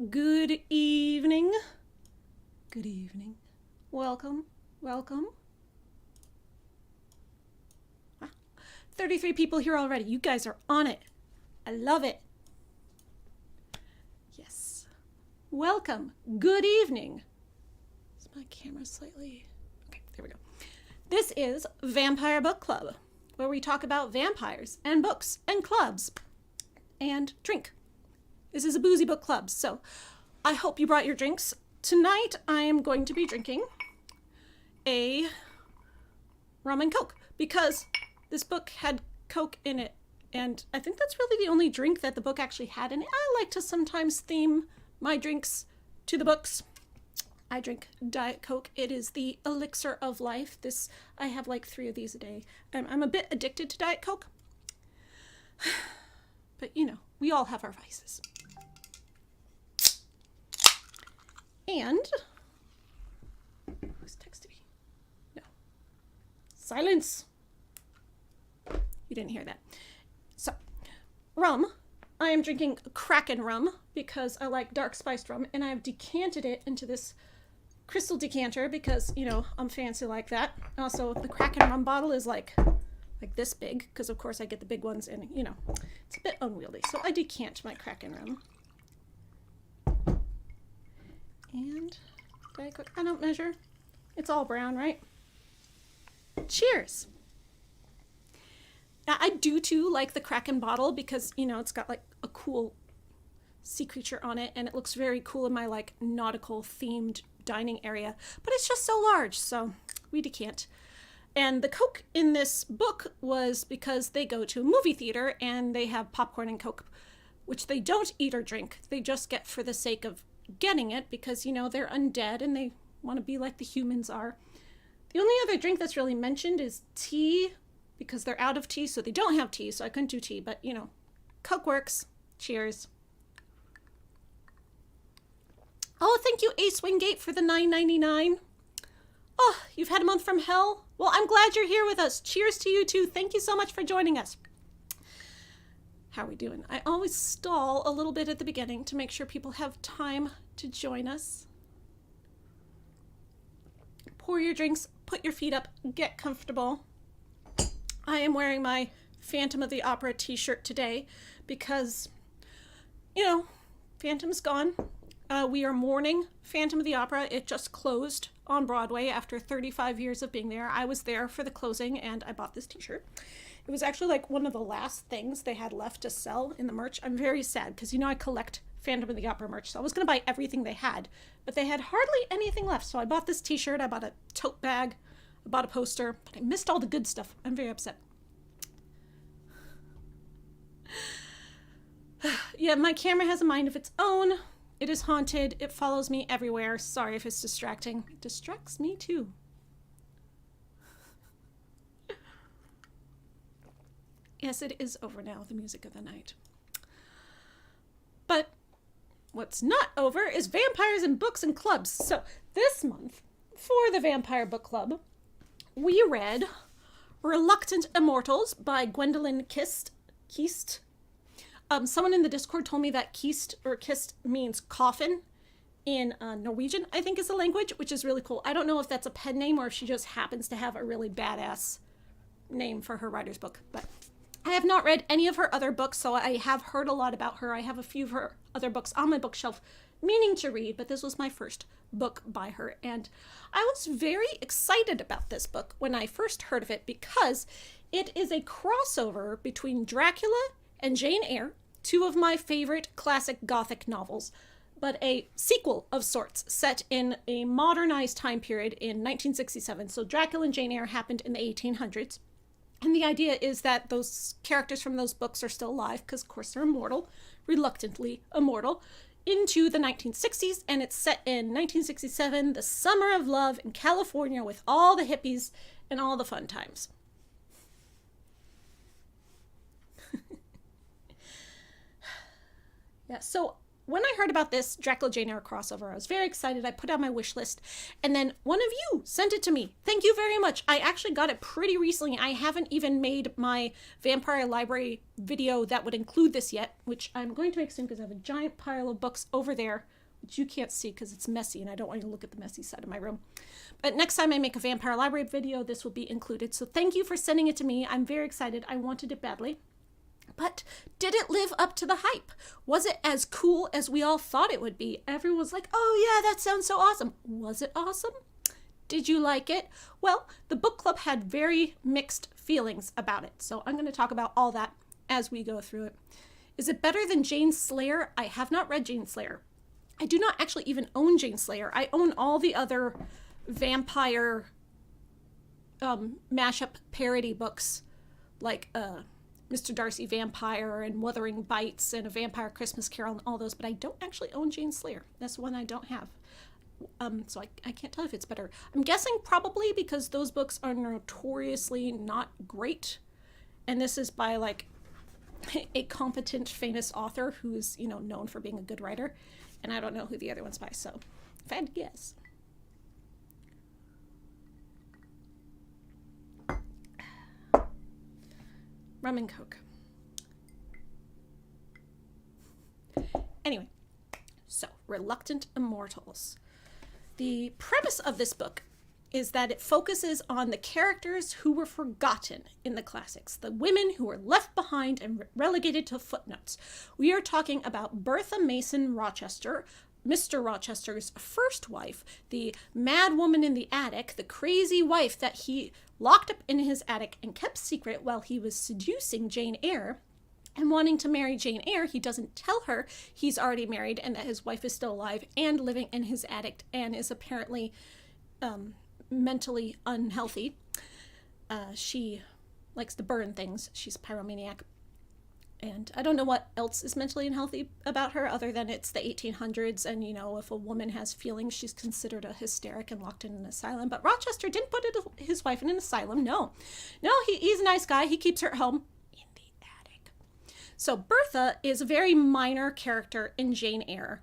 Good evening. Good evening. Welcome. Welcome. 33 people here already. You guys are on it. I love it. Yes. Welcome. Good evening. Is my camera slightly... Okay, there we go. This is Vampire Book Club, where we talk about vampires and books and clubs and drink. This is a boozy book club, so I hope you brought your drinks. Tonight I am going to be drinking a rum and coke because this book had coke in it, and I think that's really the only drink that the book actually had in it. I like to sometimes theme my drinks to the books. I drink Diet Coke. It is the elixir of life. I have like 3 of these a day. I'm a bit addicted to Diet Coke, but you know, we all have our vices. And who's texting me? No. Silence. You didn't hear that. So, rum. I am drinking Kraken rum because I like dark spiced rum, and I've decanted it into this crystal decanter because, you know, I'm fancy like that. Also, the Kraken rum bottle is like this big because, of course, I get the big ones, and, you know, it's a bit unwieldy. So I decant my Kraken rum. And Diet Coke. I don't measure. It's all brown, right? Cheers. Now, I do too like the Kraken bottle because, you know, it's got like a cool sea creature on it, and it looks very cool in my like nautical themed dining area, but it's just so large, so we decant. And the Coke in this book was because they go to a movie theater and they have popcorn and Coke, which they don't eat or drink. They just get for the sake of getting it because, you know, they're undead and they want to be like the humans are. The only other drink that's really mentioned is tea because they're out of tea, so they don't have tea, so I couldn't do tea, but, you know, Coke works. Cheers. Oh, thank you, Ace Wingate, for the $9.99. Oh, you've had a month from hell? Well, I'm glad you're here with us. Cheers to you, too. Thank you so much for joining us. How are we doing? I always stall a little bit at the beginning to make sure people have time to join us. Pour your drinks, put your feet up, get comfortable. I am wearing my Phantom of the Opera t-shirt today because, you know, Phantom's gone. We are mourning Phantom of the Opera. It just closed on Broadway after 35 years of being there. I was there for the closing and I bought this t-shirt. It was actually like one of the last things they had left to sell in the merch. I'm very sad because, you know, I collect Phantom of the Opera merch, so I was going to buy everything they had, but they had hardly anything left. So I bought this t-shirt, I bought a tote bag, I bought a poster, but I missed all the good stuff. I'm very upset. Yeah, my camera has a mind of its own. It is haunted. It follows me everywhere. Sorry if it's distracting. It distracts me too. Yes, it is over now, the music of the night. But what's not over is vampires and books and clubs. So this month, for the Vampire Book Club, we read Reluctant Immortals by Gwendolyn Kiste. Someone in the Discord told me that Kiste or Kist means coffin in Norwegian, I think is the language, which is really cool. I don't know if that's a pen name or if she just happens to have a really badass name for her writer's book, but I have not read any of her other books, so I have heard a lot about her. I have a few of her other books on my bookshelf meaning to read, but this was my first book by her, and I was very excited about this book when I first heard of it because it is a crossover between Dracula and Jane Eyre, 2 of my favorite classic gothic novels, but a sequel of sorts set in a modernized time period in 1967. So Dracula and Jane Eyre happened in the 1800s. And the idea is that those characters from those books are still alive because, of course, they're immortal, reluctantly immortal, into the 1960s. And it's set in 1967, the summer of love in California with all the hippies and all the fun times. Yeah, so when I heard about this Dracula Jane Eyre crossover, I was very excited. I put it on my wish list, and then one of you sent it to me. Thank you very much. I actually got it pretty recently. I haven't even made my Vampire Library video that would include this yet, which I'm going to make soon because I have a giant pile of books over there which you can't see because it's messy and I don't want you to look at the messy side of my room. But next time I make a Vampire Library video, this will be included. So thank you for sending it to me. I'm very excited. I wanted it badly. But did it live up to the hype? Was it as cool as we all thought it would be? Everyone was like, oh yeah, that sounds so awesome. Was it awesome? Did you like it? Well, the book club had very mixed feelings about it. So I'm going to talk about all that as we go through it. Is it better than Jane Slayer? I have not read Jane Slayer. I do not actually even own Jane Slayer. I own all the other vampire mashup parody books, like Mr. Darcy Vampire and Wuthering Bites and A Vampire Christmas Carol and all those, but I don't actually own Jane Slayer. That's the one I don't have. So I can't tell if it's better. I'm guessing probably because those books are notoriously not great. And this is by like a competent, famous author who's, you know, known for being a good writer. And I don't know who the other one's by, so if I had to guess. Rum and Coke. Anyway, so Reluctant Immortals. The premise of this book is that it focuses on the characters who were forgotten in the classics, the women who were left behind and relegated to footnotes. We are talking about Bertha Mason Rochester, Mr. Rochester's first wife, the mad woman in the attic, the crazy wife that he locked up in his attic and kept secret while he was seducing Jane Eyre. And wanting to marry Jane Eyre, he doesn't tell her he's already married and that his wife is still alive and living in his attic and is apparently mentally unhealthy. She likes to burn things. She's a pyromaniac. And I don't know what else is mentally unhealthy about her other than it's the 1800s. And, you know, if a woman has feelings, she's considered a hysteric and locked in an asylum. But Rochester didn't put his wife in an asylum. No, he's a nice guy. He keeps her at home. So Bertha is a very minor character in Jane Eyre.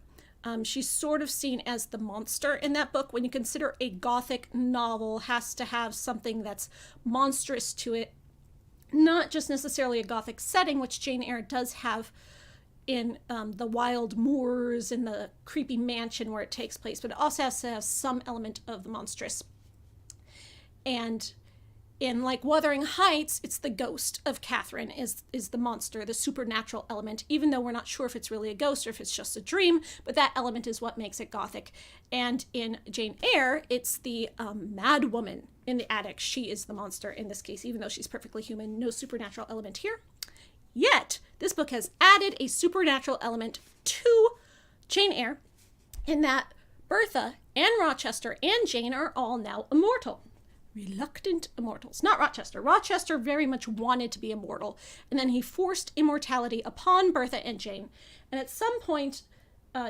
She's sort of seen as the monster in that book. When you consider a gothic novel has to have something that's monstrous to it, not just necessarily a gothic setting, which Jane Eyre does have in the wild moors and the creepy mansion where it takes place, but it also has to have some element of the monstrous. And in like Wuthering Heights, it's the ghost of Catherine is the monster, the supernatural element, even though we're not sure if it's really a ghost or if it's just a dream, but that element is what makes it gothic. And in Jane Eyre, it's the mad woman in the attic. She is the monster in this case, even though she's perfectly human, no supernatural element here. Yet, this book has added a supernatural element to Jane Eyre in that Bertha and Rochester and Jane are all now immortal. Reluctant immortals. Not Rochester. Rochester very much wanted to be immortal, and then he forced immortality upon Bertha and Jane. And at some point,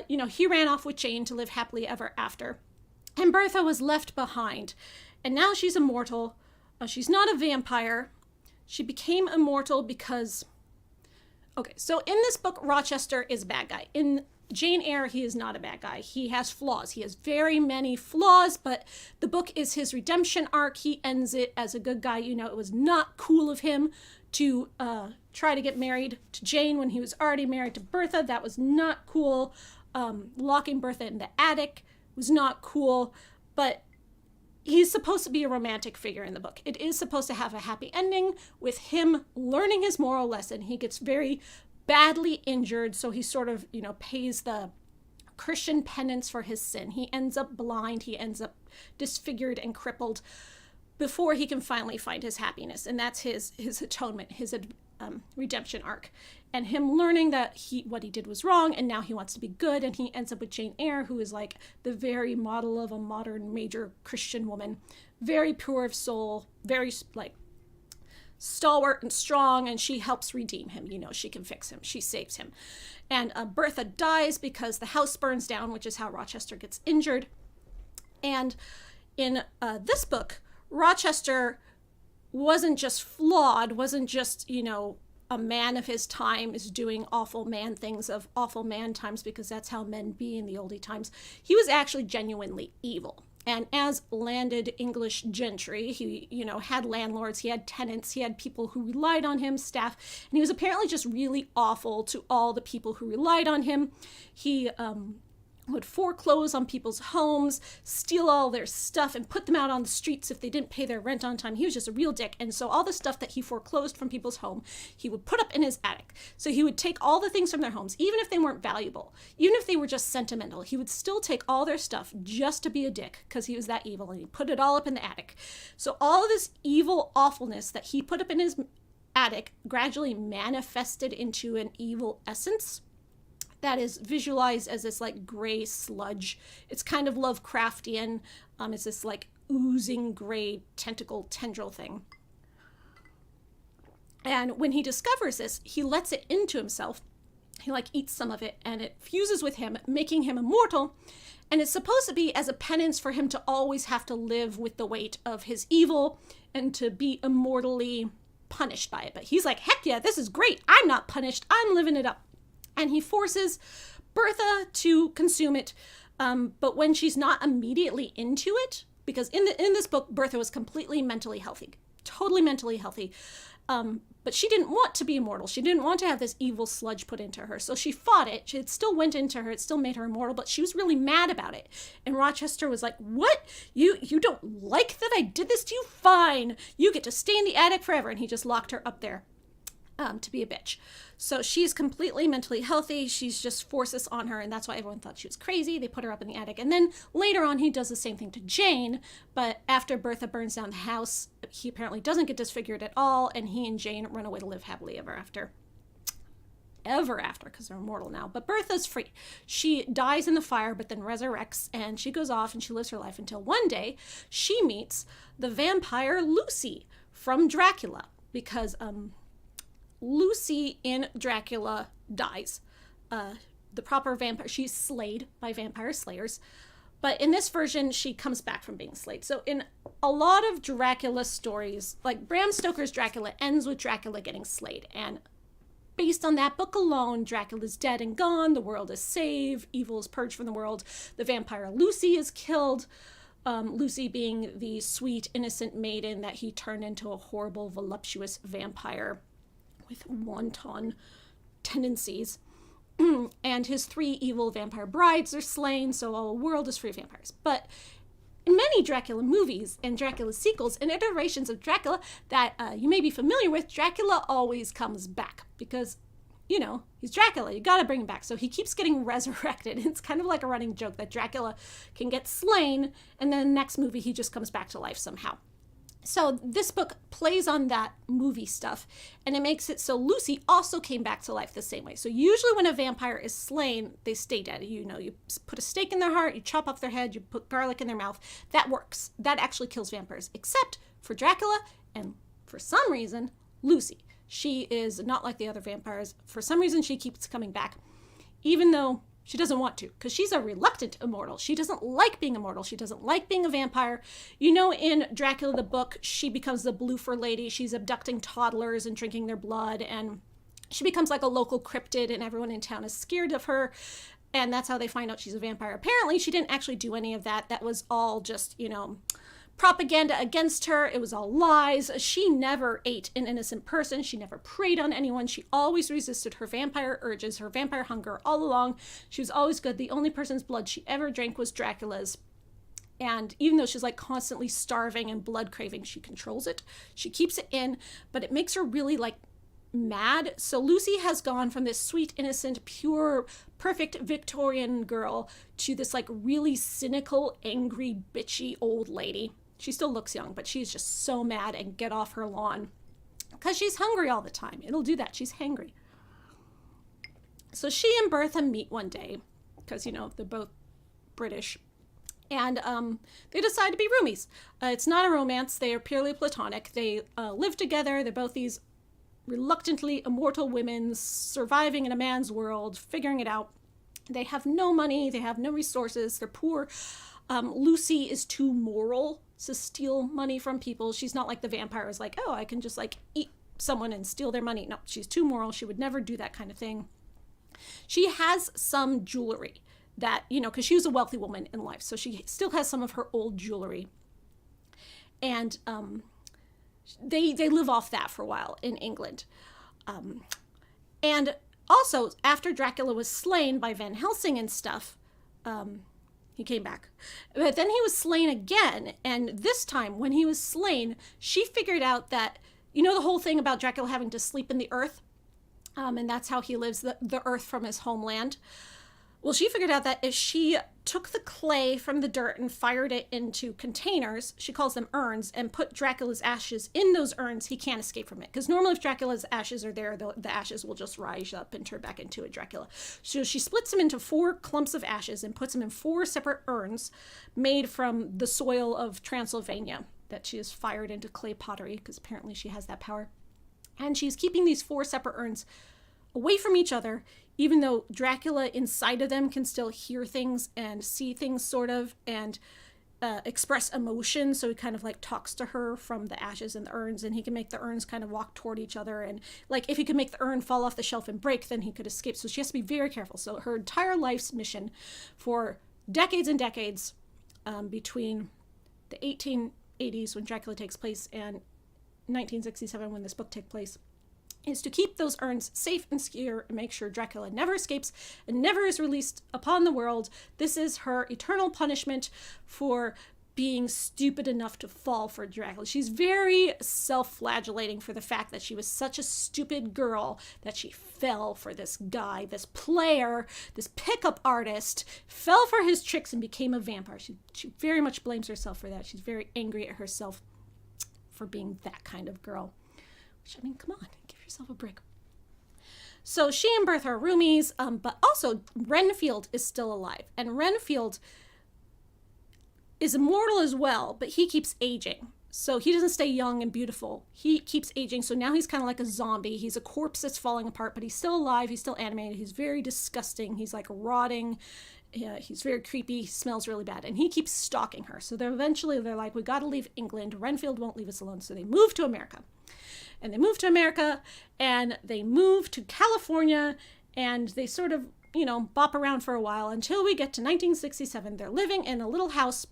he ran off with Jane to live happily ever after. And Bertha was left behind. And now she's immortal. She's not a vampire. She became immortal because... Okay, so in this book, Rochester is a bad guy. In Jane Eyre, he is not a bad guy. He has flaws. He has very many flaws, but the book is his redemption arc. He ends it as a good guy. You know, it was not cool of him to try to get married to Jane when he was already married to Bertha. That was not cool. Locking Bertha in the attic was not cool, but he's supposed to be a romantic figure in the book. It is supposed to have a happy ending with him learning his moral lesson. He gets very badly injured, so he sort of, pays the Christian penance for his sin. He ends up blind, he ends up disfigured and crippled before he can finally find his happiness. And that's his atonement, his redemption arc. And him learning that what he did was wrong, and now he wants to be good, and he ends up with Jane Eyre, who is like the very model of a modern major Christian woman. Very pure of soul, very stalwart and strong, and she helps redeem him. She can fix him. She saves him. And Bertha dies because the house burns down, which is how Rochester gets injured. And in this book, Rochester wasn't just flawed, wasn't just, a man of his time is doing awful man things of awful man times because that's how men be in the oldie times. He was actually genuinely evil. And as landed English gentry, he, had landlords, he had tenants, he had people who relied on him, staff, and he was apparently just really awful to all the people who relied on him. He would foreclose on people's homes, steal all their stuff, and put them out on the streets if they didn't pay their rent on time. He was just a real dick. And so all the stuff that he foreclosed from people's home, he would put up in his attic. So he would take all the things from their homes, even if they weren't valuable, even if they were just sentimental. He would still take all their stuff just to be a dick because he was that evil, and he put it all up in the attic. So all of this evil awfulness that he put up in his attic gradually manifested into an evil essence that is visualized as this like gray sludge. It's kind of Lovecraftian. It's this like oozing gray tendril thing. And when he discovers this, he lets it into himself. He like eats some of it, and it fuses with him, making him immortal. And it's supposed to be as a penance for him to always have to live with the weight of his evil and to be immortally punished by it. But he's like, heck yeah, this is great. I'm not punished. I'm living it up. And he forces Bertha to consume it. But when she's not immediately into it, because in this book, Bertha was completely mentally healthy, totally mentally healthy. But she didn't want to be immortal. She didn't want to have this evil sludge put into her. So she fought it. It still went into her. It still made her immortal, but she was really mad about it. And Rochester was like, what? You don't like that I did this to you? Fine. You get to stay in the attic forever. And he just locked her up there to be a bitch. So she's completely mentally healthy. She's just forced this on her, and that's why everyone thought she was crazy. They put her up in the attic. And then later on, he does the same thing to Jane, but after Bertha burns down the house, he apparently doesn't get disfigured at all, and he and Jane run away to live happily ever after. Ever after, because they're immortal now. But Bertha's free. She dies in the fire, but then resurrects, and she goes off and she lives her life until one day she meets the vampire Lucy from Dracula, because Lucy in Dracula dies. The proper vampire, she's slayed by vampire slayers. But in this version, she comes back from being slayed. So in a lot of Dracula stories, like Bram Stoker's Dracula ends with Dracula getting slayed. And based on that book alone, Dracula's dead and gone. The world is saved. Evil is purged from the world. The vampire Lucy is killed. Lucy being the sweet, innocent maiden that he turned into a horrible, voluptuous vampire with wanton tendencies. And his 3 evil vampire brides are slain, so all the world is free of vampires. But in many Dracula movies and Dracula sequels and iterations of Dracula that you may be familiar with, Dracula always comes back because, you know, he's Dracula. You gotta bring him back. So he keeps getting resurrected. It's kind of like a running joke that Dracula can get slain, and then the next movie he just comes back to life somehow. So this book plays on that movie stuff, and it makes it so Lucy also came back to life the same way. So usually when a vampire is slain, they stay dead. You know, you put a stake in their heart, you chop off their head, you put garlic in their mouth. That works. That actually kills vampires, except for Dracula and, for some reason, Lucy. She is not like the other vampires. For some reason, she keeps coming back, even though she doesn't want to, because she's a reluctant immortal. She doesn't like being immortal. She doesn't like being a vampire. You know, in Dracula the book, she becomes the bloofer lady. She's abducting toddlers and drinking their blood, and she becomes like a local cryptid, and everyone in town is scared of her, and that's how they find out she's a vampire. Apparently, she didn't actually do any of that. That was all just, you know, propaganda against her. It was all lies. She never ate an innocent person. She never preyed on anyone. She always resisted her vampire urges, her vampire hunger all along. She was always good. The only person's blood she ever drank was Dracula's. And even though she's like constantly starving and blood craving, she controls it. She keeps it in, but it makes her really like mad. So Lucy has gone from this sweet, innocent, pure, perfect Victorian girl to this like really cynical, angry, bitchy old lady. She still looks young, but she's just so mad and get off her lawn because she's hungry all the time. It'll do that. She's hangry. So she and Bertha meet one day because, you know, they're both British. And they decide to be roomies. It's not a romance. They are purely platonic. They live together. They're both these reluctantly immortal women surviving in a man's world, figuring it out. They have no money. They have no resources. They're poor. Lucy is too moral to steal money from people. She's not like the vampires, like, oh, I can just like eat someone and steal their money. No, she's too moral. She would never do that kind of thing. She has some jewelry that, you know, because she was a wealthy woman in life, so she still has some of her old jewelry. And they live off that for a while in England. And also, after Dracula was slain by Van Helsing and stuff, he came back. But then he was slain again. And this time, when he was slain, she figured out that, you know, the whole thing about Dracula having to sleep in the earth, and that's how he lives the earth from his homeland. Well, she figured out that if she took the clay from the dirt and fired it into containers, she calls them urns, and put Dracula's ashes in those urns, he can't escape from it. Because normally if Dracula's ashes are there, the ashes will just rise up and turn back into a Dracula. So she splits him into 4 clumps of ashes and puts him in 4 separate urns made from the soil of Transylvania that she has fired into clay pottery, because apparently she has that power. And she's keeping these 4 separate urns away from each other, even though Dracula inside of them can still hear things and see things sort of, and express emotion. So he kind of like talks to her from the ashes and the urns, and he can make the urns kind of walk toward each other. And like if he could make the urn fall off the shelf and break, then he could escape. So she has to be very careful. So her entire life's mission for decades and decades, between the 1880s when Dracula takes place and 1967 when this book takes place, is to keep those urns safe and secure and make sure Dracula never escapes and never is released upon the world. This is her eternal punishment for being stupid enough to fall for Dracula. She's very self-flagellating for the fact that she was such a stupid girl that she fell for this guy, this player, this pickup artist, fell for his tricks and became a vampire. She very much blames herself for that. She's very angry at herself for being that kind of girl. Which, I mean, come on, give yourself a break. So she and Bertha are roomies, but also Renfield is still alive. And Renfield is immortal as well, but he keeps aging. So he doesn't stay young and beautiful. He keeps aging, so now he's kind of like a zombie. He's a corpse that's falling apart, but he's still alive. He's still animated. He's very disgusting. He's like rotting. He's very creepy. He smells really bad. And he keeps stalking her. So eventually they're like, we got to leave England. Renfield won't leave us alone. So they move to America. And they move to America, and they move to California, and they sort of, bop around for a while until we get to 1967. They're living in a little house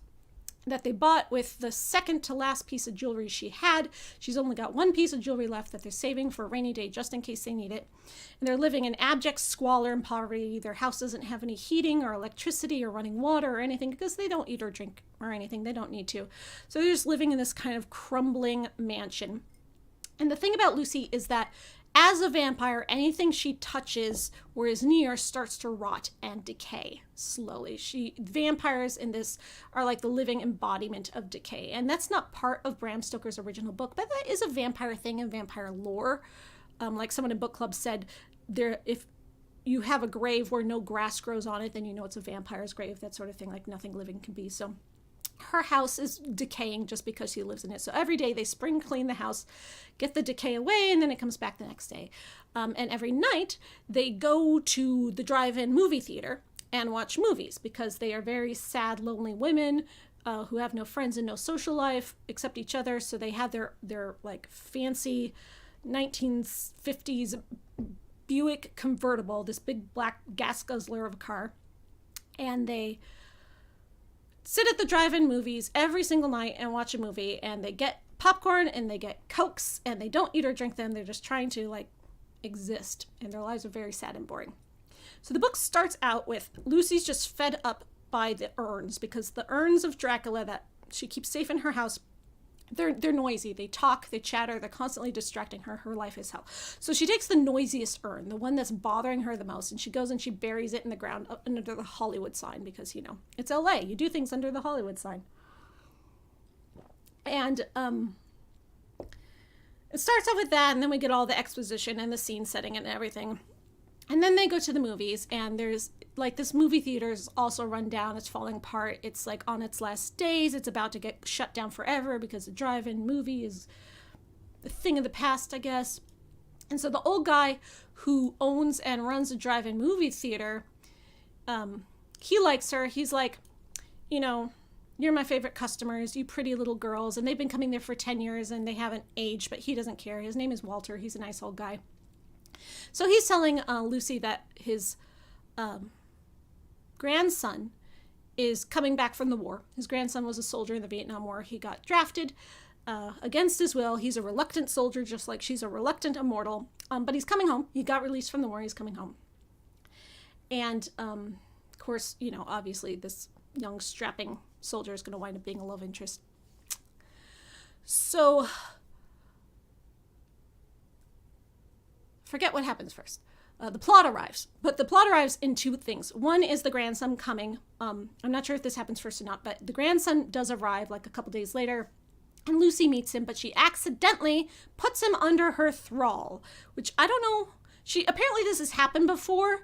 that they bought with the second to last piece of jewelry she had. She's only got 1 piece of jewelry left that they're saving for a rainy day just in case they need it. And they're living in abject squalor and poverty. Their house doesn't have any heating or electricity or running water or anything because they don't eat or drink or anything. They don't need to. So they're just living in this kind of crumbling mansion. And the thing about Lucy is that as a vampire, anything she touches or is near starts to rot and decay slowly. Vampires in this are like the living embodiment of decay. And that's not part of Bram Stoker's original book, but that is a vampire thing in vampire lore. Like someone in book club said, if you have a grave where no grass grows on it, then you know it's a vampire's grave, that sort of thing, like nothing living can be. So her house is decaying just because she lives in it. So every day they spring clean the house, get the decay away, and then it comes back the next day. And every night they go to the drive-in movie theater and watch movies because they are very sad, lonely women who have no friends and no social life except each other. So they have their like fancy 1950s Buick convertible, this big black gas guzzler of a car. And they sit at the drive-in movies every single night and watch a movie, and they get popcorn and they get Cokes, and they don't eat or drink them. They're just trying to like exist, and their lives are very sad and boring. So the book starts out with Lucy's just fed up by the urns, because the urns of Dracula that she keeps safe in her house, they're noisy. They talk, they chatter, they're constantly distracting her. Her life is hell. So she takes the noisiest urn, the one that's bothering her the most, and she goes and she buries it in the ground up under the Hollywood sign, because, it's LA. You do things under the Hollywood sign. And it starts off with that, and then we get all the exposition and the scene setting and everything. And then they go to the movies, and there's like this movie theater is also run down. It's falling apart. It's like on its last days. It's about to get shut down forever because the drive-in movie is a thing of the past, I guess. And so the old guy who owns and runs a drive-in movie theater, he likes her. He's like, you're my favorite customers, you pretty little girls. And they've been coming there for 10 years and they haven't aged, but he doesn't care. His name is Walter. He's a nice old guy. So he's telling Lucy that his grandson is coming back from the war. His grandson was a soldier in the Vietnam War. He got drafted against his will. He's a reluctant soldier, just like she's a reluctant immortal. But he's coming home. He got released from the war. He's coming home. And course, obviously this young strapping soldier is going to wind up being a love interest. So, forget what happens first. The plot arrives, but the plot arrives in two things. One is the grandson coming. I'm not sure if this happens first or not, but the grandson does arrive like a couple days later, and Lucy meets him, but she accidentally puts him under her thrall, which I don't know. Apparently this has happened before,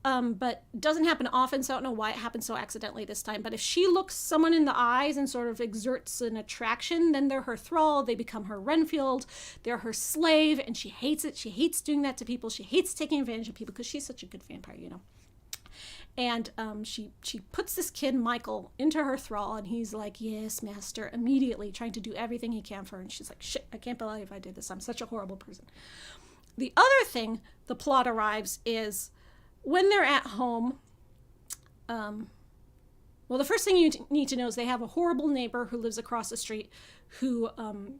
but doesn't happen often, so I don't know why it happened so accidentally this time. But if she looks someone in the eyes and sort of exerts an attraction, then they're her thrall. They become her Renfield. They're her slave, and she hates it. She hates doing that to people. She hates taking advantage of people because she's such a good vampire, And she puts this kid, Michael, into her thrall, and he's like, yes, master, immediately trying to do everything he can for her. And she's like, shit, I can't believe I did this. I'm such a horrible person. The other thing the plot arrives is when they're at home, the first thing you need to know is they have a horrible neighbor who lives across the street who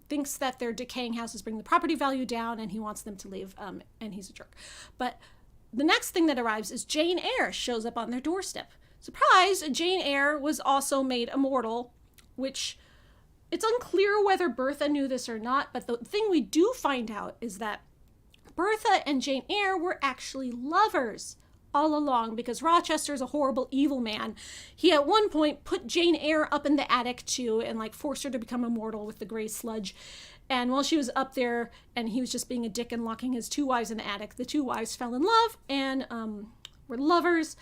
thinks that their decaying houses bring the property value down, and he wants them to leave, and he's a jerk. But the next thing that arrives is Jane Eyre shows up on their doorstep. Surprise! Jane Eyre was also made immortal, which it's unclear whether Bertha knew this or not, but the thing we do find out is that Bertha and Jane Eyre were actually lovers all along, because Rochester is a horrible, evil man. He at one point put Jane Eyre up in the attic too and forced her to become immortal with the gray sludge. And while she was up there and he was just being a dick and locking his two wives in the attic, the two wives fell in love and were lovers.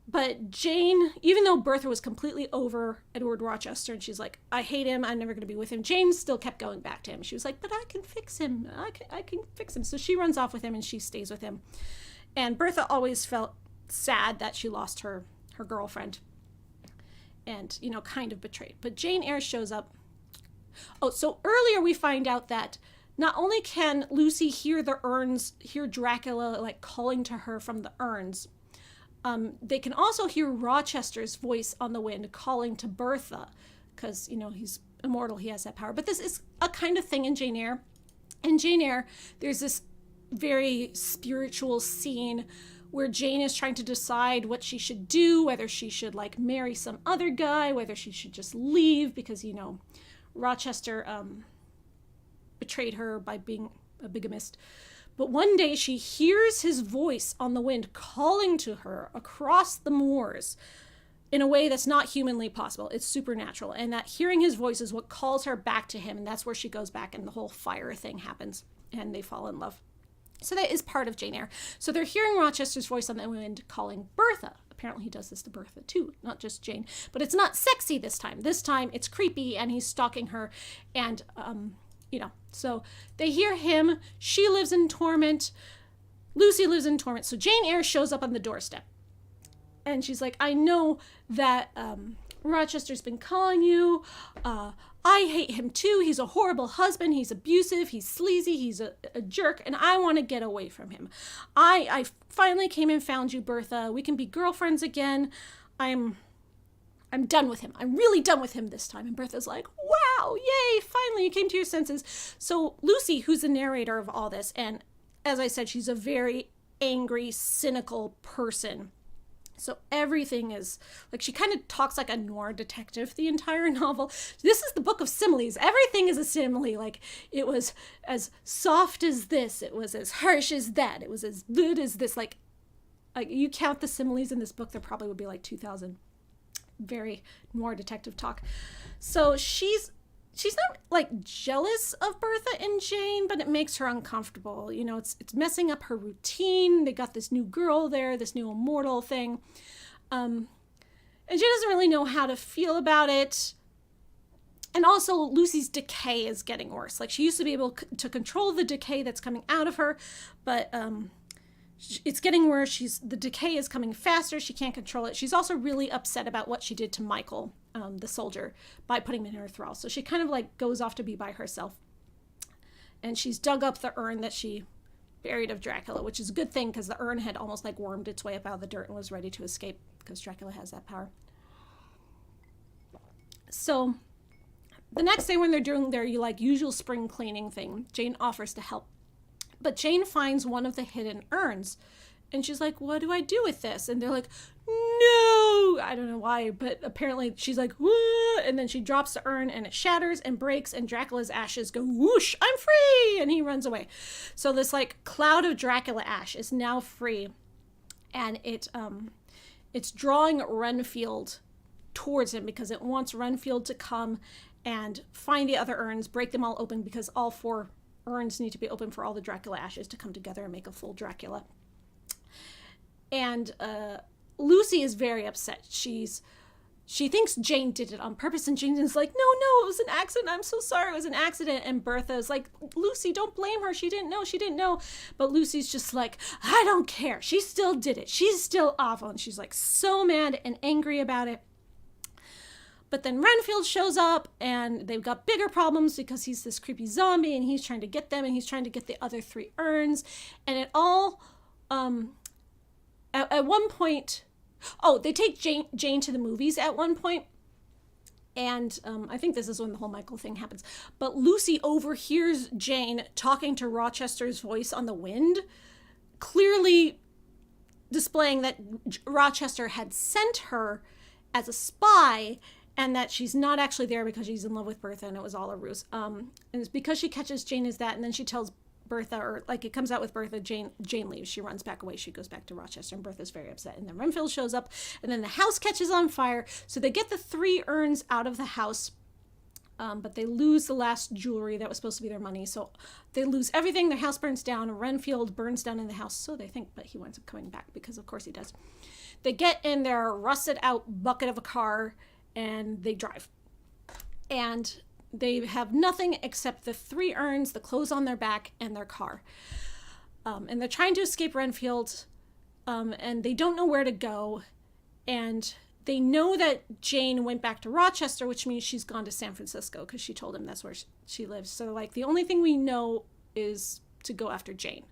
But Jane, even though Bertha was completely over Edward Rochester and she's like, I hate him, I'm never going to be with him, Jane still kept going back to him. She was like, but I can fix him. I can fix him. So she runs off with him and she stays with him. And Bertha always felt sad that she lost her girlfriend and, kind of betrayed. But Jane Eyre shows up. Oh, so earlier we find out that not only can Lucy hear the urns, hear Dracula calling to her from the urns, they can also hear Rochester's voice on the wind calling to Bertha because, he's immortal, he has that power. But this is a kind of thing in Jane Eyre. In Jane Eyre, there's this very spiritual scene where Jane is trying to decide what she should do, whether she should marry some other guy, whether she should just leave because, Rochester betrayed her by being a bigamist. But one day she hears his voice on the wind calling to her across the moors in a way that's not humanly possible. It's supernatural. And that hearing his voice is what calls her back to him. And that's where she goes back and the whole fire thing happens and they fall in love. So that is part of Jane Eyre. So they're hearing Rochester's voice on the wind calling Bertha. Apparently he does this to Bertha too, not just Jane. But it's not sexy this time. This time it's creepy and he's stalking her. And, so they hear him. She lives in torment. Lucy lives in torment. So Jane Eyre shows up on the doorstep. And she's like, I know that Rochester's been calling you. I hate him too. He's a horrible husband. He's abusive. He's sleazy. He's a jerk. And I want to get away from him. I finally came and found you, Bertha. We can be girlfriends again. I'm done with him. I'm really done with him this time. And Bertha's like, wow, yay, finally you came to your senses. So Lucy, who's the narrator of all this, and as I said, she's a very angry, cynical person. So everything is, she kind of talks like a noir detective the entire novel. This is the book of similes. Everything is a simile. It was as soft as this. It was as harsh as that. It was as good as this. You count the similes in this book, there probably would be 2,000. Very noir detective talk. So she's not jealous of Bertha and Jane, but it makes her uncomfortable. It's messing up her routine. They got this new girl there, this new immortal thing. And she doesn't really know how to feel about it. And also Lucy's decay is getting worse. She used to be able to control the decay that's coming out of her, but it's getting worse. The decay is coming faster. She can't control it. She's also really upset about what she did to Michael, the soldier, by putting him in her thrall. So she kind of goes off to be by herself. And she's dug up the urn that she buried of Dracula, which is a good thing because the urn had almost wormed its way up out of the dirt and was ready to escape because Dracula has that power. So the next day when they're doing their usual spring cleaning thing, Jane offers to help. But Jane finds one of the hidden urns And she's like, what do I do with this? And they're like, no, I don't know why, but apparently she's like, whoa, and then she drops the urn and it shatters and breaks and Dracula's ashes go whoosh, I'm free, and he runs away. So this like cloud of Dracula ash is now free, and it's drawing Renfield towards him because it wants Renfield to come and find the other urns, break them all open, because all 4 urns need to be open for all the Dracula ashes to come together and make a full Dracula. And Lucy is very upset. She thinks Jane did it on purpose, and Jane is like, no, it was an accident. I'm so sorry, it was an accident. And Bertha is like, Lucy, don't blame her. She didn't know. But Lucy's just like, I don't care. She still did it. She's still awful. And she's like so mad and angry about it. But then Renfield shows up, and they've got bigger problems because he's this creepy zombie, and he's trying to get them, and he's trying to get the other 3 urns. And it all, at one point, they take Jane to the movies at one point, and I think this is when the whole Michael thing happens. But Lucy overhears Jane talking to Rochester's voice on the wind, clearly displaying that Rochester had sent her as a spy, and that she's not actually there because she's in love with Bertha, and it was all a ruse. And it's because she catches Jane as that, and then she tells Bertha, or like it comes out with Bertha, Jane leaves. She runs back away. She goes back to Rochester, and Bertha's very upset. And then Renfield shows up, and then the house catches on fire. So they get the 3 urns out of the house, but they lose the last jewelry that was supposed to be their money. So they lose everything. Their house burns down. Renfield burns down in the house, so they think, but he winds up coming back because of course he does. They get in their rusted out bucket of a car, and they drive. And they have nothing except the 3 urns, the clothes on their back, and their car. And they're trying to escape Renfield, and they don't know where to go. And they know that Jane went back to Rochester, which means she's gone to San Francisco, because she told him that's where she lives. So, like, the only thing we know is to go after Jane.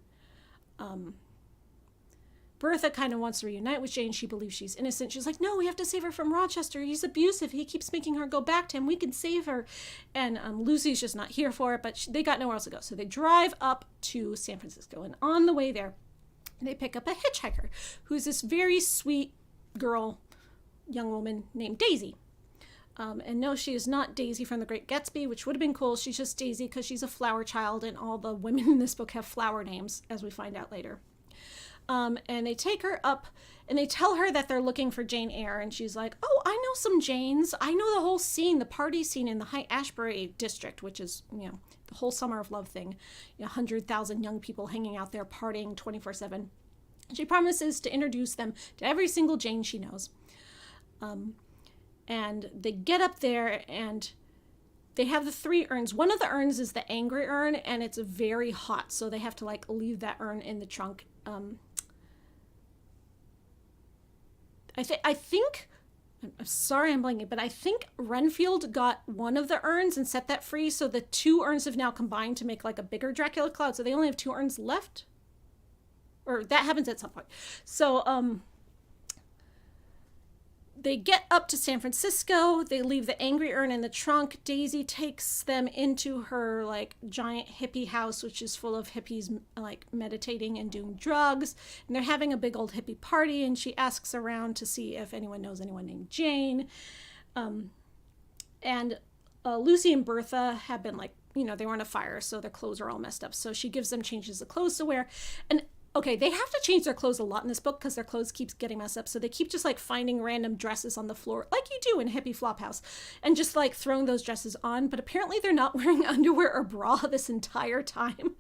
Bertha kind of wants to reunite with Jane. She believes she's innocent. She's like, no, we have to save her from Rochester. He's abusive. He keeps making her go back to him. We can save her. And Lucy's just not here for it, but they got nowhere else to go. So they drive up to San Francisco. And on the way there, they pick up a hitchhiker who's this very sweet girl, young woman named Daisy. And no, she is not Daisy from The Great Gatsby, which would have been cool. She's just Daisy because she's a flower child, and all the women in this book have flower names, as we find out later. And they take her up, and they tell her that they're looking for Jane Eyre, and she's like, oh, I know some Janes. I know the whole scene, the party scene in the Haight-Ashbury district, which is, the whole Summer of Love thing. 100,000 young people hanging out there partying 24/7. She promises to introduce them to every single Jane she knows. And they get up there, and they have the 3 urns. One of the urns is the angry urn, and it's very hot, so they have to leave that urn in the trunk. I think, I'm sorry I'm blanking, but I think Renfield got one of the urns and set that free, so the 2 urns have now combined to make a bigger Dracula cloud, so they only have 2 urns left. Or that happens at some point. So, they get up to San Francisco. They leave the angry urn in the trunk. Daisy takes them into her giant hippie house, which is full of hippies meditating and doing drugs. And they're having a big old hippie party. And she asks around to see if anyone knows anyone named Jane. And Lucy and Bertha have been they were on a fire, so their clothes are all messed up. So she gives them changes of clothes to wear. And okay, they have to change their clothes a lot in this book because their clothes keeps getting messed up. So they keep just finding random dresses on the floor, like you do in a hippie flop house, and just throwing those dresses on. But apparently they're not wearing underwear or bra this entire time.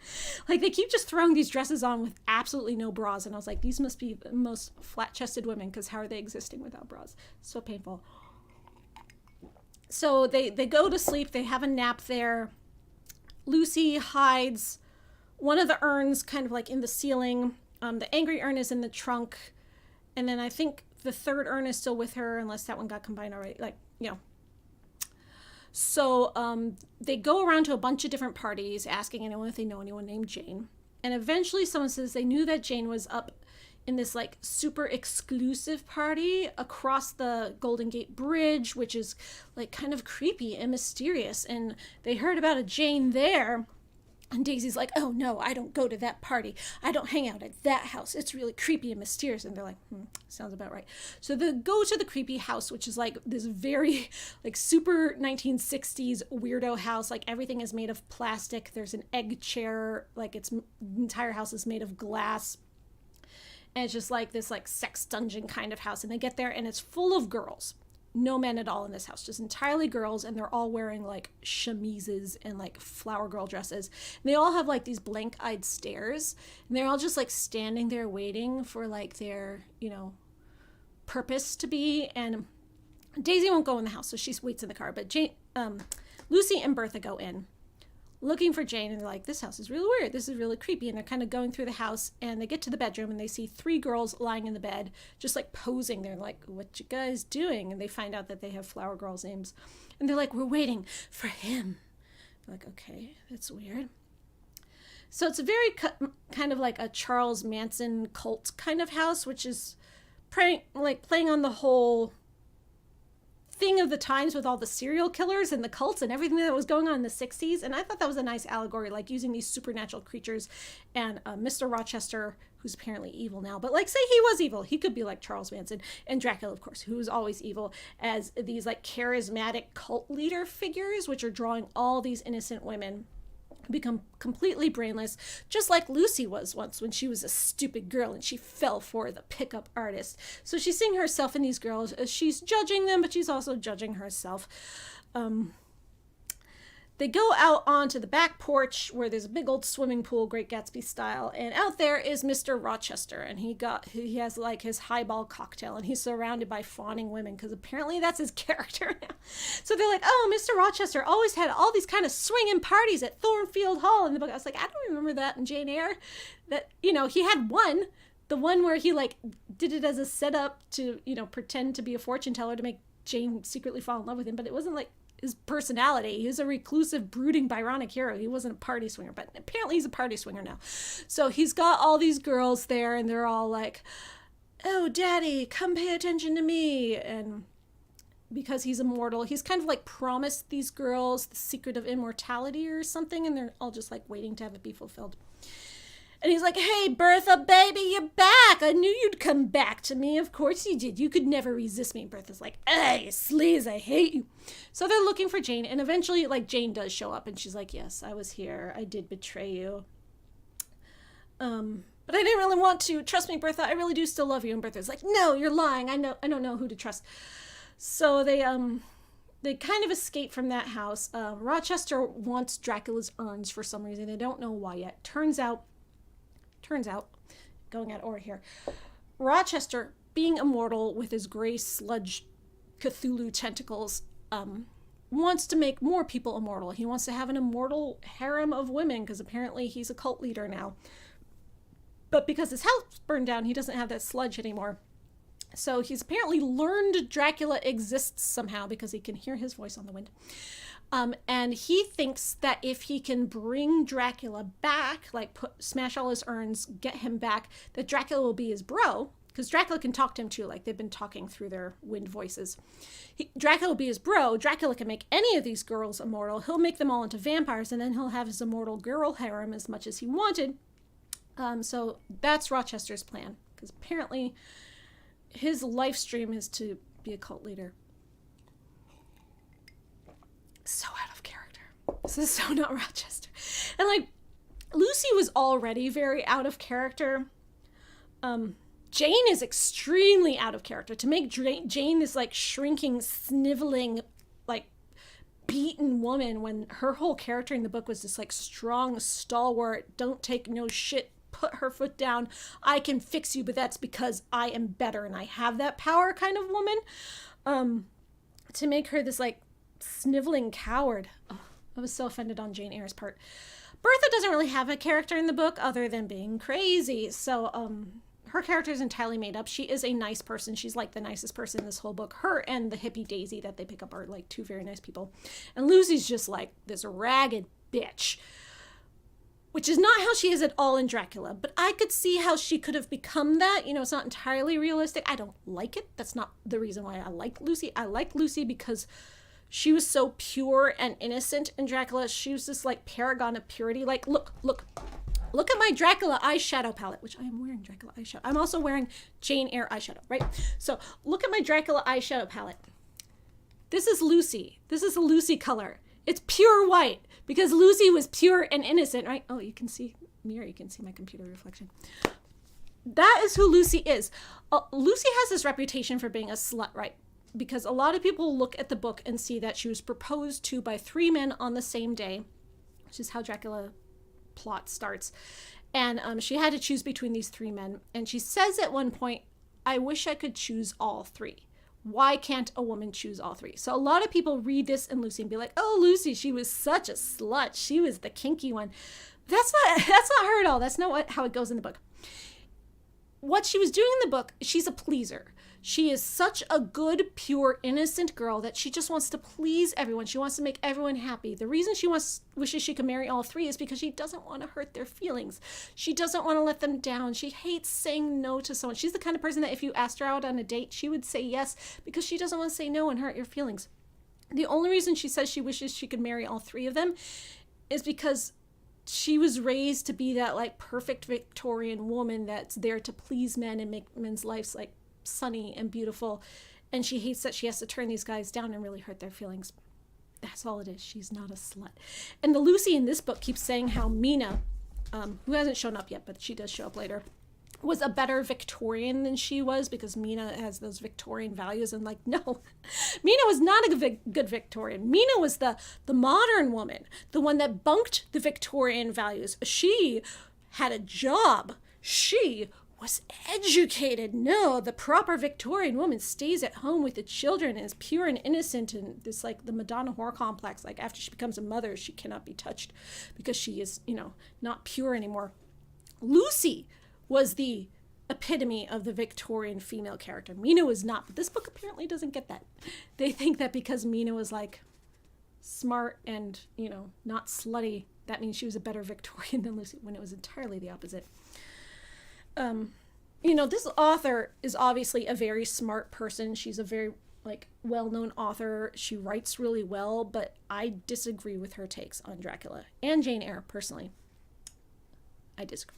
They keep just throwing these dresses on with absolutely no bras. And I was like, these must be the most flat-chested women, because how are they existing without bras? So painful. So they go to sleep. They have a nap there. Lucy hides one of the urns kind of in the ceiling. The angry urn is in the trunk. And then I think the 3rd urn is still with her, unless that one got combined already. So they go around to a bunch of different parties, asking anyone if they know anyone named Jane. And eventually someone says they knew that Jane was up in this super exclusive party across the Golden Gate Bridge, which is kind of creepy and mysterious. And they heard about a Jane there. And Daisy's like, oh no, I don't go to that party. I don't hang out at that house. It's really creepy and mysterious. And they're like, sounds about right. So they go to the creepy house, which is like this very like super 1960s weirdo house. Like everything is made of plastic. There's an egg chair. Like the entire house is made of glass. And it's just like this like sex dungeon kind of house. And they get there and it's full of girls. No men at all in this house, just entirely girls, and they're all wearing like chemises and like flower girl dresses. And they all have like these blank-eyed stares, and they're all just like standing there waiting for like their, purpose to be. And Daisy won't go in the house, so she waits in the car. But Lucy and Bertha go in, looking for Jane, and they're like, this house is really weird. This is really creepy. And they're kind of going through the house, and they get to the bedroom, and they see 3 girls lying in the bed, just like posing. They're like, what you guys doing? And they find out that they have flower girls' names. And they're like, we're waiting for him. They're like, okay, that's weird. So it's a very kind of like a Charles Manson cult kind of house, which is playing on the whole thing of the times with all the serial killers and the cults and everything that was going on in the 60s. And I thought that was a nice allegory, like using these supernatural creatures and Mr. Rochester, who's apparently evil now, but like say he was evil, he could be like Charles Manson, and Dracula, of course, who is always evil, as these like charismatic cult leader figures, which are drawing all these innocent women become completely brainless, just like Lucy was once when she was a stupid girl and she fell for the pickup artist. So she's seeing herself in these girls as she's judging them, but she's also judging herself. They go out onto the back porch where there's a big old swimming pool, Great Gatsby style, and out there is Mr. Rochester, and he has like his highball cocktail, and he's surrounded by fawning women because apparently that's his character now. So they're like, oh, Mr. Rochester always had all these kind of swinging parties at Thornfield Hall in the book. I was like, I don't remember that in Jane Eyre. That he had the one where he like did it as a setup to pretend to be a fortune teller to make Jane secretly fall in love with him, but it wasn't like his personality. He was a reclusive, brooding, Byronic hero. He wasn't a party swinger, but apparently he's a party swinger now. So he's got all these girls there, and they're all like, oh, daddy, come pay attention to me. And because he's immortal, he's kind of like promised these girls the secret of immortality or something, and they're all just like waiting to have it be fulfilled. And he's like, hey, Bertha, baby, you're back. I knew you'd come back to me. Of course you did. You could never resist me. And Bertha's like, hey, sleaze, I hate you. So they're looking for Jane. And eventually, like, Jane does show up. And she's like, yes, I was here. I did betray you. But I didn't really want to. Trust me, Bertha, I really do still love you. And Bertha's like, no, you're lying. I don't know who to trust. So they kind of escape from that house. Rochester wants Dracula's urns for some reason. They don't know why yet. Turns out, going out order here, Rochester, being immortal with his gray sludge Cthulhu tentacles, wants to make more people immortal. He wants to have an immortal harem of women because apparently he's a cult leader now. But because his house burned down, he doesn't have that sludge anymore. So he's apparently learned Dracula exists somehow because he can hear his voice on the wind. And he thinks that if he can bring Dracula back, like smash all his urns, get him back, that Dracula will be his bro, because Dracula can talk to him too, like they've been talking through their wind voices. Dracula will be his bro. Dracula can make any of these girls immortal. He'll make them all into vampires, and then he'll have his immortal girl harem as much as he wanted. So that's Rochester's plan, because apparently his life stream is to be a cult leader. So out of character. This is so not Rochester. And like, Lucy was already very out of character. Jane is extremely out of character. To make Jane this like shrinking, sniveling, like beaten woman when her whole character in the book was this like strong, stalwart, don't take no shit, put her foot down, I can fix you, but that's because I am better and I have that power kind of woman. To make her this like sniveling coward. Oh, I was so offended on Jane Eyre's part. Bertha doesn't really have a character in the book other than being crazy. So her character is entirely made up. She is a nice person. She's like the nicest person in this whole book. Her and the hippie Daisy that they pick up are like two very nice people. And Lucy's just like this ragged bitch, which is not how she is at all in Dracula. But I could see how she could have become that. You know, it's not entirely realistic. I don't like it. That's not the reason why I like Lucy. I like Lucy because she was so pure and innocent in Dracula. She was this like paragon of purity. Like, look at my Dracula eyeshadow palette, which I am wearing Dracula eyeshadow. I'm also wearing Jane Eyre eyeshadow, right? So look at my Dracula eyeshadow palette. This is Lucy. This is a Lucy color. It's pure white because Lucy was pure and innocent, right? Oh, you can see mirror. You can see my computer reflection. That is who Lucy is. Lucy has this reputation for being a slut, right? Because a lot of people look at the book and see that she was proposed to by 3 men on the same day, which is how Dracula plot starts. And she had to choose between these 3 men. And she says at one point, I wish I could choose all 3. Why can't a woman choose all 3? So a lot of people read this in Lucy and be like, oh, Lucy, she was such a slut. She was the kinky one. That's not her at all. That's not how it goes in the book. What she was doing in the book, she's a pleaser. She is such a good, pure, innocent girl that she just wants to please everyone. She wants to make everyone happy. The reason she wishes she could marry all 3 is because she doesn't want to hurt their feelings. She doesn't want to let them down. She hates saying no to someone. She's the kind of person that if you asked her out on a date, she would say yes because she doesn't want to say no and hurt your feelings. The only reason she says she wishes she could marry all 3 of them is because she was raised to be that like perfect Victorian woman that's there to please men and make men's lives like sunny and beautiful, and she hates that she has to turn these guys down and really hurt their feelings. That's all it is. She's not a slut. And the Lucy in this book keeps saying how Mina, who hasn't shown up yet, but she does show up later, was a better Victorian than she was because Mina has those Victorian values. And like, no, Mina was not a good Victorian. Mina was the modern woman, the one that bunked the Victorian values. She had a job. She was educated. No, the proper Victorian woman stays at home with the children and is pure and innocent, and this like the Madonna whore complex, like after she becomes a mother, she cannot be touched because she is, not pure anymore. Lucy was the epitome of the Victorian female character. Mina was not, but this book apparently doesn't get that. They think that because Mina was like smart and, not slutty, that means she was a better Victorian than Lucy, when it was entirely the opposite. This author is obviously a very smart person. She's a very well-known author. She writes really well, but I disagree with her takes on Dracula and Jane Eyre personally. I disagree.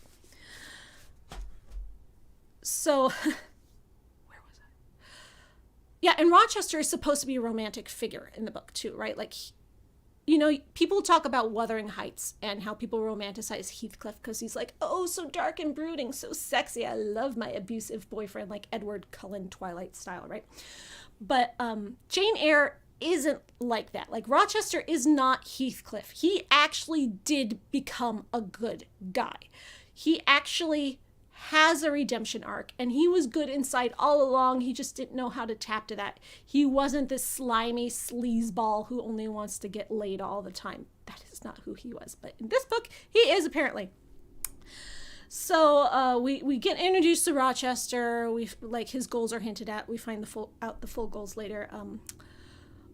So, where was I? Yeah, and Rochester is supposed to be a romantic figure in the book too, right? Like, people talk about Wuthering Heights and how people romanticize Heathcliff because he's like, oh, so dark and brooding, so sexy. I love my abusive boyfriend, like Edward Cullen Twilight style, right? But Jane Eyre isn't like that. Like, Rochester is not Heathcliff. He actually did become a good guy. He actually has a redemption arc, and he was good inside all along. He just didn't know how to tap to that. He wasn't this slimy sleazeball who only wants to get laid all the time. That is not who he was, but in this book he is apparently. So we get introduced to Rochester. We his goals are hinted at. We find the full goals later.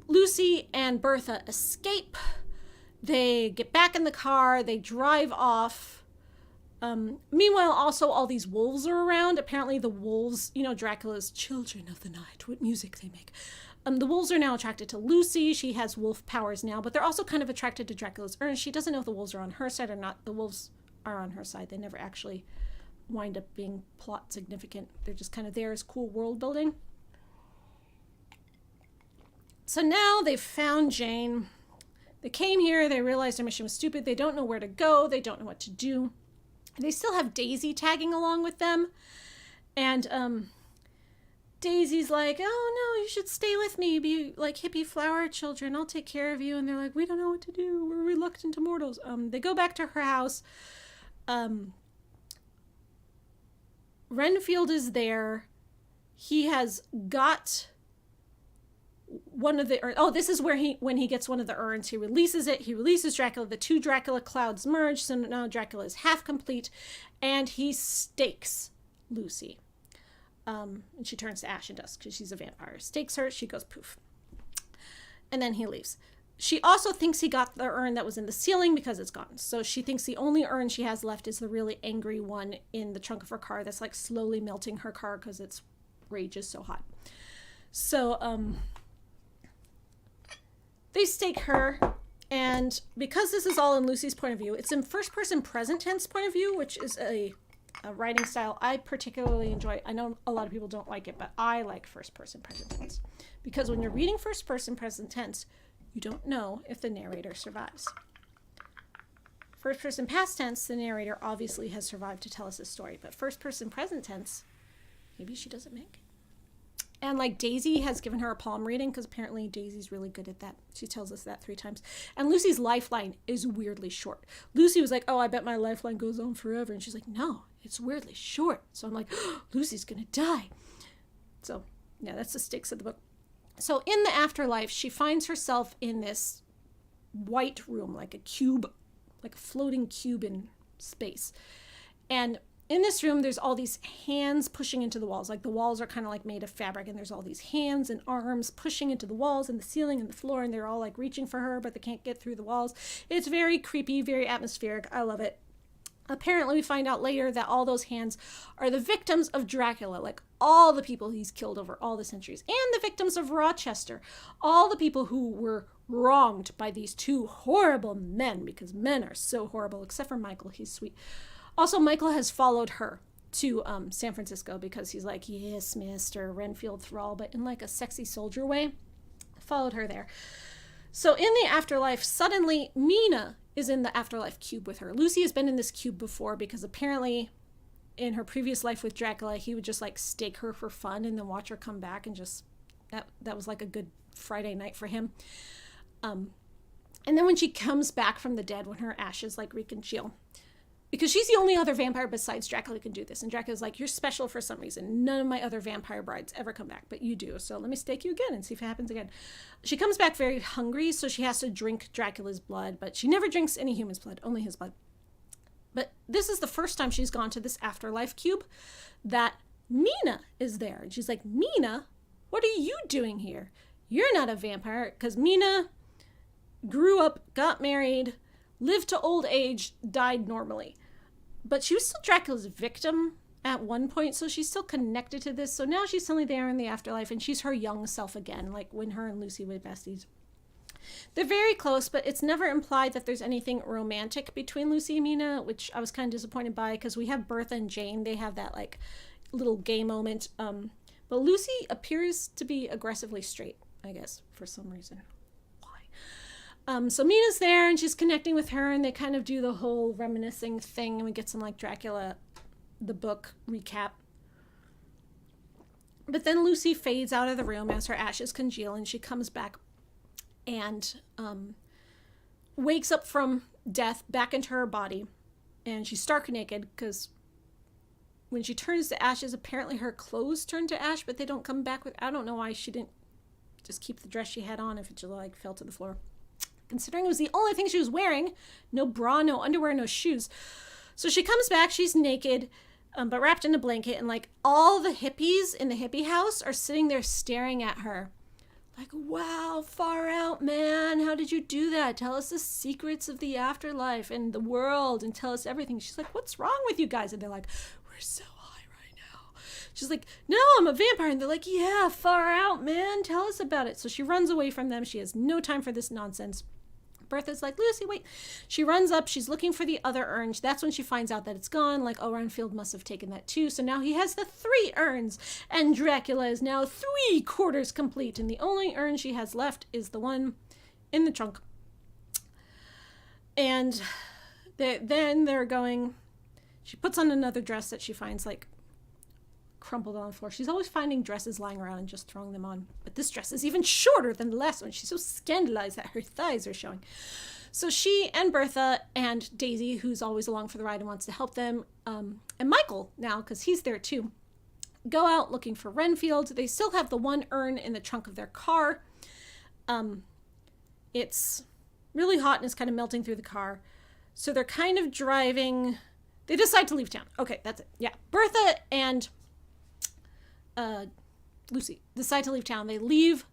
Lucy and Bertha escape. They get back in the car. They drive off. Meanwhile, also all these wolves are around. Apparently the wolves, Dracula's children of the night, what music they make. The wolves are now attracted to Lucy. She has wolf powers now, but they're also kind of attracted to Dracula's urn. She doesn't know if the wolves are on her side or not. The wolves are on her side. They never actually wind up being plot significant. They're just kind of there as cool world building. So now they've found Jane. They came here. They realized their mission was stupid. They don't know where to go. They don't know what to do. They still have Daisy tagging along with them. And Daisy's like, oh, no, you should stay with me. Be like hippie flower children. I'll take care of you. And they're like, we don't know what to do. We're reluctant immortals. They go back to her house. Renfield is there. He has got one of the this is where when he gets one of the urns, he releases it. He releases Dracula. The 2 Dracula clouds merge, so now Dracula is half complete, and he stakes Lucy. And she turns to ash and dust because she's a vampire. Stakes her, she goes poof. And then he leaves. She also thinks he got the urn that was in the ceiling because it's gone. So she thinks the only urn she has left is the really angry one in the trunk of her car that's like slowly melting her car because its rage is so hot. So, they stake her, and because this is all in Lucy's point of view, it's in first person present tense point of view, which is a writing style I particularly enjoy. I know a lot of people don't like it, but I like first person present tense, because when you're reading first person present tense, you don't know if the narrator survives. First person past tense, the narrator obviously has survived to tell us a story, but first person present tense, maybe she doesn't make it. And like Daisy has given her a palm reading, because apparently Daisy's really good at that. She tells us that 3 times. And Lucy's lifeline is weirdly short. Lucy was like, oh, I bet my lifeline goes on forever. And she's like, no, it's weirdly short. So I'm like, oh, Lucy's going to die. So yeah, that's the stakes of the book. So in the afterlife, she finds herself in this white room, like a cube, like a floating cube in space. And in this room, there's all these hands pushing into the walls. Like the walls are kind of like made of fabric, and there's all these hands and arms pushing into the walls and the ceiling and the floor, and they're all like reaching for her, but they can't get through the walls. It's very creepy, very atmospheric. I love it. Apparently, we find out later that all those hands are the victims of Dracula, like all the people he's killed over all the centuries, and the victims of Rochester, all the people who were wronged by these 2 horrible men, because men are so horrible, except for Michael. He's sweet. Also, Michael has followed her to San Francisco, because he's like, yes, Mr. Renfield Thrall, but in like a sexy soldier way. Followed her there. So in the afterlife, suddenly Mina is in the afterlife cube with her. Lucy has been in this cube before, because apparently in her previous life with Dracula, he would just like stake her for fun and then watch her come back, and just that was like a good Friday night for him. And then when she comes back from the dead, when her ashes like recongeal, because she's the only other vampire besides Dracula who can do this. And Dracula's like, you're special for some reason. None of my other vampire brides ever come back, but you do. So let me stake you again and see if it happens again. She comes back very hungry, so she has to drink Dracula's blood, but she never drinks any human's blood, only his blood. But this is the first time she's gone to this afterlife cube that Mina is there. And she's like, Mina, what are you doing here? You're not a vampire, because Mina grew up, got married, lived to old age, died normally. But she was still Dracula's victim at one point, so she's still connected to this. So now she's suddenly there in the afterlife, and she's her young self again, like when her and Lucy were besties. They're very close, but it's never implied that there's anything romantic between Lucy and Mina, which I was kind of disappointed by, because we have Bertha and Jane. They have that like little gay moment. But Lucy appears to be aggressively straight, I guess, for some reason. So Mina's there, and she's connecting with her, and they kind of do the whole reminiscing thing, and we get some like Dracula, the book recap. But then Lucy fades out of the room as her ashes congeal, and she comes back and wakes up from death back into her body, and she's stark naked, because when she turns to ashes, apparently her clothes turn to ash, but they don't come back with, I don't know why she didn't just keep the dress she had on if it just like fell to the floor. Considering it was the only thing she was wearing, no bra, no underwear, no shoes. So she comes back, she's naked, but wrapped in a blanket, and like all the hippies in the hippie house are sitting there staring at her. Like, wow, far out, man. How did you do that? Tell us the secrets of the afterlife and the world, and tell us everything. She's like, what's wrong with you guys? And they're like, we're so high right now. She's like, no, I'm a vampire. And they're like, yeah, far out, man. Tell us about it. So she runs away from them. She has no time for this nonsense. Bertha's like, Lucy, wait. She runs up. She's looking for the other urn. That's when she finds out that it's gone. Like, oh, Renfield must have taken that too. So now he has the 3 urns. And Dracula is now 3/4 complete. And the only urn she has left is the one in the trunk. And then they're going... She puts on another dress that she finds, like, crumpled on the floor. She's always finding dresses lying around and just throwing them on. But this dress is even shorter than the last one. She's so scandalized that her thighs are showing. So she and Bertha and Daisy, who's always along for the ride and wants to help them, and Michael now, because he's there too, go out looking for Renfield. They still have the 1 urn in the trunk of their car. It's really hot and it's kind of melting through the car. So they're kind of driving. They decide to leave town. Okay, that's it. Yeah. Bertha and Lucy decide to leave town. They leave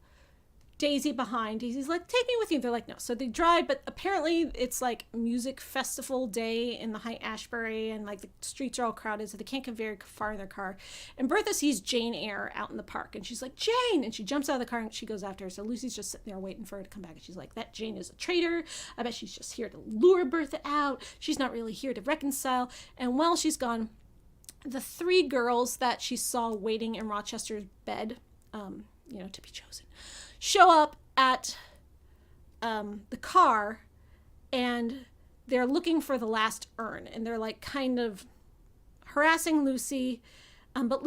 Daisy behind. Daisy's like, take me with you. They're like, no. So they drive, but apparently it's like music festival day in the High Ashbury, and like the streets are all crowded, so they can't get very far in their car. And Bertha sees Jane Eyre out in the park, and she's like, Jane! And she jumps out of the car and she goes after her. So Lucy's just sitting there waiting for her to come back, and she's like, that Jane is a traitor. I bet she's just here to lure Bertha out. She's not really here to reconcile. And while she's gone, the 3 girls that she saw waiting in Rochester's bed, to be chosen, show up at the car, and they're looking for the last urn, and they're like kind of harassing Lucy. But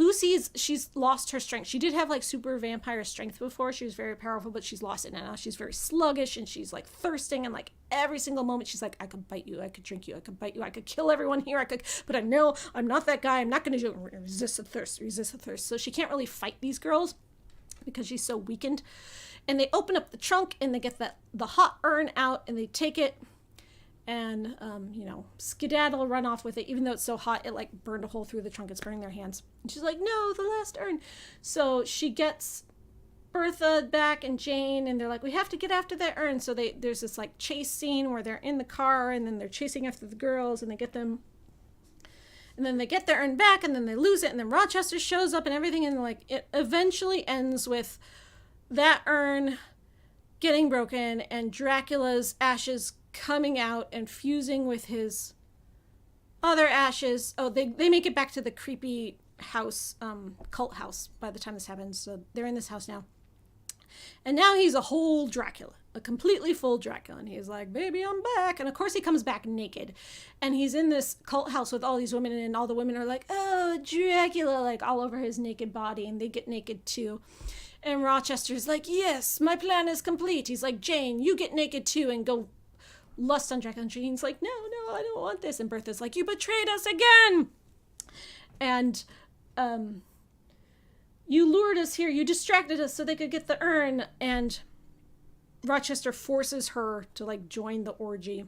she's lost her strength. She did have like super vampire strength before. She was very powerful, but she's lost it now. She's very sluggish, and she's like thirsting, and like every single moment she's like, I could bite you, I could drink you, I could bite you, I could kill everyone here, but I know I'm not that guy. I'm not going to do it. Resist the thirst. So she can't really fight these girls because she's so weakened. And they open up the trunk, and they get the hot urn out, and they take it and, skedaddle, run off with it. Even though it's so hot, it like burned a hole through the trunk. It's burning their hands. And she's like, no, the last urn. So she gets Bertha back and Jane, and they're like, we have to get after that urn. So there's this like chase scene where they're in the car, and then they're chasing after the girls, and they get them. And then they get their urn back, and then they lose it, and then Rochester shows up and everything, and like it eventually ends with that urn getting broken and Dracula's ashes coming out and fusing with his other ashes. Oh, they make it back to the creepy house, cult house by the time this happens. So they're in this house now. And now he's a whole Dracula, a completely full Dracula. And he's like, baby, I'm back. And of course he comes back naked. And he's in this cult house with all these women, and all the women are like, oh, Dracula, like all over his naked body. And they get naked too. And Rochester's like, yes, my plan is complete. He's like, Jane, you get naked too and go lust on Dracula. And Jane's like, no, I don't want this. And Bertha's like, you betrayed us again. And you lured us here. You distracted us so they could get the urn. And Rochester forces her to like join the orgy,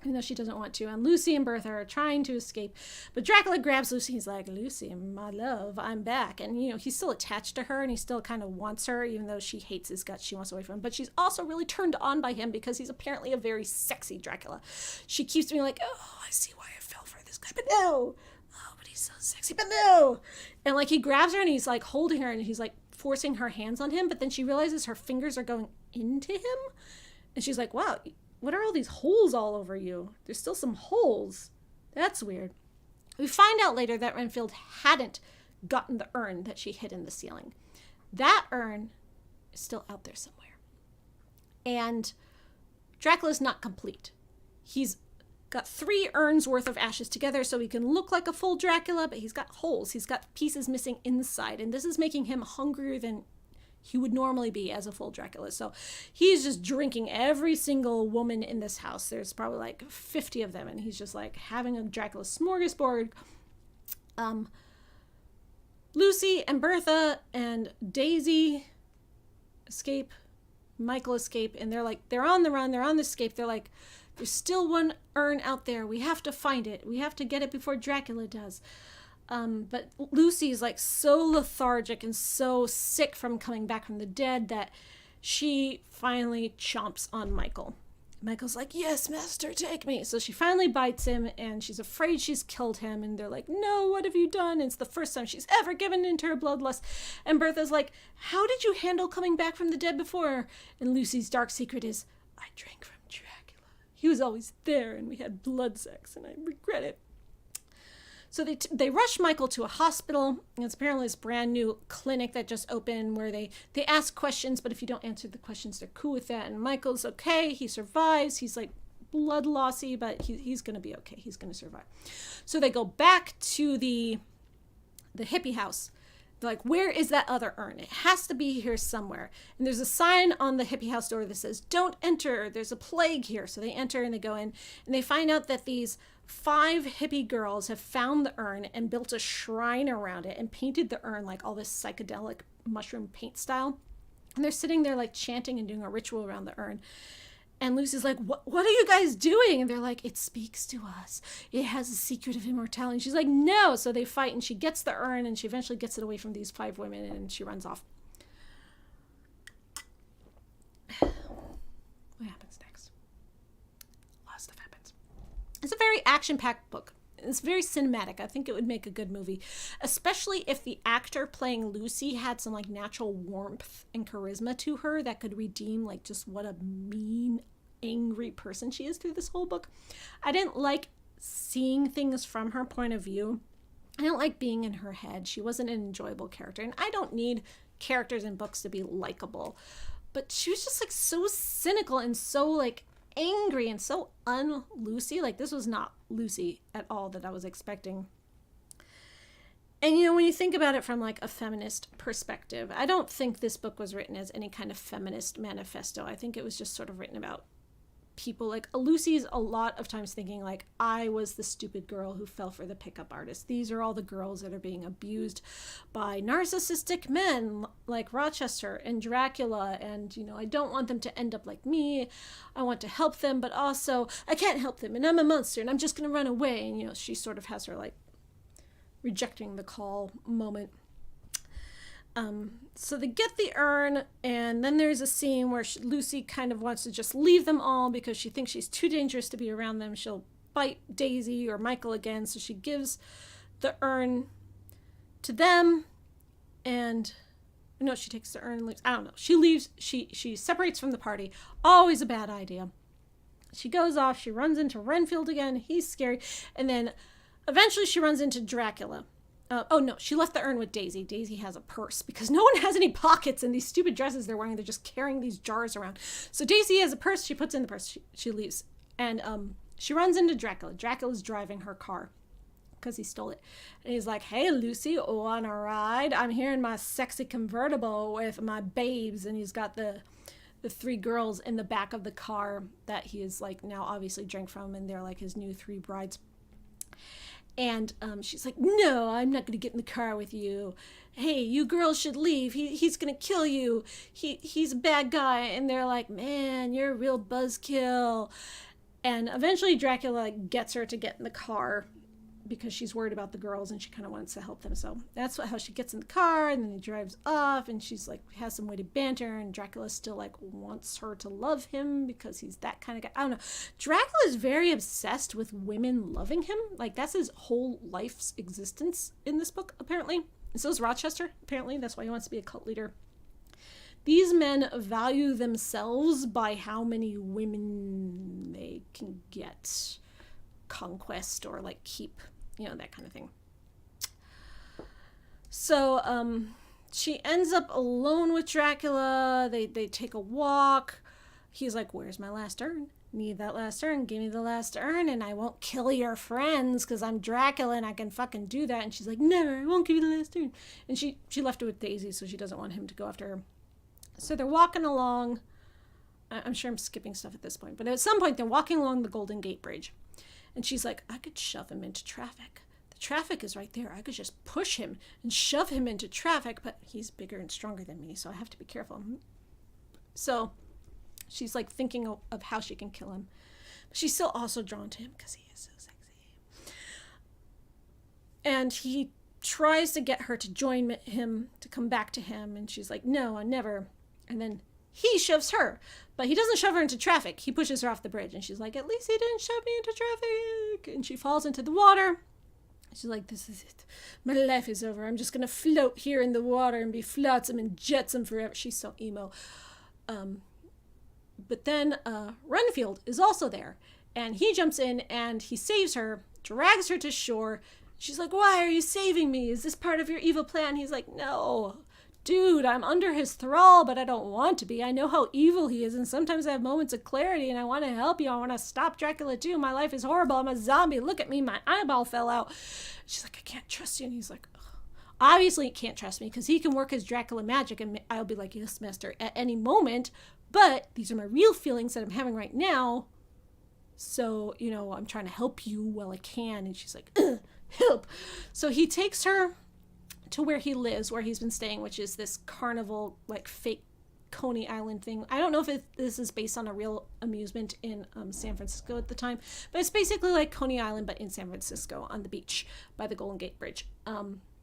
even though she doesn't want to. And Lucy and Bertha are trying to escape. But Dracula grabs Lucy. He's like, Lucy, my love, I'm back. And, he's still attached to her, and he still kind of wants her, even though she hates his guts. She wants away from him. But she's also really turned on by him because he's apparently a very sexy Dracula. She keeps being like, oh, I see why I fell for this guy. But no. Oh, but he's so sexy. But no. And, like, he grabs her, and he's, like, holding her, and he's, like, forcing her hands on him. But then she realizes her fingers are going into him. And she's like, wow, what are all these holes all over you? There's still some holes. That's weird. We find out later that Renfield hadn't gotten the urn that she hid in the ceiling. That urn is still out there somewhere. And Dracula's not complete. He's got 3 urns worth of ashes together so he can look like a full Dracula, but he's got holes. He's got pieces missing inside. And this is making him hungrier than he would normally be as a full Dracula. So he's just drinking every single woman in this house. There's probably like 50 of them, and he's just like having a Dracula smorgasbord. Lucy and Bertha and Daisy escape. Michael escape, and they're on the run. They're on the escape. They're like, there's still one urn out there. We have to find it. We have to get it before Dracula does. But Lucy's like so lethargic and so sick from coming back from the dead that she finally chomps on Michael. Michael's like, yes, master, take me. So she finally bites him, and she's afraid she's killed him. And they're like, no, what have you done? And it's the first time she's ever given into her bloodlust. And Bertha's like, how did you handle coming back from the dead before? And Lucy's dark secret is, I drank from Dracula. He was always there, and we had blood sex, and I regret it. So they rush Michael to a hospital, and it's apparently this brand new clinic that just opened where they ask questions, but if you don't answer the questions, they're cool with that. And Michael's okay. He survives. He's like blood lossy, but he's going to be okay. He's going to survive. So they go back to the hippie house. They're like, where is that other urn? It has to be here somewhere. And there's a sign on the hippie house door that says, don't enter. There's a plague here. So they enter and they go in, and they find out that these 5 hippie girls have found the urn and built a shrine around it and painted the urn like all this psychedelic mushroom paint style. And they're sitting there like chanting and doing a ritual around the urn. And Lucy's like, what are you guys doing? And they're like, it speaks to us. It has a secret of immortality. And she's like, no. So they fight, and she gets the urn, and she eventually gets it away from these 5 women, and she runs off. It's a very action-packed book. It's very cinematic. I think it would make a good movie, especially if the actor playing Lucy had some like natural warmth and charisma to her that could redeem like just what a mean, angry person she is through this whole book. I didn't like seeing things from her point of view. I don't like being in her head. She wasn't an enjoyable character, and I don't need characters in books to be likable. But she was just like so cynical and so like angry and so un-Lucy. Like, this was not Lucy at all that I was expecting. And, you know, when you think about it from like a feminist perspective, I don't think this book was written as any kind of feminist manifesto. I think it was just sort of written about people. Like, Lucy's a lot of times thinking like, I was the stupid girl who fell for the pickup artist. These are all the girls that are being abused by narcissistic men like Rochester and Dracula, and, you know, I don't want them to end up like me. I want to help them, but also I can't help them, and I'm a monster, and I'm just gonna run away. And, you know, she sort of has her like rejecting the call moment. So they get the urn, and then there's a scene where Lucy kind of wants to just leave them all because she thinks she's too dangerous to be around them. She'll bite Daisy or Michael again, so she gives the urn to them, and no, she takes the urn and leaves. I don't know. She leaves. She separates from the party. Always a bad idea. She goes off. She runs into Renfield again. He's scary, and then eventually she runs into Dracula. Oh no, she left the urn with Daisy. Daisy has a purse because no one has any pockets in these stupid dresses they're wearing. They're just carrying these jars around. So Daisy has a purse. She puts in the purse. She leaves. And she runs into Dracula. Dracula's driving her car because he stole it. And he's like, hey, Lucy, want a ride? I'm here in my sexy convertible with my babes. And he's got the three girls in the back of the car that he is like now obviously drank from. And they're like his new three brides. And she's like, no, I'm not going to get in the car with you. Hey, you girls should leave. He's going to kill you. He's a bad guy. And they're like, man, you're a real buzzkill. And eventually Dracula gets her to get in the car because she's worried about the girls and she kind of wants to help them. So that's how she gets in the car, and then he drives off, and she's like, has some witty banter, and Dracula still like wants her to love him because he's that kind of guy. I don't know. Dracula is very obsessed with women loving him. Like, that's his whole life's existence in this book, apparently. And so is Rochester, apparently. That's why he wants to be a cult leader. These men value themselves by how many women they can get, conquest, or like keep, you know, that kind of thing. So she ends up alone with Dracula. They take a walk. He's like, where's my last urn? Need that last urn. Give me the last urn and I won't kill your friends because I'm Dracula and I can fucking do that. And she's like, no, I won't give you the last urn. And she left it with Daisy, so she doesn't want him to go after her. So they're walking along. I'm sure I'm skipping stuff at this point, but at some point they're walking along the Golden Gate Bridge. And she's like, I could shove him into traffic. The traffic is right there. I could just push him and shove him into traffic, but he's bigger and stronger than me, so I have to be careful. So she's like thinking of how she can kill him. But she's still also drawn to him because he is so sexy. And he tries to get her to join him, to come back to him, and she's like, no, I never. And then he shoves her, but he doesn't shove her into traffic. He pushes her off the bridge, and she's like, at least he didn't shove me into traffic. And she falls into the water. She's like, this is it. My life is over. I'm just going to float here in the water and be flotsam and jetsam forever. She's so emo. But then Renfield is also there, and he jumps in, and he saves her, drags her to shore. She's like, why are you saving me? Is this part of your evil plan? He's like, no. Dude, I'm under his thrall, but I don't want to be. I know how evil he is, and sometimes I have moments of clarity, and I want to help you. I want to stop Dracula too. My life is horrible. I'm a zombie. Look at me. My eyeball fell out. She's like, I can't trust you. And he's like, ugh. Obviously he can't trust me because he can work his Dracula magic, and I'll be like, yes, master, at any moment. But these are my real feelings that I'm having right now. So, you know, I'm trying to help you while I can. And she's like, ugh, help. So he takes her to where he lives, where he's been staying, which is this carnival, like fake Coney Island thing. I don't know if this is based on a real amusement in San Francisco at the time, but it's basically like Coney Island, but in San Francisco on the beach by the Golden Gate Bridge.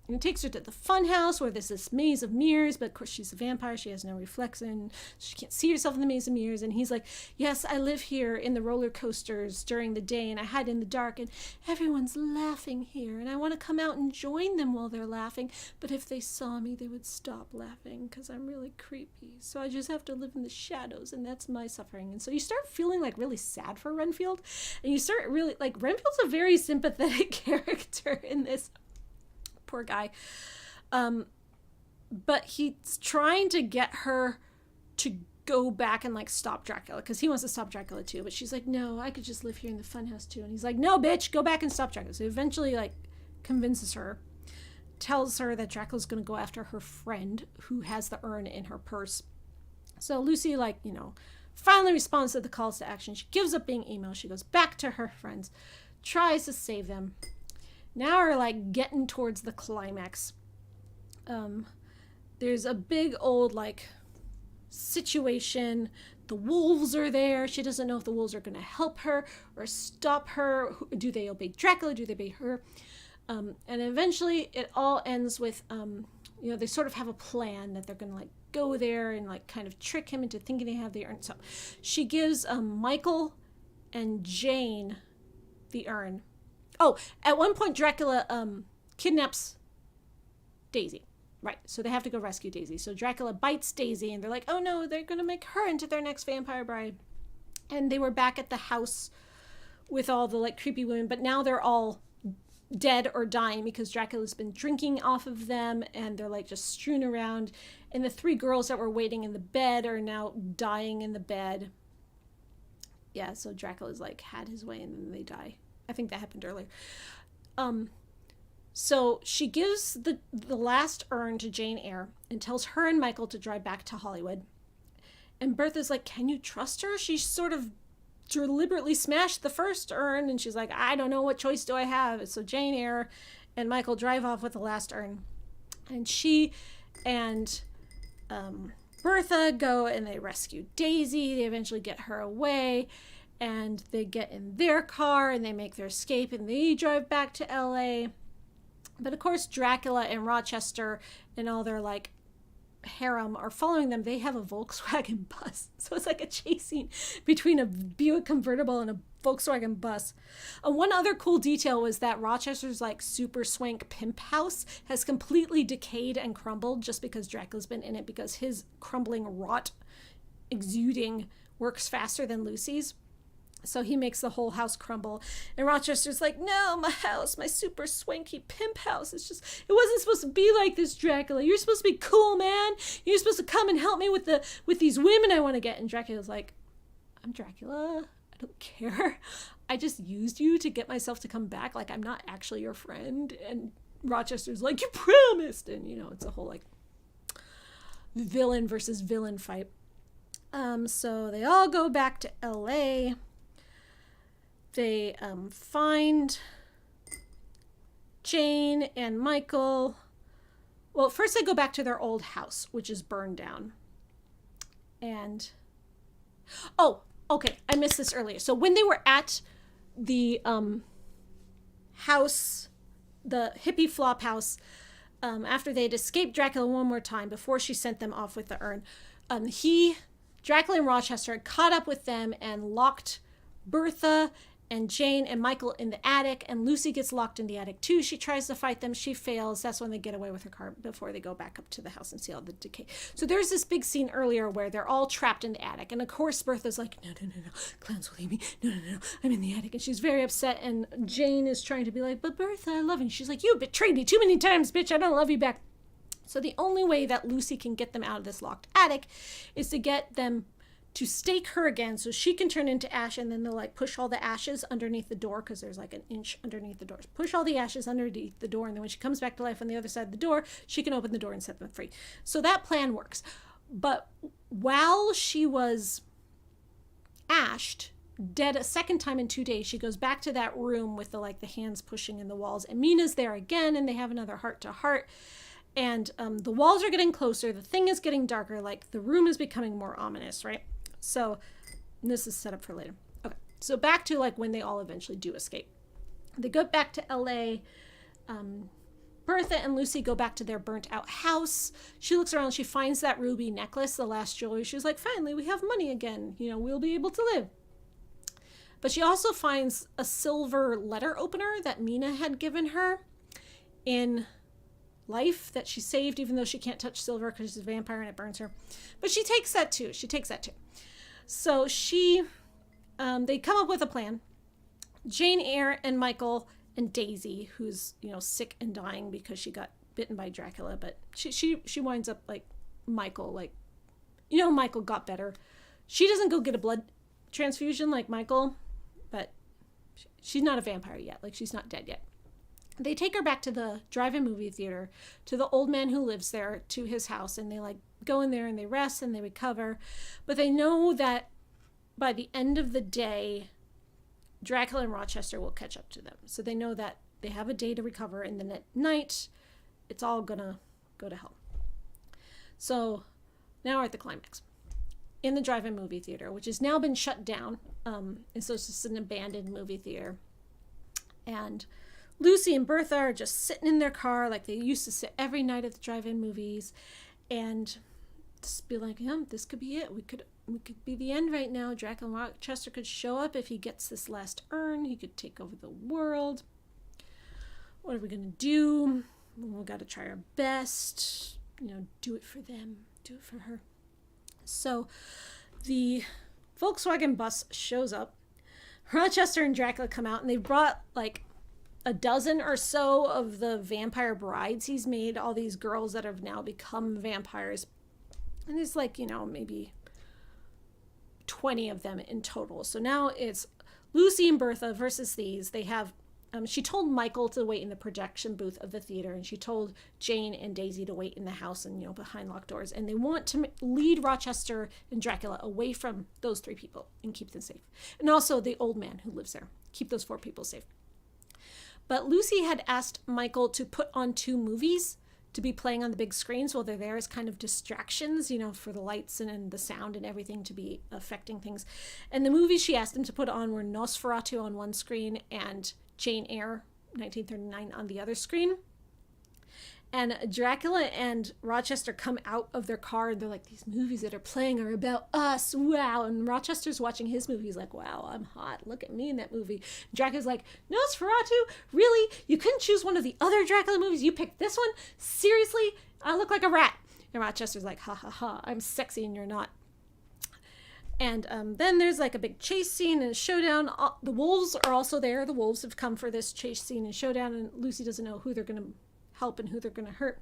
And it takes her to the fun house where there's this maze of mirrors, but of course she's a vampire. She has no reflection. She can't see herself in the maze of mirrors. And he's like, yes, I live here in the roller coasters during the day and I hide in the dark and everyone's laughing here. And I want to come out and join them while they're laughing. But if they saw me, they would stop laughing because I'm really creepy. So I just have to live in the shadows and that's my suffering. And so you start feeling like really sad for Renfield. And you start really, like, Renfield's a very sympathetic character in this. Poor guy. But he's trying to get her to go back and like stop Dracula because he wants to stop Dracula too. But she's like, no, I could just live here in the funhouse too. And he's like, no, bitch, go back and stop Dracula. So he eventually like convinces her, tells her that Dracula's going to go after her friend who has the urn in her purse. So Lucy, like, you know, finally responds to the calls to action. She gives up being emo. She goes back to her friends, tries to save them. Now we're like getting towards the climax. There's a big old like situation. The wolves are there. She doesn't know if the wolves are going to help her or stop her. Do they obey Dracula? Do they obey her? And eventually it all ends with, you know, they sort of have a plan that they're going to like go there and like kind of trick him into thinking they have the urn. So she gives Michael and Jane the urn. Oh, at one point Dracula kidnaps Daisy. Right, so they have to go rescue Daisy. So Dracula bites Daisy and they're like, oh no, they're going to make her into their next vampire bride. And they were back at the house with all the like creepy women, but now they're all dead or dying because Dracula's been drinking off of them and they're like just strewn around. And the three girls that were waiting in the bed are now dying in the bed. Yeah, so Dracula's like had his way and then they die. I think that happened earlier. So she gives the last urn to Jane Eyre and tells her and Michael to drive back to Hollywood. And Bertha's like, can you trust her? She sort of deliberately smashed the first urn. And she's like, I don't know, what choice do I have? So Jane Eyre and Michael drive off with the last urn. And she and Bertha go and they rescue Daisy. They eventually get her away. And they get in their car and they make their escape and they drive back to LA. But of course, Dracula and Rochester and all their like harem are following them. They have a Volkswagen bus. So it's like a chase scene between a Buick convertible and a Volkswagen bus. One other cool detail was that Rochester's like super swank pimp house has completely decayed and crumbled just because Dracula's been in it because his crumbling rot exuding works faster than Lucy's. So he makes the whole house crumble. And Rochester's like, no, my house, my super swanky pimp house. It's just, it wasn't supposed to be like this, Dracula. You're supposed to be cool, man. You're supposed to come and help me with these women I want to get. And Dracula's like, I'm Dracula. I don't care. I just used you to get myself to come back. Like, I'm not actually your friend. And Rochester's like, you promised. And, you know, it's a whole, like, villain versus villain fight. So they all go back to LA. They find Jane and Michael. Well, first they go back to their old house, which is burned down. And, oh, okay, I missed this earlier. So when they were at the house, the hippie flop house, after they'd escaped Dracula one more time before she sent them off with the urn, Dracula and Rochester had caught up with them and locked Bertha and Jane and Michael in the attic, and Lucy gets locked in the attic too. She tries to fight them. She fails. That's when they get away with her car before they go back up to the house and see all the decay. So there's this big scene earlier where they're all trapped in the attic. And of course, Bertha's like, no, clowns will leave me. No, I'm in the attic. And she's very upset. And Jane is trying to be like, but Bertha, I love you. And she's like, you betrayed me too many times, bitch. I don't love you back. So the only way that Lucy can get them out of this locked attic is to get them to stake her again so she can turn into ash, and then they'll like push all the ashes underneath the door because there's like an inch underneath the door. Push all the ashes underneath the door, and then when she comes back to life on the other side of the door, she can open the door and set them free. So that plan works. But while she was ashed, dead a second time in 2 days, she goes back to that room with the hands pushing in the walls, and Mina's there again, and they have another heart-to-heart. And the walls are getting closer. The thing is getting darker. Like, the room is becoming more ominous, right? So this is set up for later. Okay, so back to like when they all eventually do escape. They go back to LA. Bertha and Lucy go back to their burnt out house. She looks around, she finds that ruby necklace, the last jewelry. She's like, finally, we have money again. We'll be able to live. But she also finds a silver letter opener that Mina had given her in life that she saved, even though she can't touch silver because she's a vampire and it burns her. But she takes that too. So they come up with a plan. Jane Eyre and Michael and Daisy, who's, sick and dying because she got bitten by Dracula, but she winds up like Michael, Michael got better. She doesn't go get a blood transfusion like Michael, but she's not a vampire yet. She's not dead yet. They take her back to the drive-in movie theater, to the old man who lives there, to his house, and they go in there and they rest and they recover. But they know that by the end of the day, Dracula and Rochester will catch up to them. So they know that they have a day to recover, and then at night, it's all gonna go to hell. So now we're at the climax. In the drive-in movie theater, which has now been shut down, and so it's just an abandoned movie theater. And Lucy and Bertha are just sitting in their car like they used to sit every night at the drive-in movies, and just be like, this could be it. We could be the end right now. Dracula and Rochester could show up if he gets this last urn. He could take over the world. What are we gonna do? We got to try our best. Do it for them. Do it for her. So the Volkswagen bus shows up. Rochester and Dracula come out, and they brought a dozen or so of the vampire brides he's made, all these girls that have now become vampires. And there's maybe 20 of them in total. So now it's Lucy and Bertha versus these. They have, she told Michael to wait in the projection booth of the theater, and she told Jane and Daisy to wait in the house and, behind locked doors. And they want to lead Rochester and Dracula away from those 3 people and keep them safe. And also the old man who lives there. Keep those 4 people safe. But Lucy had asked Michael to put on 2 movies to be playing on the big screens while they're there as kind of distractions, for the lights and the sound and everything to be affecting things. And the movies she asked him to put on were Nosferatu on one screen and Jane Eyre, 1939, on the other screen. And Dracula and Rochester come out of their car, and they're like, these movies that are playing are about us. Wow. And Rochester's watching his movie. He's like, wow, I'm hot. Look at me in that movie. And Dracula's like, Nosferatu? Really? You couldn't choose one of the other Dracula movies? You picked this one? Seriously? I look like a rat. And Rochester's like, ha ha ha, I'm sexy and you're not. And then there's a big chase scene and a showdown. The wolves are also there. The wolves have come for this chase scene and showdown, and Lucy doesn't know who they're going to help and who they're going to hurt.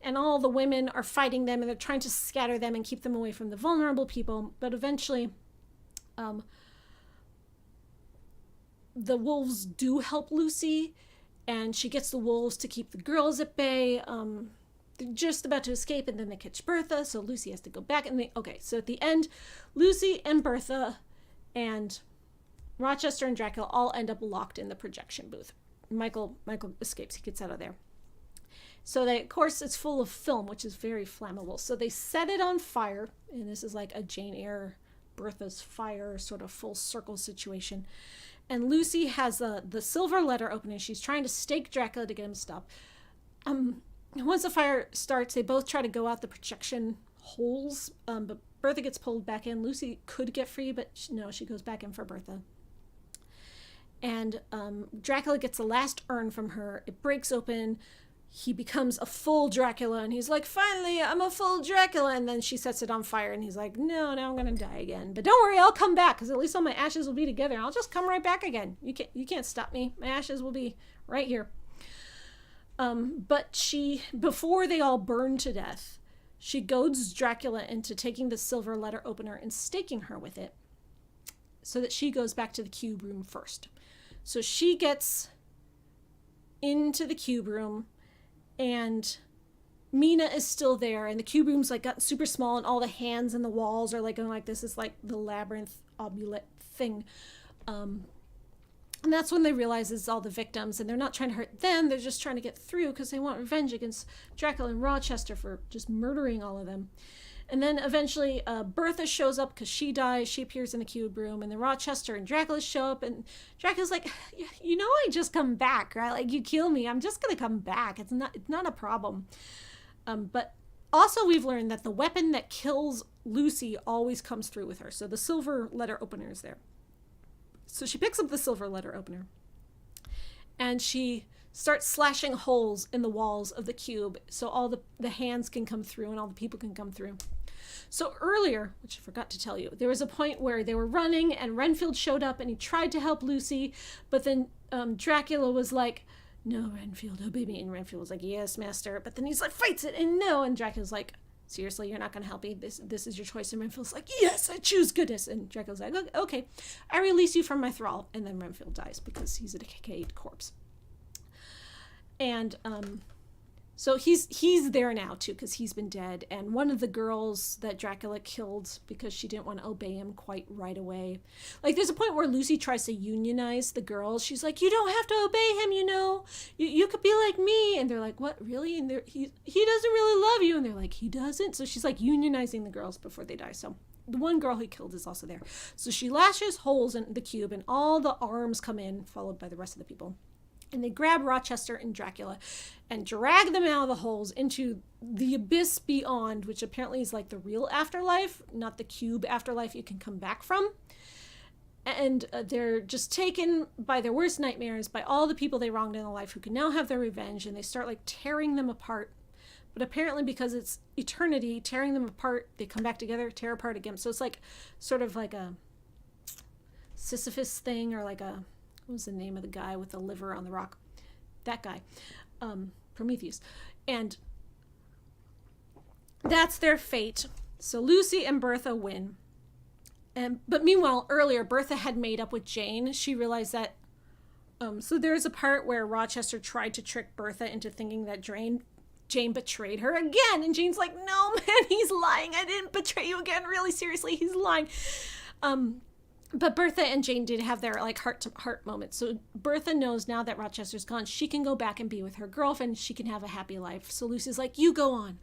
And all the women are fighting them, and they're trying to scatter them and keep them away from the vulnerable people. But eventually, the wolves do help Lucy, and she gets the wolves to keep the girls at bay. They're just about to escape, and then they catch Bertha, so Lucy has to go back. So at the end, Lucy and Bertha and Rochester and Dracula all end up locked in the projection booth. Michael escapes. He gets out of there. So of course, it's full of film, which is very flammable. So they set it on fire, and this is like a Jane Eyre, Bertha's fire sort of full circle situation. And Lucy has the silver letter opening. She's trying to stake Dracula to get him to stop. Once the fire starts, they both try to go out the projection holes, but Bertha gets pulled back in. Lucy could get free, but no, she goes back in for Bertha. And Dracula gets the last urn from her. It breaks open. He becomes a full Dracula, and he's like, finally, I'm a full Dracula. And then she sets it on fire, and he's like, no, now I'm going to die again. But don't worry, I'll come back, because at least all my ashes will be together. I'll just come right back again. You can't stop me. My ashes will be right here. But before they all burn to death, she goads Dracula into taking the silver letter opener and staking her with it so that she goes back to the cube room first. So she gets into the cube room, and Mina is still there, and the cube room's gotten super small, and all the hands and the walls are going like this. It's like the labyrinth omelette thing. And that's when they realize it's all the victims, and they're not trying to hurt them. They're just trying to get through because they want revenge against Dracula and Rochester for just murdering all of them. And then eventually Bertha shows up because she dies. She appears in the cube room. And then Rochester and Dracula show up. And Dracula's like, I just come back, right? Like, you kill me, I'm just going to come back. It's not a problem. But also we've learned that the weapon that kills Lucy always comes through with her. So the silver letter opener is there. So she picks up the silver letter opener. And she starts slashing holes in the walls of the cube so all the hands can come through and all the people can come through. So earlier, which I forgot to tell you, there was a point where they were running and Renfield showed up and he tried to help Lucy, but then Dracula was like, no, Renfield, obey me. And Renfield was like, yes, master. But then he's like, fights it, and no. And Dracula's like, seriously, you're not going to help me? This is your choice. And Renfield's like, yes, I choose goodness. And Dracula's like, okay, I release you from my thrall. And then Renfield dies because he's a decayed corpse. And so he's there now too because he's been dead. And one of the girls that Dracula killed because she didn't want to obey him quite right away. Like, there's a point where Lucy tries to unionize the girls. She's like, you don't have to obey him, you could be like me. And they're like, what, really? And he doesn't really love you. And they're like, he doesn't. So she's like unionizing the girls before they die. So the one girl he killed is also there. So she lashes holes in the cube and all the arms come in, followed by the rest of the people. And they grab Rochester and Dracula and drag them out of the holes into the abyss beyond, which apparently is like the real afterlife, not the cube afterlife you can come back from. And they're just taken by their worst nightmares, by all the people they wronged in their life who can now have their revenge, and they start like tearing them apart. But apparently because it's eternity, tearing them apart, they come back together, tear apart again. So it's like sort of like a Sisyphus thing, or like a... what was the name of the guy with the liver on the rock? That guy. Prometheus. And that's their fate. So Lucy and Bertha win. But meanwhile, earlier, Bertha had made up with Jane. She realized that... so there's a part where Rochester tried to trick Bertha into thinking that Jane betrayed her again. And Jane's like, no, man, he's lying. I didn't betray you again. Really, seriously, he's lying. But Bertha and Jane did have their like heart-to-heart moments. So Bertha knows now that Rochester's gone, she can go back and be with her girlfriend. She can have a happy life. So Lucy's like, you go on.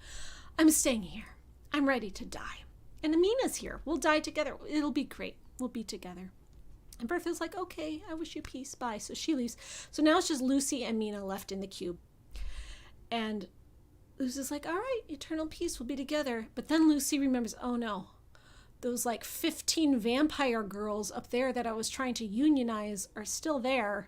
I'm staying here. I'm ready to die. And Amina's here. We'll die together. It'll be great. We'll be together. And Bertha's like, okay, I wish you peace. Bye. So she leaves. So now it's just Lucy and Mina left in the cube. And Lucy's like, all right, eternal peace. We'll be together. But then Lucy remembers, oh no. Those like 15 vampire girls up there that I was trying to unionize are still there.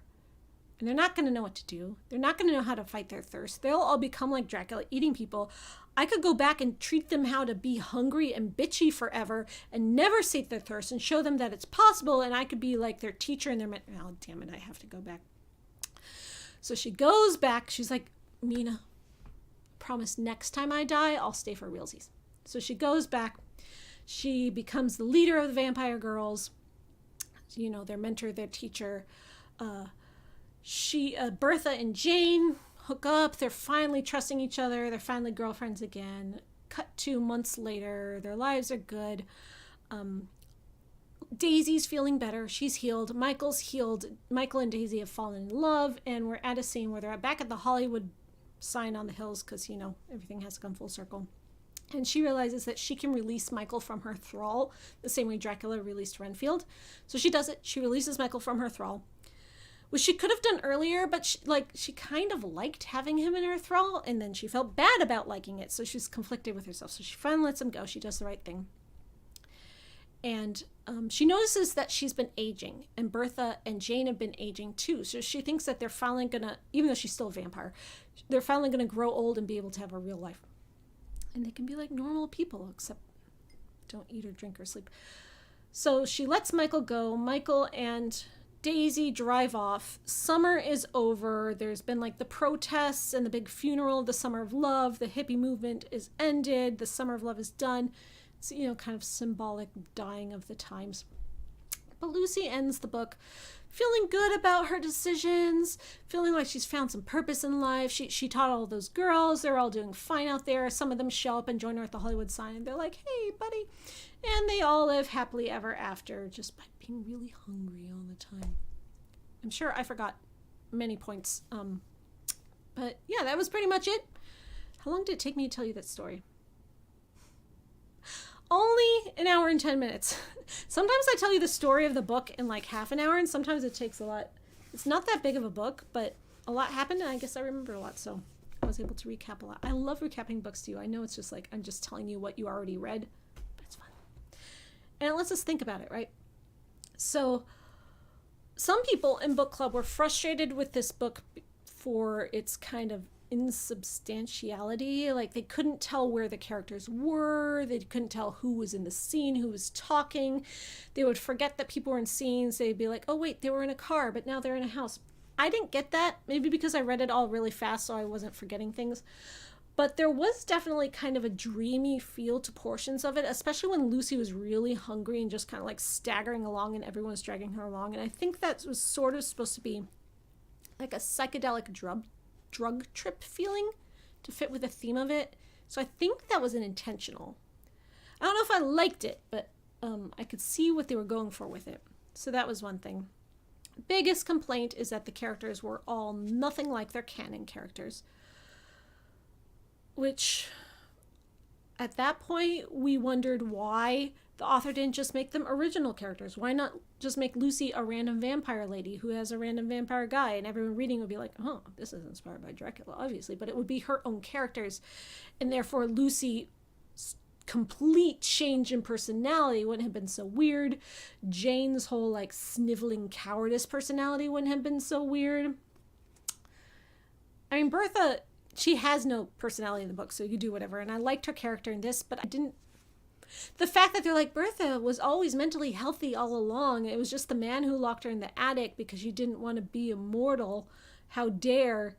And they're not going to know what to do. They're not going to know how to fight their thirst. They'll all become like Dracula, eating people. I could go back and treat them how to be hungry and bitchy forever and never sate their thirst and show them that it's possible. And I could be like their teacher and their oh, damn it, I have to go back. So she goes back. She's like, Mina, promise next time I die, I'll stay for realsies. So she goes back. She becomes the leader of the vampire girls, their mentor, their teacher. Bertha and Jane hook up. They're finally trusting each other. They're finally girlfriends again. Cut 2 months later. Their lives are good. Daisy's feeling better. She's healed. Michael's healed. Michael and Daisy have fallen in love. And we're at a scene where they're back at the Hollywood sign on the hills because, everything has to come full circle. And she realizes that she can release Michael from her thrall the same way Dracula released Renfield. So she does it. She releases Michael from her thrall, which she could have done earlier, but she kind of liked having him in her thrall, and then she felt bad about liking it, so she's conflicted with herself. So she finally lets him go. She does the right thing. And she notices that she's been aging, and Bertha and Jane have been aging too. So she thinks that they're finally going to, even though she's still a vampire, they're finally going to grow old and be able to have a real life. And they can be like normal people, except don't eat or drink or sleep. So she lets Michael go. Michael and Daisy drive off. Summer is over. There's been like the protests and the big funeral of the Summer of Love. The hippie movement is ended. The Summer of Love is done. It's, kind of symbolic dying of the times. But Lucy ends the book feeling good about her decisions, feeling like she's found some purpose in life. She taught all those girls. They're all doing fine out there. Some of them show up and join her at the Hollywood sign, and they're like, hey, buddy. And they all live happily ever after just by being really hungry all the time. I'm sure I forgot many points. But yeah, that was pretty much it. How long did it take me to tell you that story? only an hour and 10 minutes. Sometimes I tell you the story of the book in like half an hour, and sometimes it takes a lot. It's not that big of a book, but a lot happened, and I guess I remember a lot, so I was able to recap a lot. I love recapping books to you. I know it's just like I'm just telling you what you already read, but it's fun. And it lets us think about it, right? So some people in book club were frustrated with this book for its kind of insubstantiality. Like they couldn't tell where the characters were, they couldn't tell who was in the scene, who was talking. They would forget that people were in scenes. They'd be like, oh wait, they were in a car, but now they're in a house. I didn't get that, maybe because I read it all really fast, so I wasn't forgetting things. But there was definitely kind of a dreamy feel to portions of it, especially when Lucy was really hungry and just kind of like staggering along and everyone was dragging her along. And I think that was sort of supposed to be like a psychedelic drug trip feeling to fit with the theme of it. So I think that was an intentional. I don't know if I liked it, but I could see what they were going for with it. So that was one thing. Biggest complaint is that the characters were all nothing like their canon characters. Which, at that point, we wondered why the author didn't just make them original characters. Why not just make Lucy a random vampire lady who has a random vampire guy, and everyone reading would be like, oh, this is inspired by Dracula, obviously, but it would be her own characters, and therefore Lucy's complete change in personality wouldn't have been so weird. Jane's whole, like, sniveling cowardice personality wouldn't have been so weird. I mean, Bertha, she has no personality in the book, so you do whatever, and I liked her character in this, but I didn't. The fact that they're like, Bertha was always mentally healthy all along. It was just the man who locked her in the attic because she didn't want to be immortal. How dare.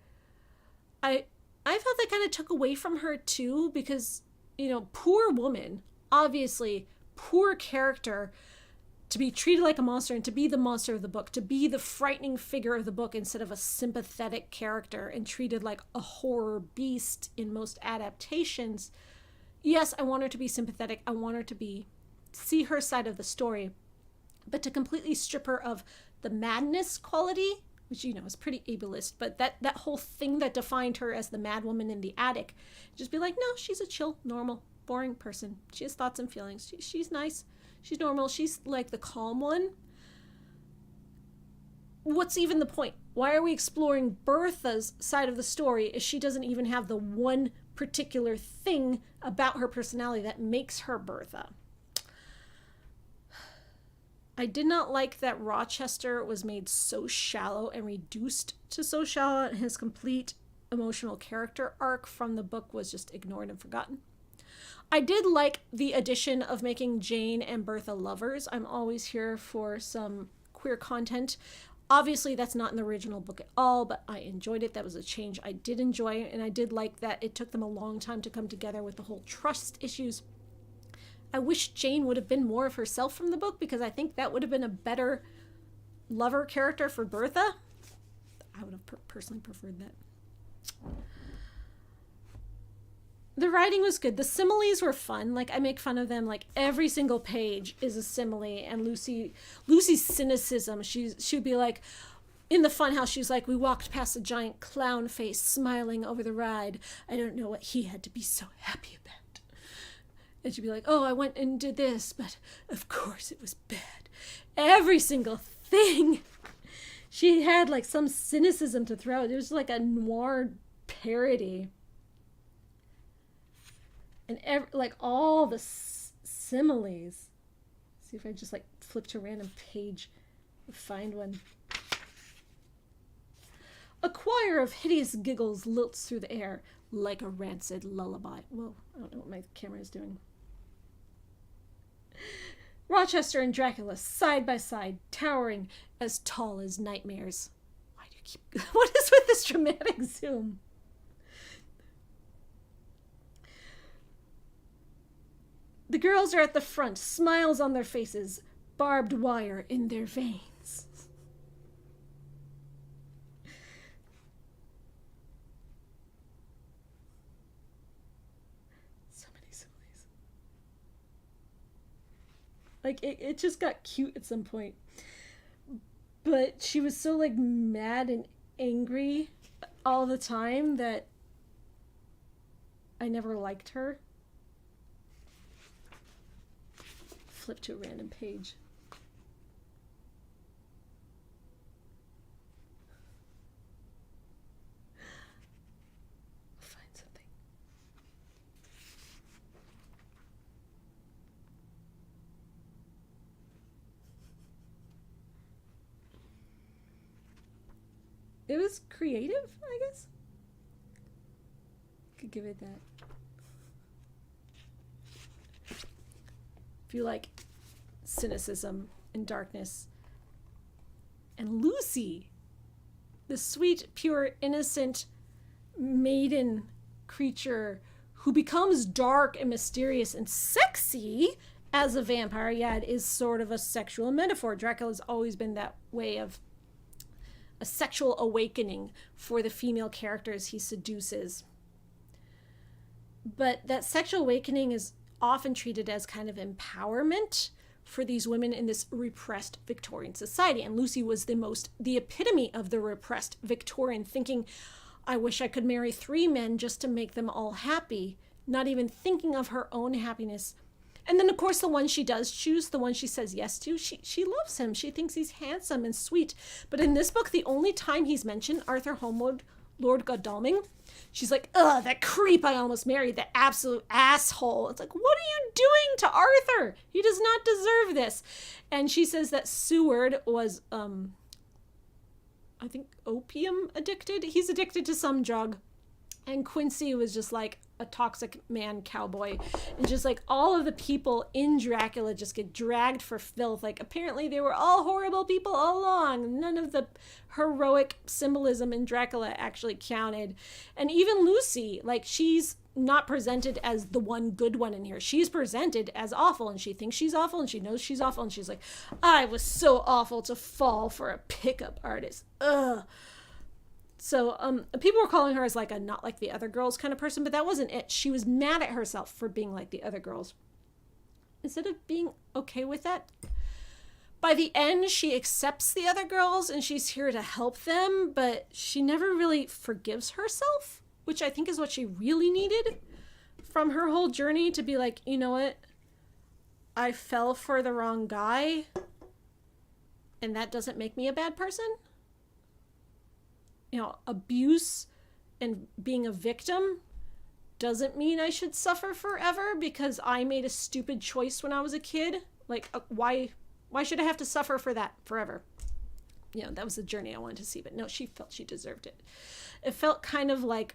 I felt that kind of took away from her too, because, you know, poor woman, obviously, poor character, to be treated like a monster and to be the monster of the book, to be the frightening figure of the book instead of a sympathetic character and treated like a horror beast in most adaptations. Yes, I want her to be sympathetic. I want her to see her side of the story. But to completely strip her of the madness quality, which, you know, is pretty ableist, but that whole thing that defined her as the mad woman in the attic, just be like, no, she's a chill, normal, boring person. She has thoughts and feelings. She's nice. She's normal. She's like the calm one. What's even the point? Why are we exploring Bertha's side of the story if she doesn't even have the one particular thing about her personality that makes her Bertha? I did not like that Rochester was made so shallow and reduced to so shallow, and his complete emotional character arc from the book was just ignored and forgotten. I did like the addition of making Jane and Bertha lovers. I'm always here for some queer content. Obviously, that's not in the original book at all, but I enjoyed it. That was a change I did enjoy, and I did like that it took them a long time to come together with the whole trust issues. I wish Jane would have been more of herself from the book, because I think that would have been a better lover character for Bertha. I would have personally preferred that. The writing was good. The similes were fun. Like, I make fun of them. Like, every single page is a simile. And Lucy's cynicism, she'd be like, in the funhouse, she's like, we walked past a giant clown face smiling over the ride. I don't know what he had to be so happy about. And she'd be like, oh, I went and did this, but of course it was bad. Every single thing. She had, like, some cynicism to throw. It was like a noir parody. And like all the similes. See if I just like flip to a random page and find one. A choir of hideous giggles lilts through the air like a rancid lullaby. Whoa, I don't know what my camera is doing. Rochester and Dracula side by side, towering as tall as nightmares. Why do you keep... What is with this dramatic zoom? The girls are at the front, smiles on their faces, barbed wire in their veins. So many similes. Like, it just got cute at some point. But she was so, like, mad and angry all the time that I never liked her. flip to a random page. I'll find something. It was creative, I guess. Could give it that. If you like cynicism and darkness. And Lucy, the sweet, pure, innocent maiden creature who becomes dark and mysterious and sexy as a vampire. Yeah, it is sort of a sexual metaphor. Dracula's always been that way of a sexual awakening for the female characters he seduces. But that sexual awakening is often treated as kind of empowerment for these women in this repressed Victorian society. And Lucy was the epitome of the repressed Victorian, thinking, I wish I could marry 3 men just to make them all happy, not even thinking of her own happiness. And then, of course, the one she does choose, the one she says yes to, she loves him. She thinks he's handsome and sweet. But in this book, the only time he's mentioned, Arthur Holmwood, Lord Godalming, she's like, ugh, that creep I almost married, that absolute asshole. It's like, what are you doing to Arthur? He does not deserve this. And she says that Seward was, I think, opium addicted. He's addicted to some drug. And Quincy was just like a toxic man cowboy. And just like all of the people in Dracula just get dragged for filth. Like apparently they were all horrible people all along. None of the heroic symbolism in Dracula actually counted. And even Lucy, like she's not presented as the one good one in here. She's presented as awful, and she thinks she's awful, and she knows she's awful, and she's like, I was so awful to fall for a pickup artist. Ugh. So people were calling her as like a not like the other girls kind of person, but that wasn't it. She was mad at herself for being like the other girls. Instead of being okay with that, by the end, she accepts the other girls and she's here to help them, but she never really forgives herself, which I think is what she really needed from her whole journey, to be like, you know what? I fell for the wrong guy, and that doesn't make me a bad person. You know, abuse and being a victim doesn't mean I should suffer forever because I made a stupid choice when I was a kid. Like, why should I have to suffer for that forever? You know, that was the journey I wanted to see. But no, she felt she deserved it. It felt kind of like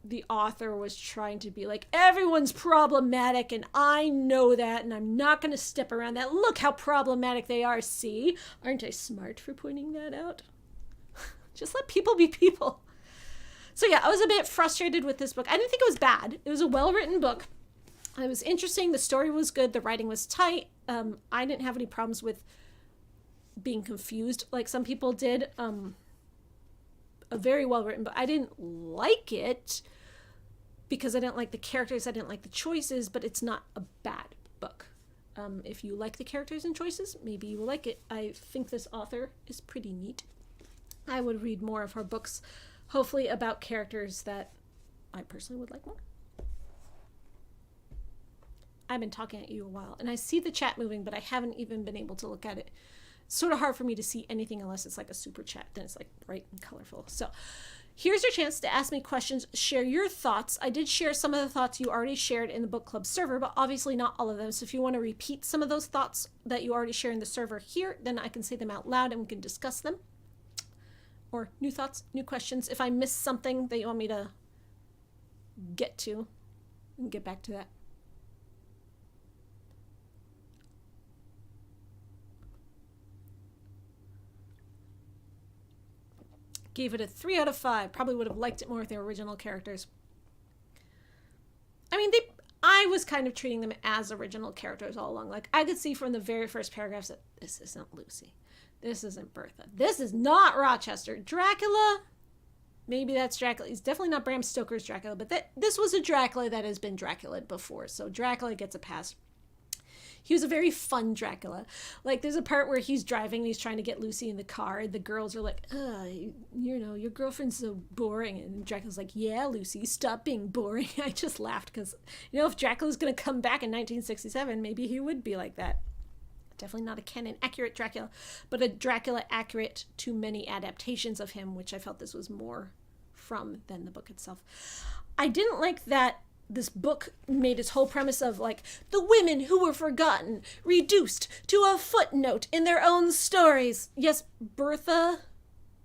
the author was trying to be like, everyone's problematic and I know that and I'm not going to step around that. Look how problematic they are. See? Aren't I smart for pointing that out? Just let people be people. So yeah, I was a bit frustrated with this book. I didn't think it was bad. It was a well-written book. It was interesting. The story was good. The writing was tight. I didn't have any problems with being confused like some people did. A very well-written book. I didn't like it because I didn't like the characters. I didn't like the choices, but it's not a bad book. If you like the characters and choices, maybe you will like it. I think this author is pretty neat. I would read more of her books, hopefully about characters that I personally would like more. I've been talking at you a while, and I see the chat moving, but I haven't even been able to look at it. It's sort of hard for me to see anything unless it's like a super chat. Then it's like bright and colorful. So here's your chance to ask me questions, share your thoughts. I did share some of the thoughts you already shared in the book club server, but obviously not all of them. So if you want to repeat some of those thoughts that you already shared in the server here, then I can say them out loud and we can discuss them. Or new thoughts, new questions. If I missed something that you want me to get to, and get back to that. Gave it a 3 out of 5. Probably would have liked it more with the original characters. I mean, I was kind of treating them as original characters all along. Like, I could see from the very first paragraphs that this isn't Lucy. This isn't Bertha. This is not Rochester. Dracula, maybe that's Dracula. He's definitely not Bram Stoker's Dracula, but this was a Dracula that has been Dracula before, so Dracula gets a pass. He was a very fun Dracula. Like, there's a part where he's driving and he's trying to get Lucy in the car, and the girls are like, you know, your girlfriend's so boring. And Dracula's like, yeah, Lucy, stop being boring. I just laughed because, you know, if Dracula's going to come back in 1967, maybe he would be like that. Definitely not a canon accurate Dracula, but a Dracula accurate to many adaptations of him, which I felt this was more from than the book itself. I didn't like that this book made its whole premise of like the women who were forgotten, reduced to a footnote in their own stories. Yes, Bertha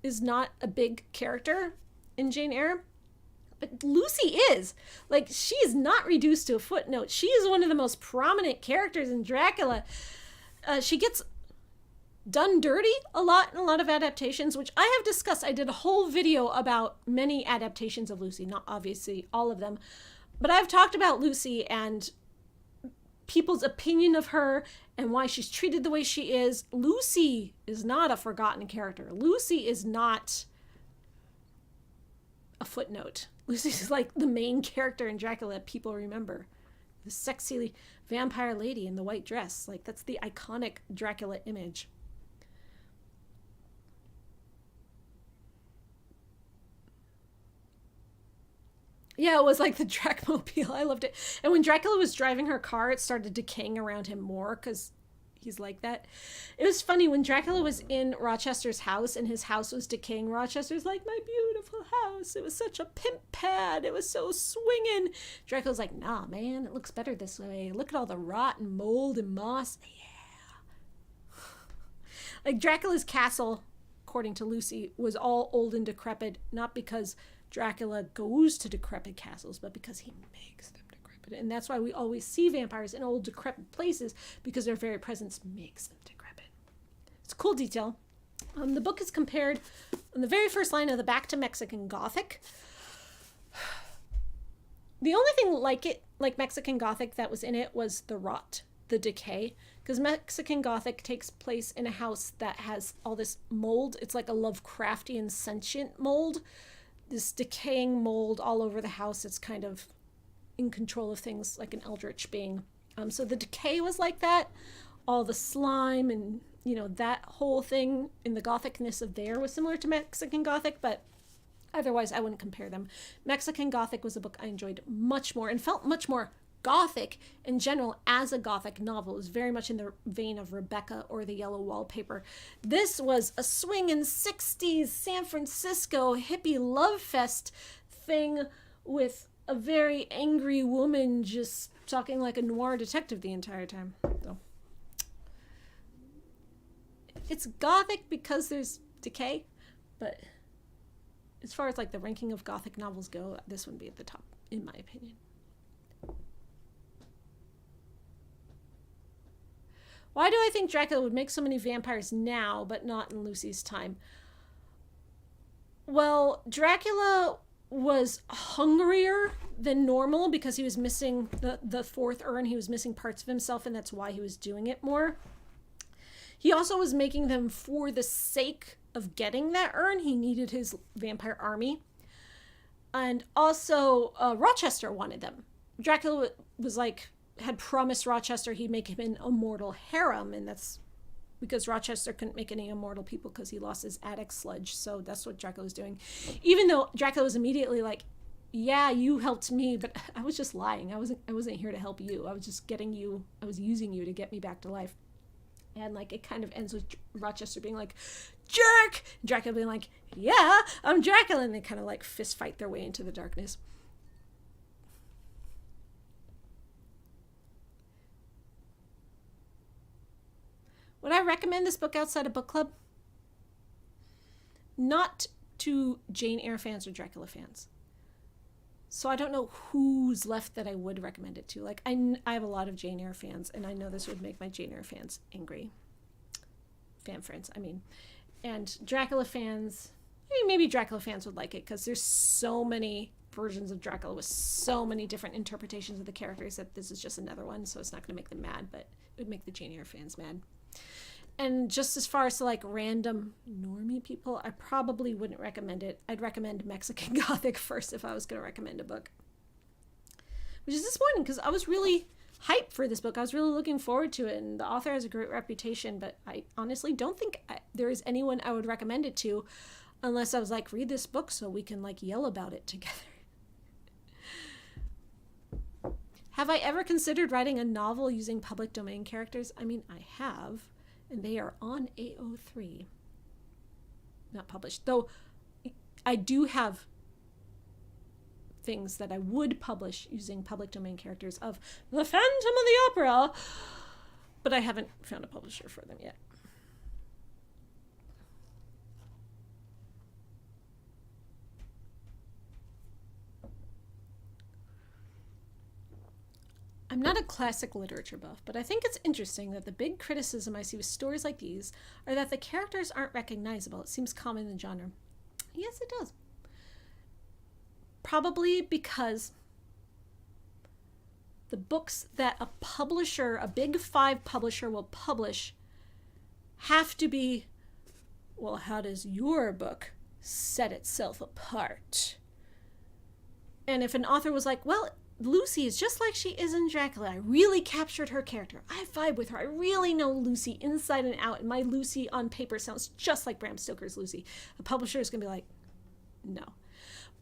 is not a big character in Jane Eyre, but Lucy is. Like, she is not reduced to a footnote. She is one of the most prominent characters in Dracula. She gets done dirty a lot in a lot of adaptations, which I have discussed. I did a whole video about many adaptations of Lucy, not obviously all of them, but I've talked about Lucy and people's opinion of her and why she's treated the way she is. Lucy is not a forgotten character. Lucy is not a footnote. Lucy is like the main character in Dracula that people remember. The sexy vampire lady in the white dress. Like, that's the iconic Dracula image. Yeah, it was like the Dracmobile. I loved it. And when Dracula was driving her car, it started decaying around him more because he's like that. It was funny when Dracula was in Rochester's house and his house was decaying. Rochester's like, my beautiful house. It was such a pimp pad. It was so swinging. Dracula's like, nah, man, it looks better this way. Look at all the rot and mold and moss. Yeah. Like, Dracula's castle, according to Lucy, was all old and decrepit, not because Dracula goes to decrepit castles, but because he makes them decrepit. And that's why we always see vampires in old decrepit places, because their very presence makes them decrepit. It's a cool detail. The book is compared on the very first line of the back to Mexican Gothic. The only thing like Mexican Gothic that was in it was the rot, the decay, because Mexican Gothic takes place in a house that has all this mold. It's like a Lovecraftian sentient mold. This decaying mold all over the house. It's kind of in control of things, like an eldritch being. So the decay was like that. All the slime and, that whole thing in the Gothicness of there was similar to Mexican Gothic, but otherwise I wouldn't compare them. Mexican Gothic was a book I enjoyed much more and felt much more Gothic in general as a Gothic novel. It was very much in the vein of Rebecca or The Yellow Wallpaper. This was a swinging 60s San Francisco hippie love fest thing with a very angry woman just talking like a noir detective the entire time. So it's Gothic because there's decay, but as far as like the ranking of Gothic novels go, this wouldn't be at the top, in my opinion. Why do I think Dracula would make so many vampires now, but not in Lucy's time? Well, Dracula was hungrier than normal because he was missing the fourth urn. He was missing parts of himself, and that's why he was doing it more. He also was making them for the sake of getting that urn. He needed his vampire army. And also, Rochester wanted them. Dracula was like, had promised Rochester he'd make him an immortal harem, and that's because Rochester couldn't make any immortal people because he lost his attic sludge. So that's what Dracula was doing. Even though Dracula was immediately like, yeah, you helped me, but I was just lying. I wasn't here to help you. I was just I was using you to get me back to life. And like, it kind of ends with Rochester being like, jerk! Dracula being like, yeah, I'm Dracula. And they kind of like fist fight their way into the darkness. Would I recommend this book outside a book club? Not to Jane Eyre fans or Dracula fans. So I don't know who's left that I would recommend it to. Like, I have a lot of Jane Eyre fans, and I know this would make my Jane Eyre fans angry. Fan friends, I mean. And Dracula fans, maybe Dracula fans would like it, because there's so many versions of Dracula with so many different interpretations of the characters that this is just another one, so it's not going to make them mad, but it would make the Jane Eyre fans mad. And just as far as to like random normie people, I probably wouldn't recommend it. I'd recommend Mexican Gothic first if I was going to recommend a book. Which is disappointing because I was really hyped for this book. I was really looking forward to it, and the author has a great reputation, but I honestly don't think there is anyone I would recommend it to unless I was like, read this book so we can like yell about it together. Have I ever considered writing a novel using public domain characters? I mean, I have, and they are on AO3. Not published. Though I do have things that I would publish using public domain characters of The Phantom of the Opera, but I haven't found a publisher for them yet. I'm not a classic literature buff, but I think it's interesting that the big criticism I see with stories like these are that the characters aren't recognizable. It seems common in the genre. Yes, it does. Probably because the books that a publisher, a big 5 publisher will publish have to be, well, how does your book set itself apart? And if an author was like, well, Lucy is just like she is in Dracula. I really captured her character. I vibe with her. I really know Lucy inside and out. And my Lucy on paper sounds just like Bram Stoker's Lucy. A publisher is going to be like, no.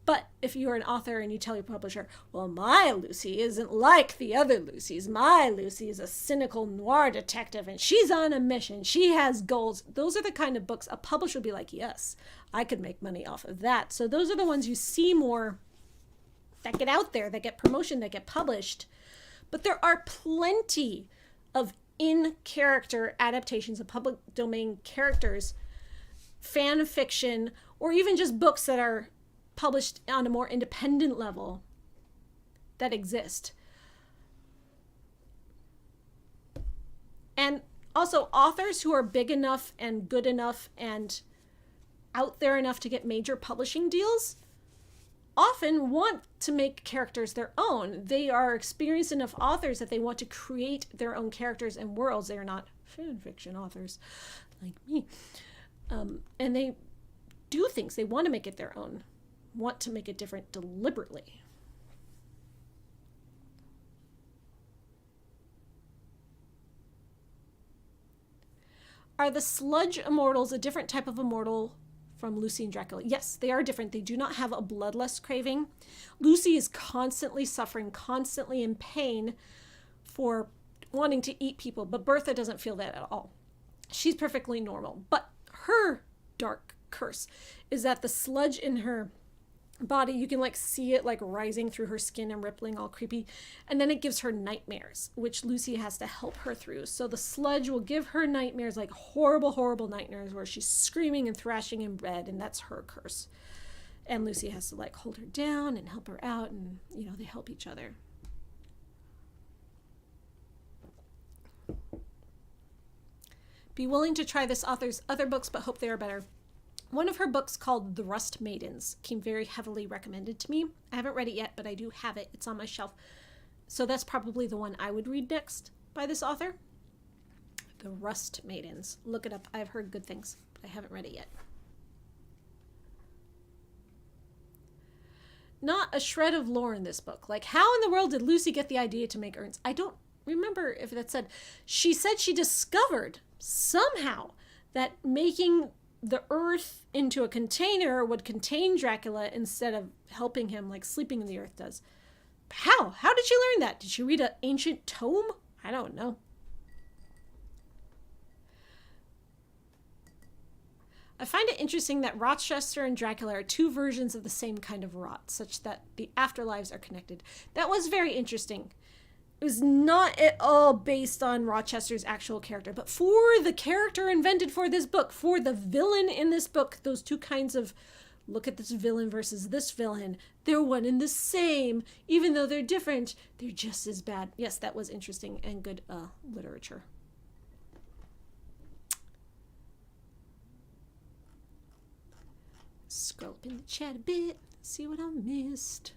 But if you're an author and you tell your publisher, well, my Lucy isn't like the other Lucys. My Lucy is a cynical noir detective and she's on a mission. She has goals. Those are the kind of books a publisher will be like, yes, I could make money off of that. So those are the ones you see more that get out there, that get promotion, that get published. But there are plenty of in-character adaptations of public domain characters, fan fiction, or even just books that are published on a more independent level that exist. And also authors who are big enough and good enough and out there enough to get major publishing deals often want to make characters their own. They are experienced enough authors that they want to create their own characters and worlds. They are not fan fiction authors like me. And they do things. They want to make it their own, want to make it different deliberately. Are the sludge immortals a different type of immortal from Lucy and Dracula? Yes, they are different. They do not have a bloodlust craving. Lucy is constantly suffering, constantly in pain for wanting to eat people, but Bertha doesn't feel that at all. She's perfectly normal. But her dark curse is that the sludge in her body, you can like see it like rising through her skin and rippling all creepy, and then it gives her nightmares, which Lucy has to help her through. So the sludge will give her nightmares, like horrible nightmares where she's screaming and thrashing in bed, and that's her curse. And Lucy has to like hold her down and help her out, and they help each other. Be willing to try this author's other books, but hope they are better. One of her books called The Rust Maidens came very heavily recommended to me. I haven't read it yet, but I do have it. It's on my shelf. So that's probably the one I would read next by this author. The Rust Maidens. Look it up. I've heard good things, but I haven't read it yet. Not a shred of lore in this book. Like, how in the world did Lucy get the idea to make urns? I don't remember if that said. She said she discovered somehow that making the earth into a container would contain Dracula instead of helping him like sleeping in the earth does. How? How did she learn that? Did she read an ancient tome? I don't know. I find it interesting that Rochester and Dracula are 2 versions of the same kind of rot, such that the afterlives are connected. That was very interesting. It was not at all based on Rochester's actual character, but for the character invented for this book, for the villain in this book, those 2 kinds of look at this villain versus this villain, they're one and the same. Even though they're different, they're just as bad. Yes, that was interesting and good literature. Scroll up in the chat a bit, see what I missed.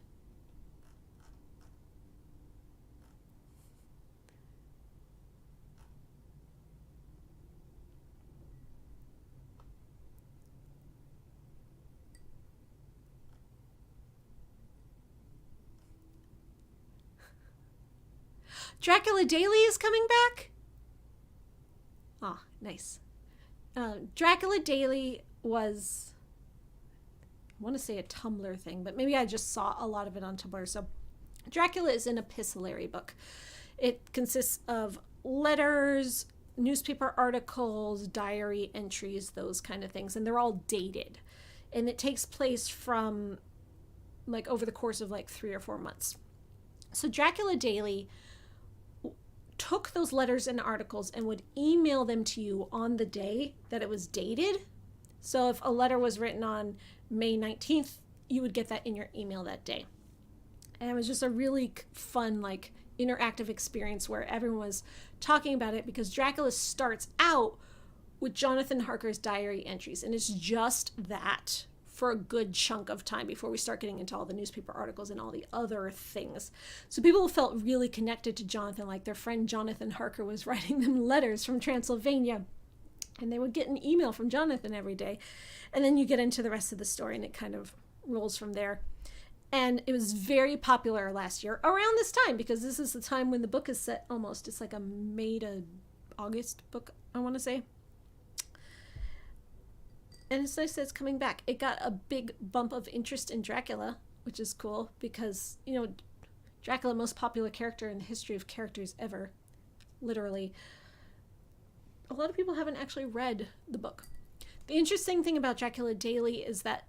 Dracula Daily is coming back? Ah, nice. Dracula Daily was, I want to say a Tumblr thing, but maybe I just saw a lot of it on Tumblr. So Dracula is an epistolary book. It consists of letters, newspaper articles, diary entries, those kind of things, and they're all dated. And it takes place from like over the course of like 3 or 4 months. So Dracula Daily took those letters and articles and would email them to you on the day that it was dated. So if a letter was written on May 19th, you would get that in your email that day. And it was just a really fun, like, interactive experience where everyone was talking about it, because Dracula starts out with Jonathan Harker's diary entries, and it's just that for a good chunk of time before we start getting into all the newspaper articles and all the other things. So people felt really connected to Jonathan, like their friend Jonathan Harker was writing them letters from Transylvania, and they would get an email from Jonathan every day. And then you get into the rest of the story, and it kind of rolls from there. And it was very popular last year around this time, because this is the time when the book is set almost. It's like a May to August book, I want to say. And it's nice that it's coming back. It got a big bump of interest in Dracula, which is cool because, you know, Dracula, most popular character in the history of characters ever, literally. A lot of people haven't actually read the book. The interesting thing about Dracula Daily is that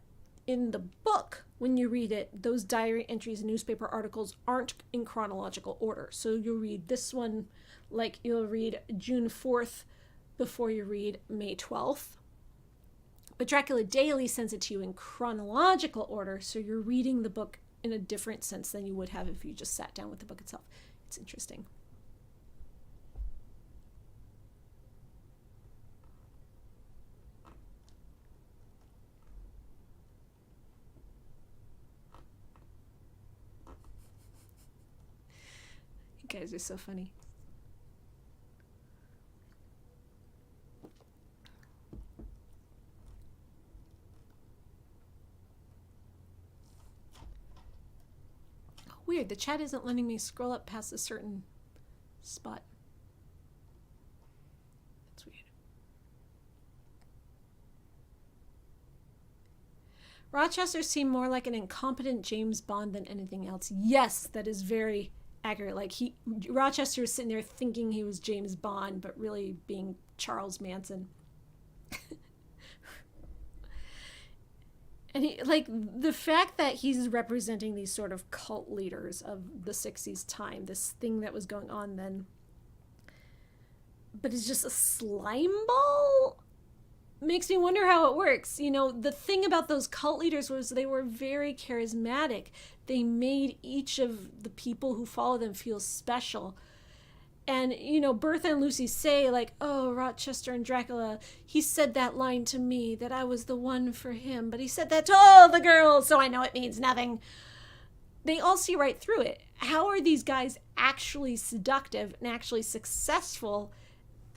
in the book, when you read it, those diary entries and newspaper articles aren't in chronological order. So you'll read this one like you'll read June 4th before you read May 12th. But Dracula Daily sends it to you in chronological order, so you're reading the book in a different sense than you would have if you just sat down with the book itself. It's interesting. You guys are so funny. Weird, the chat isn't letting me scroll up past a certain spot. That's weird. Rochester seemed more like an incompetent James Bond than anything else. Yes, that is very accurate. Like Rochester was sitting there thinking he was James Bond, but really being Charles Manson. And he, like, the fact that he's representing these sort of cult leaders of the 60s time, this thing that was going on then, but it's just a slime ball, makes me wonder how it works. You know, the thing about those cult leaders was they were very charismatic. They made each of the people who follow them feel special. And, you know, Bertha and Lucy say, like, oh, Rochester and Dracula, he said that line to me, that I was the one for him, but he said that to all the girls, so I know it means nothing. They all see right through it. How are these guys actually seductive and actually successful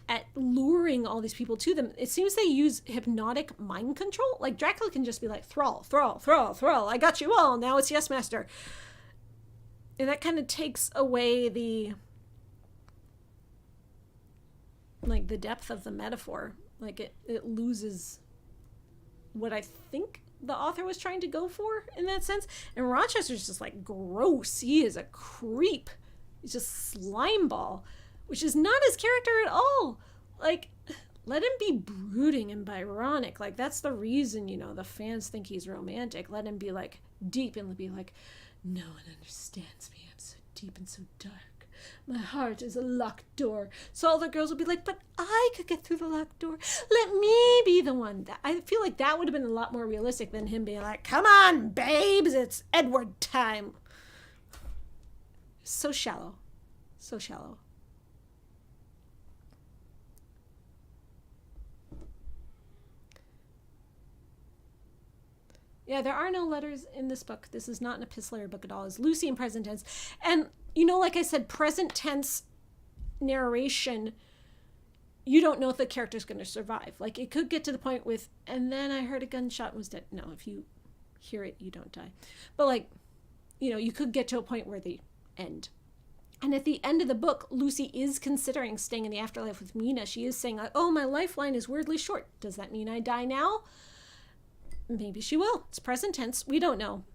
at luring all these people to them? It seems they use hypnotic mind control. Like, Dracula can just be like, thrall, thrall, thrall, thrall, I got you all, now it's yes, master. And that kind of takes away the depth of the metaphor. Like it loses what I think the author was trying to go for in that sense. And Rochester's just like gross. He is a creep. He's just slimeball, which is not his character at all. Like, let him be brooding and Byronic. Like, that's the reason, you know, the fans think he's romantic. Let him be like deep and be like, no one understands me. I'm so deep and so dark. My heart is a locked door. So all the girls would be like, but I could get through the locked door. Let me be the one. I feel like that would have been a lot more realistic than him being like, come on, babes, it's Edward time. So shallow. So shallow. Yeah, there are no letters in this book. This is not an epistolary book at all. It's Lucy in present tense. And, you know, like I said, present tense narration, you don't know if the character's going to survive. Like, it could get to the point with, and then I heard a gunshot and was dead. No, if you hear it, you don't die. But, like, you know, you could get to a point where they end. And at the end of the book, Lucy is considering staying in the afterlife with Mina. She is saying, like, oh, my lifeline is weirdly short. Does that mean I die now? Maybe she will. It's present tense. We don't know.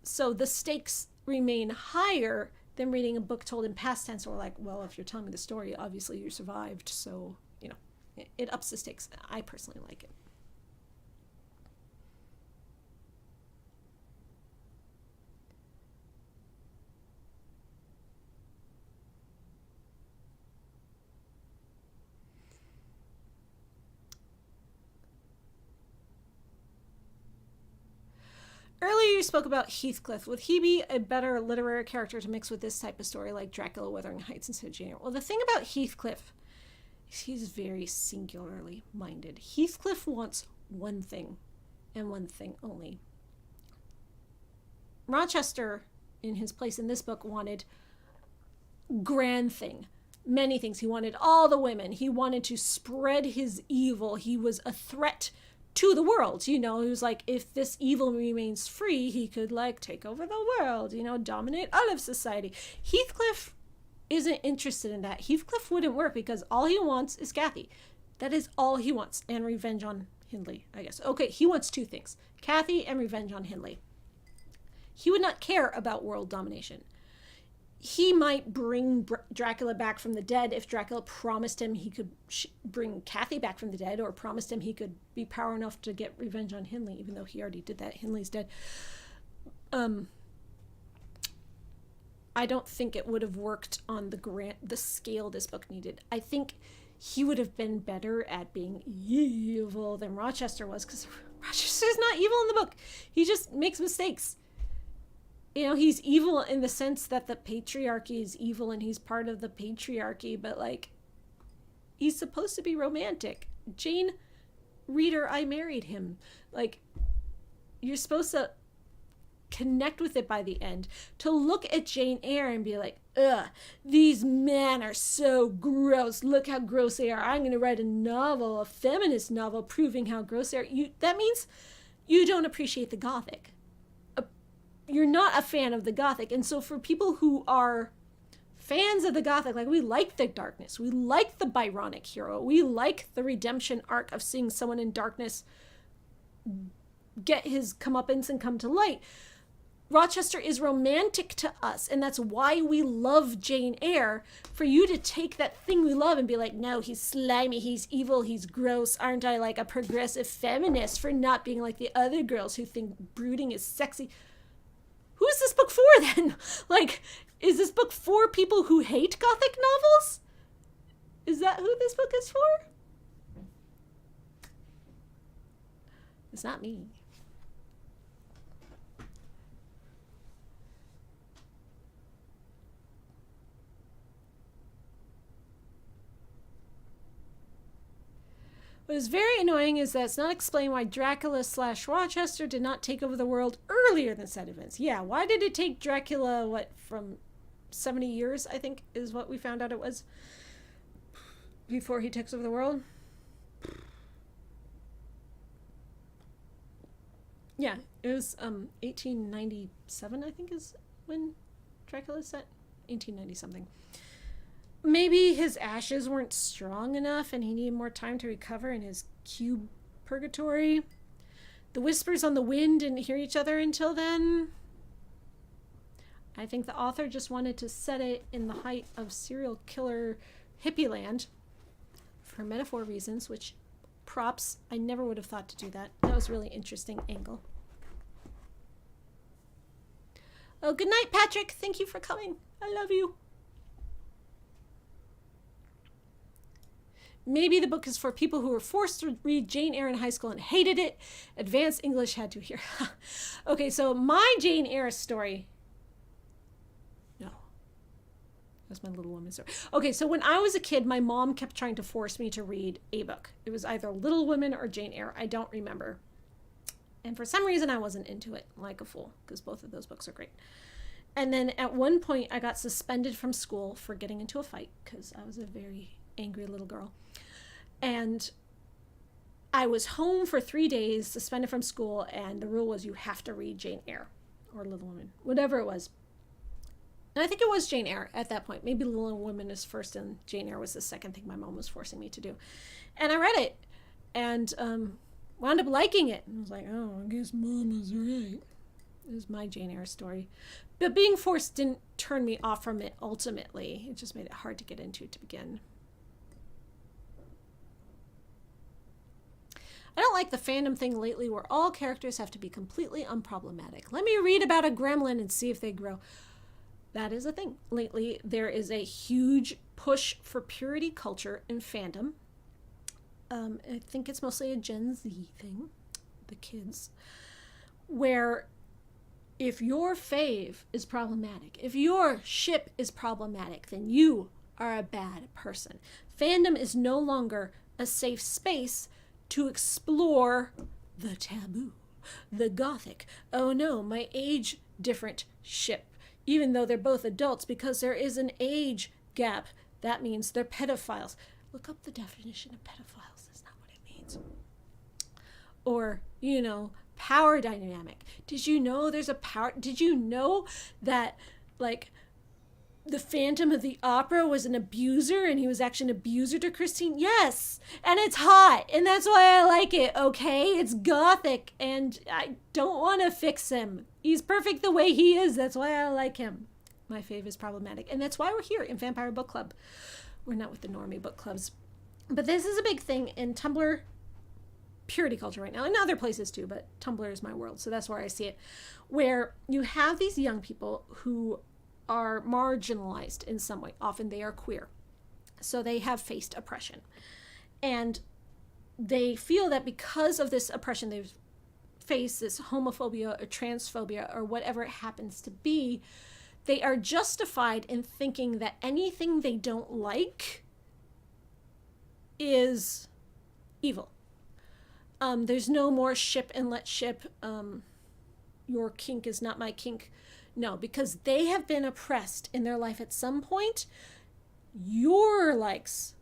So the stakes remain higher than reading a book told in past tense, or like, well, if you're telling me the story, obviously you survived, so, it ups the stakes. I personally like it. Earlier you spoke about Heathcliff. Would he be a better literary character to mix with this type of story, like Dracula, Wuthering Heights, instead of Jane Eyre? Well, the thing about Heathcliff is he's very singularly minded. Heathcliff wants one thing, and one thing only. Rochester, in his place in this book, wanted grand thing, many things. He wanted all the women. He wanted to spread his evil. He was a threat to the world. He was like, if this evil remains free, he could like take over the world, dominate all of society. Heathcliff isn't interested in that. Heathcliff wouldn't work because all he wants is Kathy. That is all he wants, and revenge on Hindley, I guess. Okay, he wants two things: Kathy and revenge on Hindley. He would not care about world domination. He might bring Dracula back from the dead if Dracula promised him he could bring Kathy back from the dead, or promised him he could be power enough to get revenge on Hindley, even though he already did that. Hindley's dead. I don't think it would have worked on the scale this book needed. I think he would have been better at being evil than Rochester was, because Rochester's not evil in the book. He just makes mistakes. He's evil in the sense that the patriarchy is evil and he's part of the patriarchy, but like, he's supposed to be romantic. Jane, reader, I married him. Like, you're supposed to connect with it by the end. To look at Jane Eyre and be like, ugh, these men are so gross. Look how gross they are. I'm going to write a novel, a feminist novel, proving how gross they are. That means you don't appreciate the Gothic. You're not a fan of the Gothic. And so for people who are fans of the Gothic, like, we like the darkness, we like the Byronic hero, we like the redemption arc of seeing someone in darkness get his comeuppance and come to light. Rochester is romantic to us, and that's why we love Jane Eyre. For you to take that thing we love and be like, no, he's slimy, he's evil, he's gross. Aren't I like a progressive feminist for not being like the other girls who think brooding is sexy? Who is this book for then? Like, is this book for people who hate Gothic novels? Is that who this book is for? It's not me. What is very annoying is that it's not explained why Dracula/Rochester did not take over the world earlier than said events. Yeah, why did it take Dracula, from 70 years, I think, is what we found out it was, before he takes over the world? Yeah, it was 1897, I think, is when Dracula's set. 1890 something. Maybe his ashes weren't strong enough and he needed more time to recover in his cube purgatory. The whispers on the wind didn't hear each other until then. I think the author just wanted to set it in the height of serial killer hippie land for metaphor reasons, which, props, I never would have thought to do that. That was a really interesting angle. Oh, good night, Patrick. Thank you for coming. I love you. Maybe the book is for people who were forced to read Jane Eyre in high school and hated it. Advanced English had to hear. Okay, so my Jane Eyre story. No. That's my Little Women story. Okay, so when I was a kid, my mom kept trying to force me to read a book. It was either Little Women or Jane Eyre. I don't remember. And for some reason, I wasn't into it, like a fool, because both of those books are great. And then at one point, I got suspended from school for getting into a fight, because I was a very angry little girl. And I was home for 3 days, suspended from school, and the rule was you have to read Jane Eyre or Little Women, whatever it was. And I think it was Jane Eyre at that point. Maybe Little Women is first and Jane Eyre was the second thing my mom was forcing me to do. And I read it and wound up liking it. And I was like, oh, I guess Mom was right. It was my Jane Eyre story. But being forced didn't turn me off from it ultimately. It just made it hard to get into to begin. I don't like the fandom thing lately where all characters have to be completely unproblematic. Let me read about a gremlin and see if they grow. That is a thing. Lately, there is a huge push for purity culture in fandom. I think it's mostly a Gen Z thing, the kids, where if your fave is problematic, if your ship is problematic, then you are a bad person. Fandom is no longer a safe space to explore the taboo, the gothic. Oh no, my age different ship. Even though they're both adults, because there is an age gap, that means they're pedophiles. Look up the definition of pedophiles. That's not what it means. Or, power dynamic. Did you know there's a power? Did you know that, like, the Phantom of the Opera was an abuser and he was actually an abuser to Christine? Yes! And it's hot, and that's why I like it, okay? It's gothic, and I don't want to fix him. He's perfect the way he is. That's why I like him. My fave is problematic, and that's why we're here in Vampire Book Club. We're not with the normie book clubs. But this is a big thing in Tumblr purity culture right now, and other places too, but Tumblr is my world, so that's where I see it, where you have these young people who are marginalized in some way. Often they are queer, so they have faced oppression, and they feel that because of this oppression they've faced, this homophobia or transphobia or whatever it happens to be, they are justified in thinking that anything they don't like is evil. There's no more ship and let ship. Your kink is not my kink. No, because they have been oppressed in their life at some point. Your likes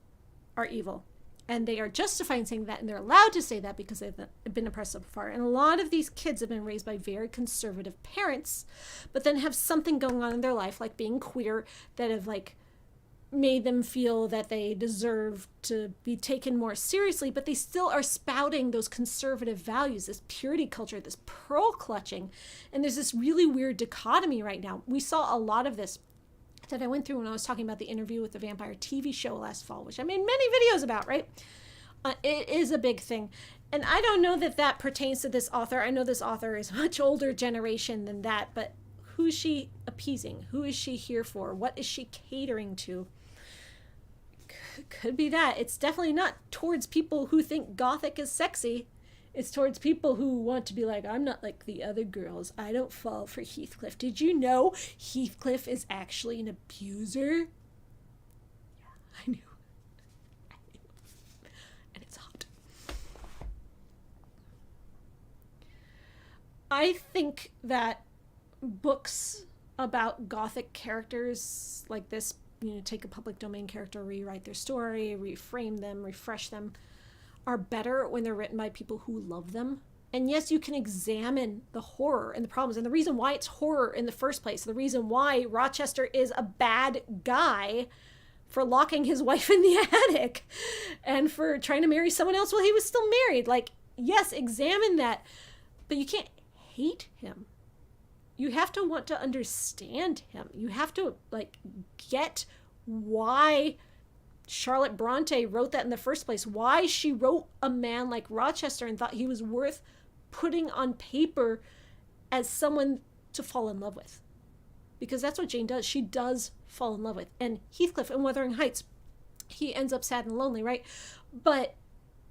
are evil. And they are justified in saying that, and they're allowed to say that because they've been oppressed so far. And a lot of these kids have been raised by very conservative parents, but then have something going on in their life, like being queer, that have, like, made them feel that they deserve to be taken more seriously, but they still are spouting those conservative values, this purity culture, this pearl clutching. And there's this really weird dichotomy right now. We saw a lot of this that I went through when I was talking about the interview with the vampire TV show last fall, which I made many videos about, right? It is a big thing. And I don't know that that pertains to this author. I know this author is a much older generation than that, but who is she appeasing? Who is she here for? What is she catering to? Could be that. It's definitely not towards people who think gothic is sexy. It's towards people who want to be like, I'm not like the other girls. I don't fall for Heathcliff. Did you know Heathcliff is actually an abuser? Yeah, I knew. And it's hot. I think that books about gothic characters like this, take a public domain character, rewrite their story, reframe them, refresh them, are better when they're written by people who love them. And yes, you can examine the horror and the problems and the reason why it's horror in the first place, the reason why Rochester is a bad guy for locking his wife in the attic and for trying to marry someone else while he was still married. Like, yes, examine that, but you can't hate him. You have to want to understand him. You have to, like, get why Charlotte Bronte wrote that in the first place, why she wrote a man like Rochester and thought he was worth putting on paper as someone to fall in love with. Because that's what Jane does. She does fall in love with. And Heathcliff in Wuthering Heights, he ends up sad and lonely, right? But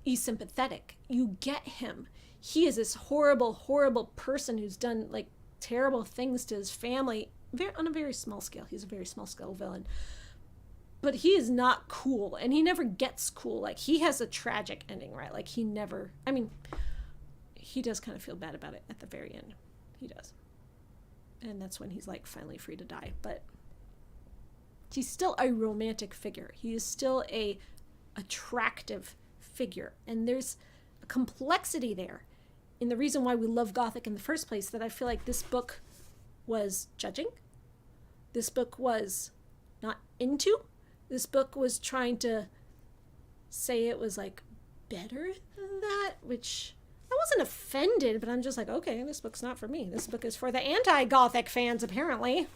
he's sympathetic. You get him. He is this horrible, horrible person who's done, like, terrible things to his family on a very small scale. He's a very small scale villain. But he is not cool, and he never gets cool. Like, he has a tragic ending, right? Like, he does kind of feel bad about it at the very end. He does. And that's when he's, like, finally free to die. But he's still a romantic figure. He is still a attractive figure. And there's a complexity there in the reason why we love Gothic in the first place that I feel like this book was judging. This book was not into. This book was trying to say it was, like, better than that, which I wasn't offended, but I'm just like, okay, this book's not for me. This book is for the anti-gothic fans, apparently.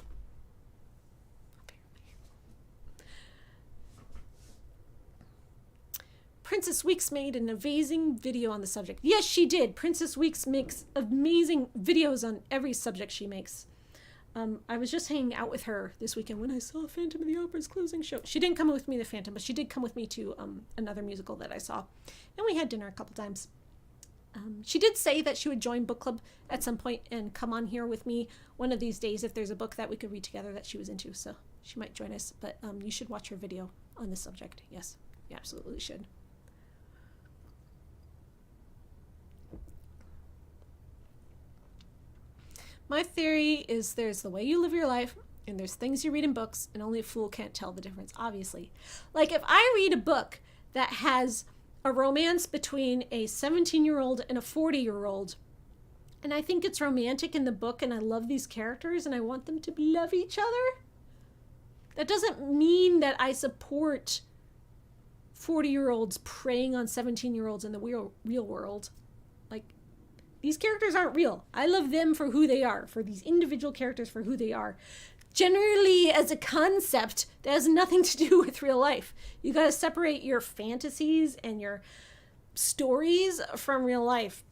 Princess Weeks made an amazing video on the subject. Yes, she did. Princess Weeks makes amazing videos on every subject she makes. I was just hanging out with her this weekend when I saw Phantom of the Opera's closing show. She didn't come with me to Phantom, but she did come with me to another musical that I saw. And we had dinner a couple times. She did say that she would join book club at some point and come on here with me one of these days if there's a book that we could read together that she was into. So she might join us. But you should watch her video on this subject. Yes, you absolutely should. My theory is there's the way you live your life, and there's things you read in books, and only a fool can't tell the difference, obviously. Like, if I read a book that has a romance between a 17-year-old and a 40-year-old, and I think it's romantic in the book, and I love these characters, and I want them to love each other, that doesn't mean that I support 40-year-olds preying on 17-year-olds in the real world. Like, these characters aren't real. I love them for who they are, for these individual characters for who they are. Generally, as a concept, that has nothing to do with real life. You got to separate your fantasies and your stories from real life.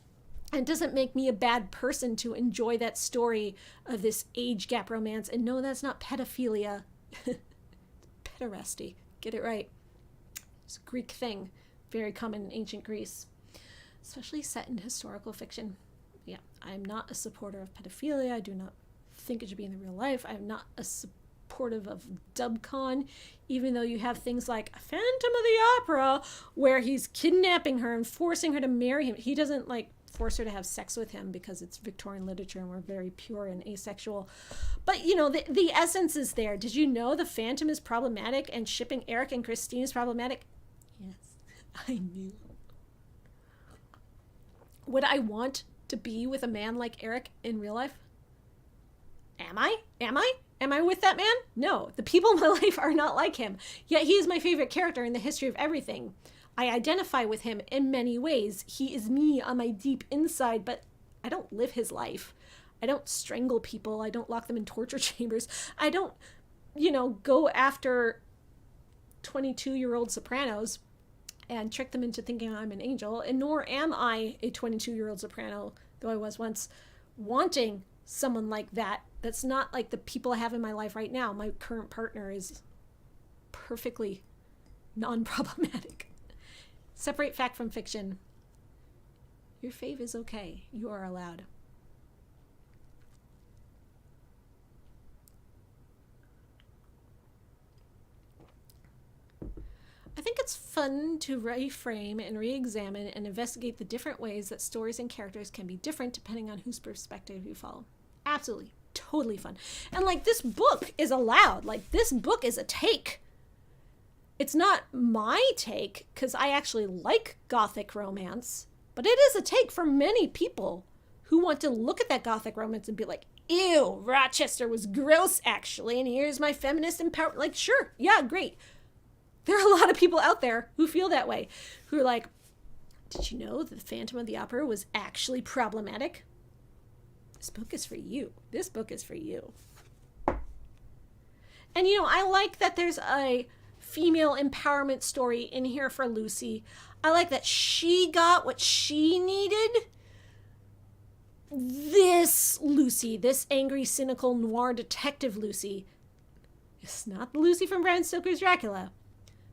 And it doesn't make me a bad person to enjoy that story of this age gap romance. And no, that's not pedophilia. Pederasty. Get it right. It's a Greek thing, very common in ancient Greece, especially set in historical fiction. Yeah, I'm not a supporter of pedophilia. I do not think it should be in the real life. I'm not a supportive of dubcon, even though you have things like Phantom of the Opera, where he's kidnapping her and forcing her to marry him. He doesn't like force her to have sex with him because it's Victorian literature and we're very pure and asexual. But you know, the essence is there. Did you know the Phantom is problematic and shipping Eric and Christine is problematic? Yes, I knew. Would I want to be with a man like Eric in real life? Am I? Am I with that man? No. The people in my life are not like him. Yet he is my favorite character in the history of everything. I identify with him in many ways. He is me on my deep inside, but I don't live his life. I don't strangle people. I don't lock them in torture chambers. I don't, go after 22-year-old sopranos and trick them into thinking I'm an angel, and nor am I a 22-year-old soprano, though I was once, wanting someone like that. That's not like the people I have in my life right now. My current partner is perfectly non-problematic. Separate fact from fiction. Your fave is okay. You are allowed. I think it's fun to reframe and re-examine and investigate the different ways that stories and characters can be different depending on whose perspective you follow. Absolutely. Totally fun. And like, this book is allowed. Like, this book is a take. It's not my take, because I actually like gothic romance, but it is a take for many people who want to look at that gothic romance and be like, ew, Rochester was gross, actually, and here's my feminist empowerment. Like, sure, yeah, great. There are a lot of people out there who feel that way, who are like, did you know that the Phantom of the Opera was actually problematic? This book is for you. This book is for you. And, I like that there's a female empowerment story in here for Lucy. I like that she got what she needed. This Lucy, this angry, cynical, noir detective Lucy, is not the Lucy from Bram Stoker's Dracula.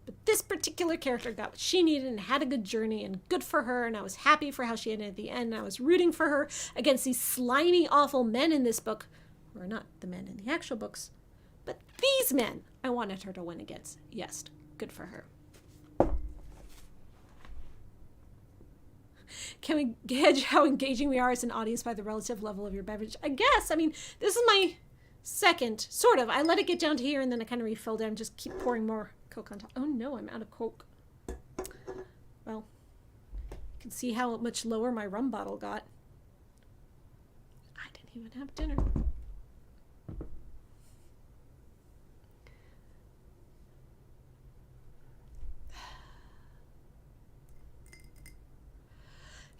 But this particular character got what she needed and had a good journey, and good for her, and I was happy for how she ended at the end, and I was rooting for her against these slimy, awful men in this book, who are not the men in the actual books, but these men I wanted her to win against. Yes, good for her. Can we gauge how engaging we are as an audience by the relative level of your beverage? I guess. I mean, this is my second, sort of. I let it get down to here, and then I kind of refilled it and just keep pouring more Coke on top. Oh no, I'm out of Coke. Well, you can see how much lower my rum bottle got. I didn't even have dinner.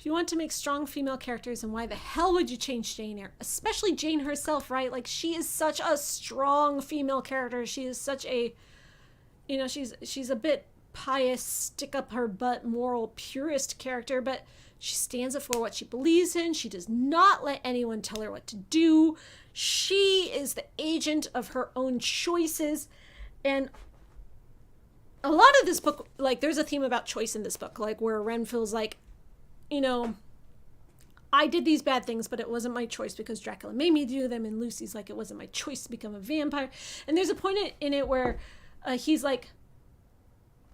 if you want to make strong female characters, and why the hell would you change Jane Eyre? Especially Jane herself, right? Like, she is such a strong female character. She is such a, you know, she's a bit pious, stick up her butt, moral purist character, but she stands up for what she believes in. She does not let anyone tell her what to do. She is the agent of her own choices. And a lot of this book, like, there's a theme about choice in this book, like, where Ren feels like, you know, I did these bad things, but it wasn't my choice because Dracula made me do them. And Lucy's like, it wasn't my choice to become a vampire. And there's a point in it where he's like,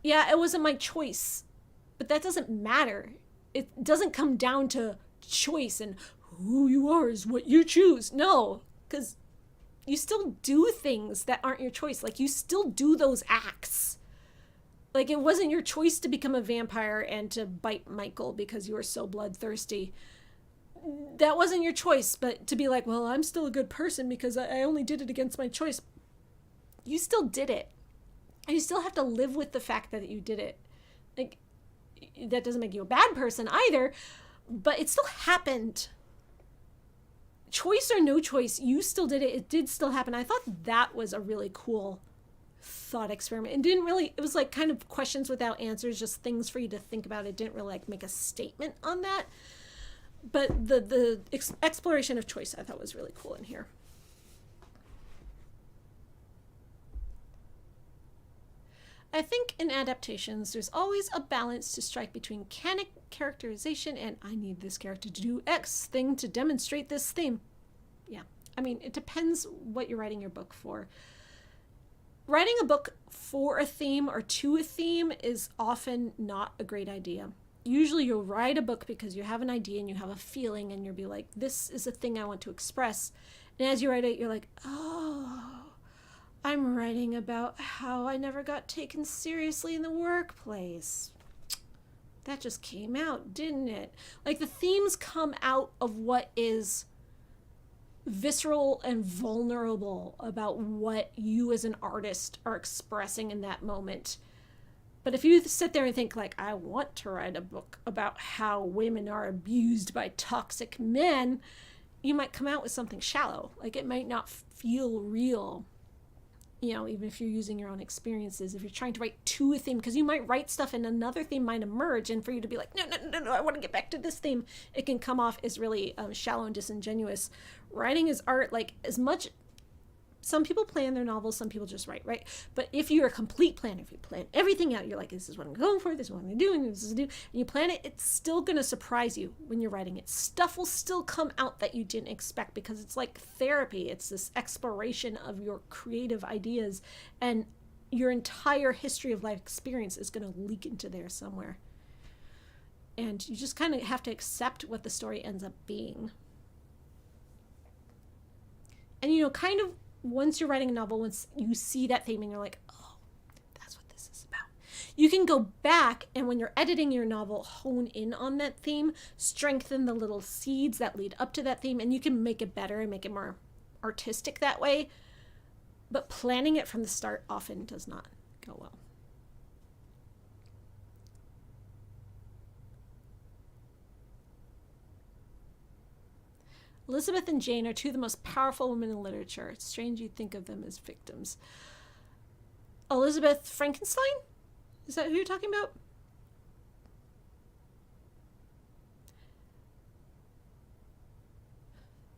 yeah, it wasn't my choice, but that doesn't matter. It doesn't come down to choice and who you are is what you choose. No, because you still do things that aren't your choice. Like, you still do those acts. Like, it wasn't your choice to become a vampire and to bite Michael because you were so bloodthirsty. That wasn't your choice, but to be like, well, I'm still a good person because I only did it against my choice. You still did it. And you still have to live with the fact that you did it. Like, that doesn't make you a bad person either, but it still happened. Choice or no choice, you still did it. It did still happen. I thought that was a really cool thought experiment. It was like kind of questions without answers, just things for you to think about. It didn't really like make a statement on that, but the exploration of choice I thought was really cool in here. I think in adaptations there's always a balance to strike between canon characterization and I need this character to do X thing to demonstrate this theme. Yeah, I mean, it depends what you're writing your book for. Writing a book for a theme or to a theme is often not a great idea. Usually you'll write a book because you have an idea and you have a feeling and you'll be like, this is a thing I want to express. And as you write it, you're like, oh, I'm writing about how I never got taken seriously in the workplace. That just came out, didn't it? Like, the themes come out of what is visceral and vulnerable about what you as an artist are expressing in that moment. But if you sit there and think, like, I want to write a book about how women are abused by toxic men, you might come out with something shallow. Like, it might not feel real. You know, even if you're using your own experiences, if you're trying to write to a theme, because you might write stuff and another theme might emerge, and for you to be like, no, I want to get back to this theme, it can come off as really shallow and disingenuous. Writing is art, like, as much, some people plan their novels, some people just write, right? But if you're a complete planner, if you plan everything out, you're like, this is what I'm going for, this is what I'm going to do, and this is what I do, and you plan it, it's still going to surprise you when you're writing it. Stuff will still come out that you didn't expect because it's like therapy. It's this exploration of your creative ideas, and your entire history of life experience is going to leak into there somewhere. And you just kind of have to accept what the story ends up being. And, you know, kind of once you're writing a novel, once you see that theme and you're like, oh, that's what this is about, you can go back and when you're editing your novel, hone in on that theme, strengthen the little seeds that lead up to that theme, and you can make it better and make it more artistic that way. But planning it from the start often does not go well. Elizabeth and Jane are two of the most powerful women in literature. It's strange you'd think of them as victims. Elizabeth Frankenstein? Is that who you're talking about?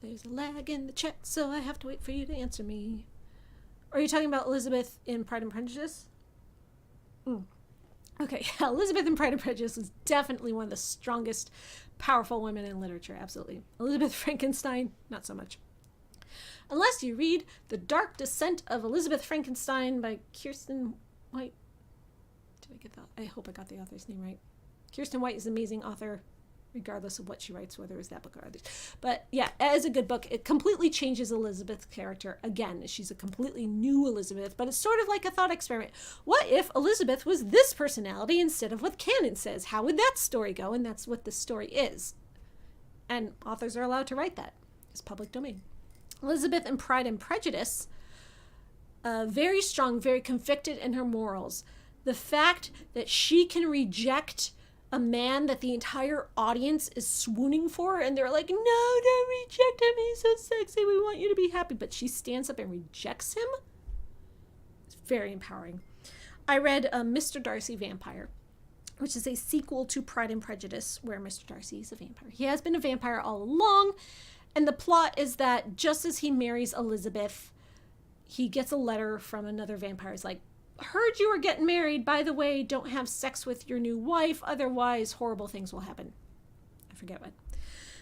There's a lag in the chat, so I have to wait for you to answer me. Are you talking about Elizabeth in Pride and Prejudice? Okay, yeah, Elizabeth in Pride and Prejudice is definitely one of the strongest, powerful women in literature, absolutely. Elizabeth Frankenstein, not so much. Unless you read The Dark Descent of Elizabeth Frankenstein by Kirsten White. Did I get that? I hope I got the author's name right. Kirsten White is an amazing author, regardless of what she writes, whether it's that book or others. But yeah, as a good book, it completely changes Elizabeth's character. Again, she's a completely new Elizabeth, but it's sort of like a thought experiment. What if Elizabeth was this personality instead of what canon says? How would that story go? And that's what the story is. And authors are allowed to write that. It's public domain. Elizabeth in Pride and Prejudice, very strong, very convicted in her morals. The fact that she can reject a man that the entire audience is swooning for, and they're like, no, don't reject him, he's so sexy, we want you to be happy, but she stands up and rejects him. It's very empowering. I read Mr. Darcy Vampire, which is a sequel to Pride and Prejudice, where Mr. Darcy is a vampire. He has been a vampire all along, and the plot is that just as he marries Elizabeth, he gets a letter from another vampire. It's like, heard you were getting married. By the way, don't have sex with your new wife. Otherwise, horrible things will happen. I forget what.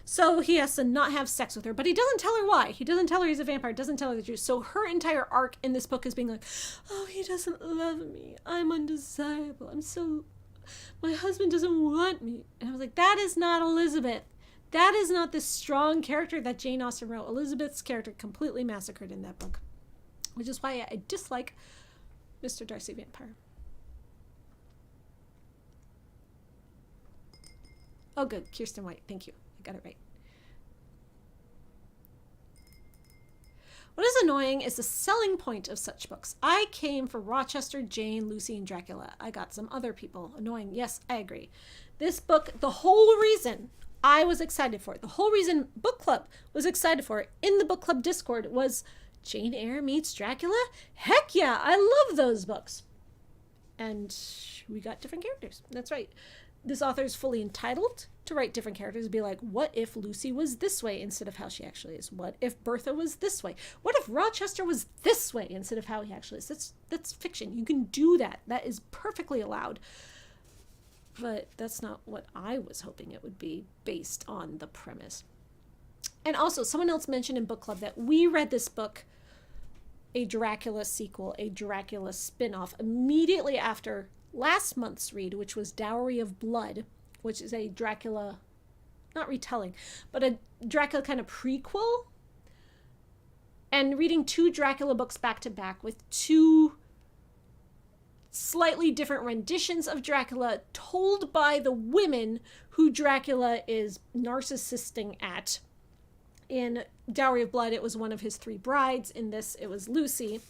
So he has to not have sex with her, but he doesn't tell her why. He doesn't tell her he's a vampire. Doesn't tell her the truth. So her entire arc in this book is being like, oh, he doesn't love me. I'm undesirable. My husband doesn't want me. And I was like, that is not Elizabeth. That is not the strong character that Jane Austen wrote. Elizabeth's character completely massacred in that book, which is why I dislike Mr. Darcy Vampire. Oh, good. Kirsten White. Thank you. I got it right. What is annoying is the selling point of such books. I came for Rochester, Jane, Lucy, and Dracula. I got some other people. Annoying. Yes, I agree. This book, the whole reason I was excited for it, the whole reason book club was excited for it in the book club Discord was Jane Eyre meets Dracula? Heck yeah, I love those books. And we got different characters. That's right. This author is fully entitled to write different characters. Be like, what if Lucy was this way instead of how she actually is? What if Bertha was this way? What if Rochester was this way instead of how he actually is? That's fiction. You can do that. That is perfectly allowed. But that's not what I was hoping it would be based on the premise. And also, someone else mentioned in book club that we read this book, a Dracula sequel, a Dracula spin-off, immediately after last month's read, which was Dowry of Blood, which is a Dracula, not retelling, but a Dracula kind of prequel. And reading two Dracula books back to back with two slightly different renditions of Dracula told by the women who Dracula is narcissisting at. In Dowry of Blood, it was one of his three brides. In this, it was Lucy.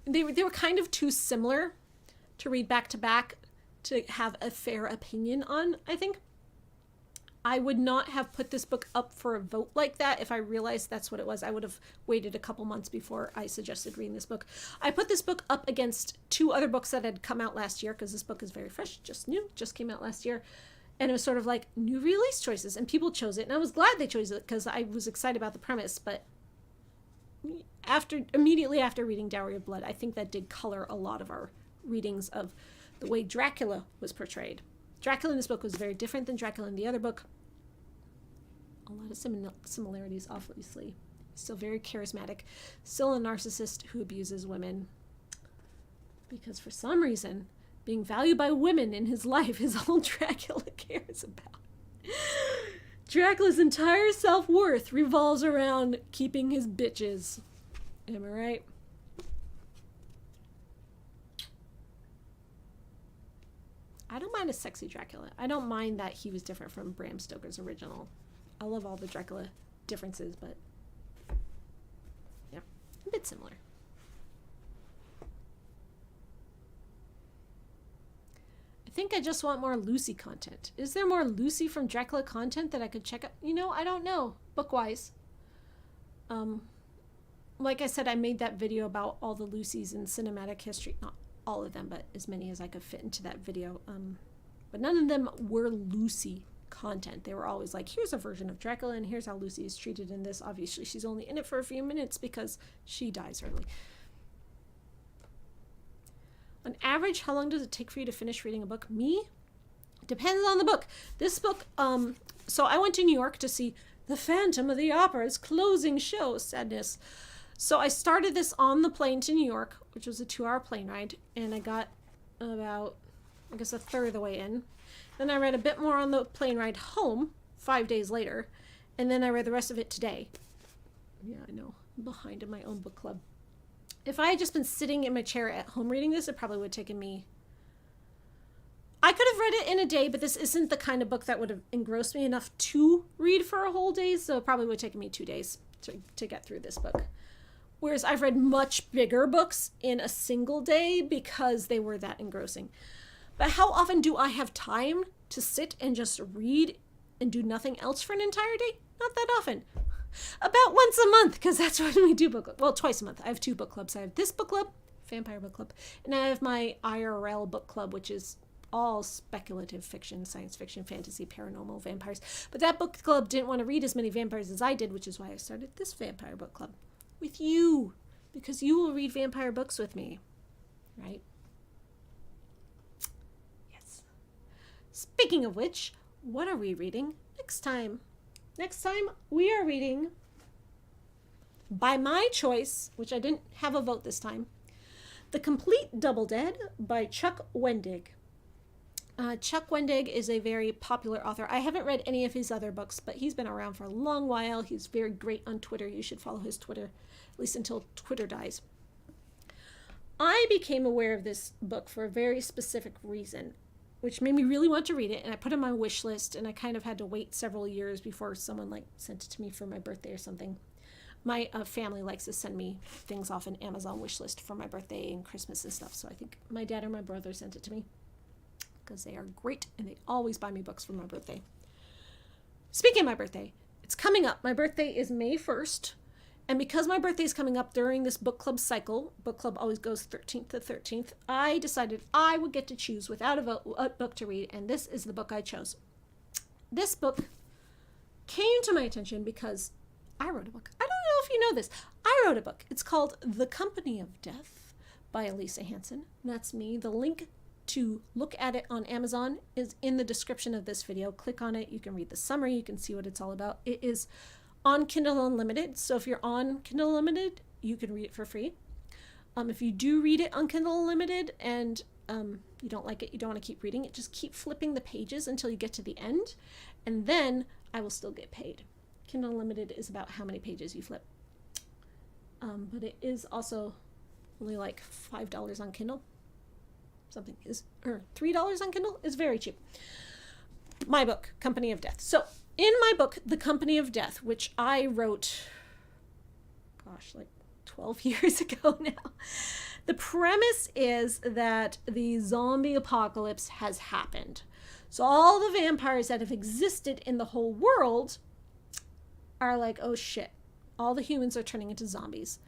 They were kind of too similar to read back to back to have a fair opinion on, I think. I would not have put this book up for a vote like that if I realized that's what it was. I would have waited a couple months before I suggested reading this book. I put this book up against two other books that had come out last year, because this book is very fresh, just new, just came out last year. And it was sort of like new release choices, and people chose it. And I was glad they chose it because I was excited about the premise. But immediately after reading Dowry of Blood, I think that did color a lot of our readings of the way Dracula was portrayed. Dracula in this book was very different than Dracula in the other book. A lot of similarities, obviously. Still very charismatic. Still a narcissist who abuses women. Because for some reason, being valued by women in his life is all Dracula cares about. Dracula's entire self-worth revolves around keeping his bitches. Am I right? I don't mind a sexy Dracula. I don't mind that he was different from Bram Stoker's original. I love all the Dracula differences, but yeah, a bit similar. I think I just want more Lucy content. Is there more Lucy from Dracula content that I could check out? I don't know, book-wise. Like I said, I made that video about all the Lucys in cinematic history. Not all of them, but as many as I could fit into that video. But none of them were Lucy content. They were always like, here's a version of Dracula, and here's how Lucy is treated in this. Obviously, she's only in it for a few minutes because she dies early. On average, how long does it take for you to finish reading a book? Me? Depends on the book. This book, so I went to New York to see The Phantom of the Opera's closing show. Sadness. So I started this on the plane to New York, which was a 2-hour plane ride, and I got about, I guess, a third of the way in. Then I read a bit more on the plane ride home 5 days later, and then I read the rest of it today. Yeah, I know. I'm behind in my own book club. If I had just been sitting in my chair at home reading this, it probably would have taken me... I could have read it in a day, but this isn't the kind of book that would have engrossed me enough to read for a whole day, so it probably would have taken me 2 days to get through this book. Whereas I've read much bigger books in a single day because they were that engrossing. But how often do I have time to sit and just read and do nothing else for an entire day? Not that often. About once a month, because that's when we do book club. Well, twice a month. I have 2 book clubs. I have this book club, Vampire Book Club, and I have my IRL book club, which is all speculative fiction, science fiction, fantasy, paranormal, vampires. But that book club didn't want to read as many vampires as I did, which is why I started this vampire book club with you, because you will read vampire books with me, right? Yes. Speaking of which, what are we reading next time? Next time, we are reading, by my choice, which I didn't have a vote this time, The Complete Double Dead by Chuck Wendig. Chuck Wendig is a very popular author. I haven't read any of his other books, but he's been around for a long while. He's very great on Twitter. You should follow his Twitter, at least until Twitter dies. I became aware of this book for a very specific reason, which made me really want to read it, and I put it on my wish list, and I kind of had to wait several years before someone sent it to me for my birthday or something. My family likes to send me things off an Amazon wish list for my birthday and Christmas and stuff, so I think my dad or my brother sent it to me because they are great, and they always buy me books for my birthday. Speaking of my birthday, it's coming up. My birthday is May 1st, and because my birthday is coming up during this book club cycle, book club always goes 13th to 13th, I decided I would get to choose without a vote what book to read, and this is the book I chose. This book came to my attention because I wrote a book. I don't know if you know this. I wrote a book. It's called The Company of Death by Elisa Hansen. That's me. The link to look at it on Amazon is in the description of this video. Click on it. You can read the summary. You can see what it's all about. It is on Kindle Unlimited. So if you're on Kindle Unlimited, you can read it for free. If you do read it on Kindle Unlimited and you don't like it, you don't want to keep reading it, just keep flipping the pages until you get to the end, and then I will still get paid. Kindle Unlimited is about how many pages you flip. But it is also only like $5 on Kindle. Something is, or $3 on Kindle is very cheap. My book, Company of Death. So in my book, The Company of Death, which I wrote, like 12 years ago now, the premise is that the zombie apocalypse has happened. So all the vampires that have existed in the whole world are like, oh shit, all the humans are turning into zombies.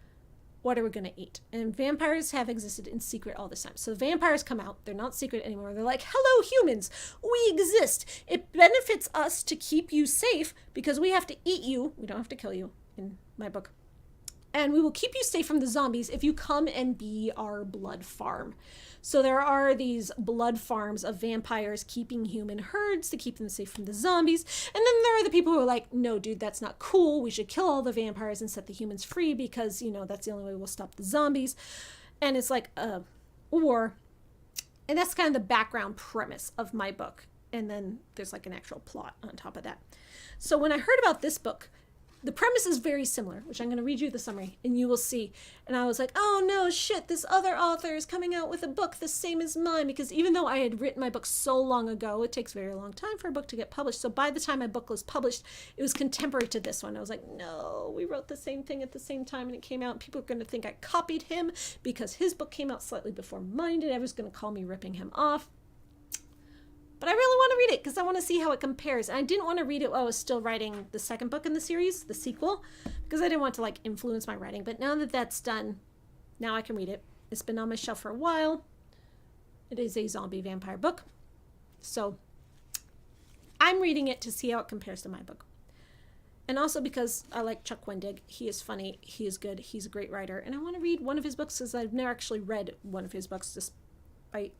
What are we going to eat? And vampires have existed in secret all this time. So the vampires come out. They're not secret anymore. They're like, hello, humans. We exist. It benefits us to keep you safe because we have to eat you. We don't have to kill you in my book. And we will keep you safe from the zombies if you come and be our blood farm. So there are these blood farms of vampires keeping human herds to keep them safe from the zombies. And then there are the people who are like, no, dude, that's not cool. We should kill all the vampires and set the humans free because, that's the only way we'll stop the zombies. And it's like a war. And that's kind of the background premise of my book. And then there's like an actual plot on top of that. So when I heard about this book, the premise is very similar, which I'm going to read you the summary, and you will see. And I was like, oh no, shit, this other author is coming out with a book the same as mine, because even though I had written my book so long ago, it takes a very long time for a book to get published. So by the time my book was published, it was contemporary to this one. I was like, no, we wrote the same thing at the same time, and it came out, and people are going to think I copied him because his book came out slightly before mine did. Everyone's going to call me ripping him off. But I really want to read it because I want to see how it compares. And I didn't want to read it while I was still writing the second book in the series, the sequel, because I didn't want to influence my writing. But now that that's done, now I can read it. It's been on my shelf for a while. It is a zombie vampire book. So I'm reading it to see how it compares to my book. And also because I like Chuck Wendig. He is funny. He is good. He's a great writer. And I want to read one of his books because I've never actually read one of his books despite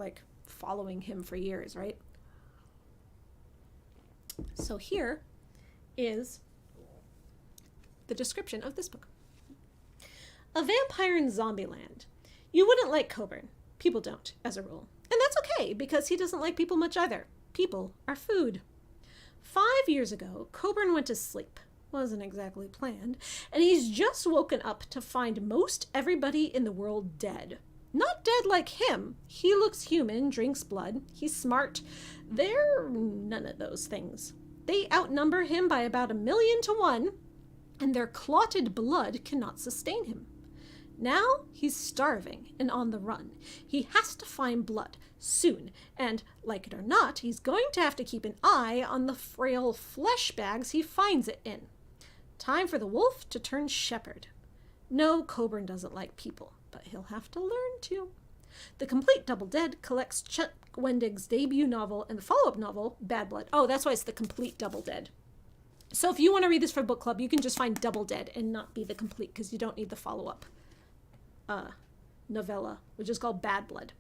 following him for years, right? So here is the description of this book. A vampire in Zombieland. You wouldn't like Coburn. People don't, as a rule. And that's okay, because he doesn't like people much either. People are food. 5 years ago, Coburn went to sleep. Wasn't exactly planned. And he's just woken up to find most everybody in the world dead. Not dead like him. He looks human, drinks blood. He's smart. They're none of those things. They outnumber him by about 1,000,000 to 1, and their clotted blood cannot sustain him. Now he's starving and on the run. He has to find blood soon, and, like it or not, he's going to have to keep an eye on the frail flesh bags he finds it in. Time for the wolf to turn shepherd. No, Coburn doesn't like people, but he'll have to learn to. The Complete Double Dead collects Chuck Wendig's debut novel and the follow-up novel, Bad Blood. Oh, that's why it's the Complete Double Dead. So if you want to read this for book club, you can just find Double Dead and not be the complete, because you don't need the follow-up novella, which is called Bad Blood.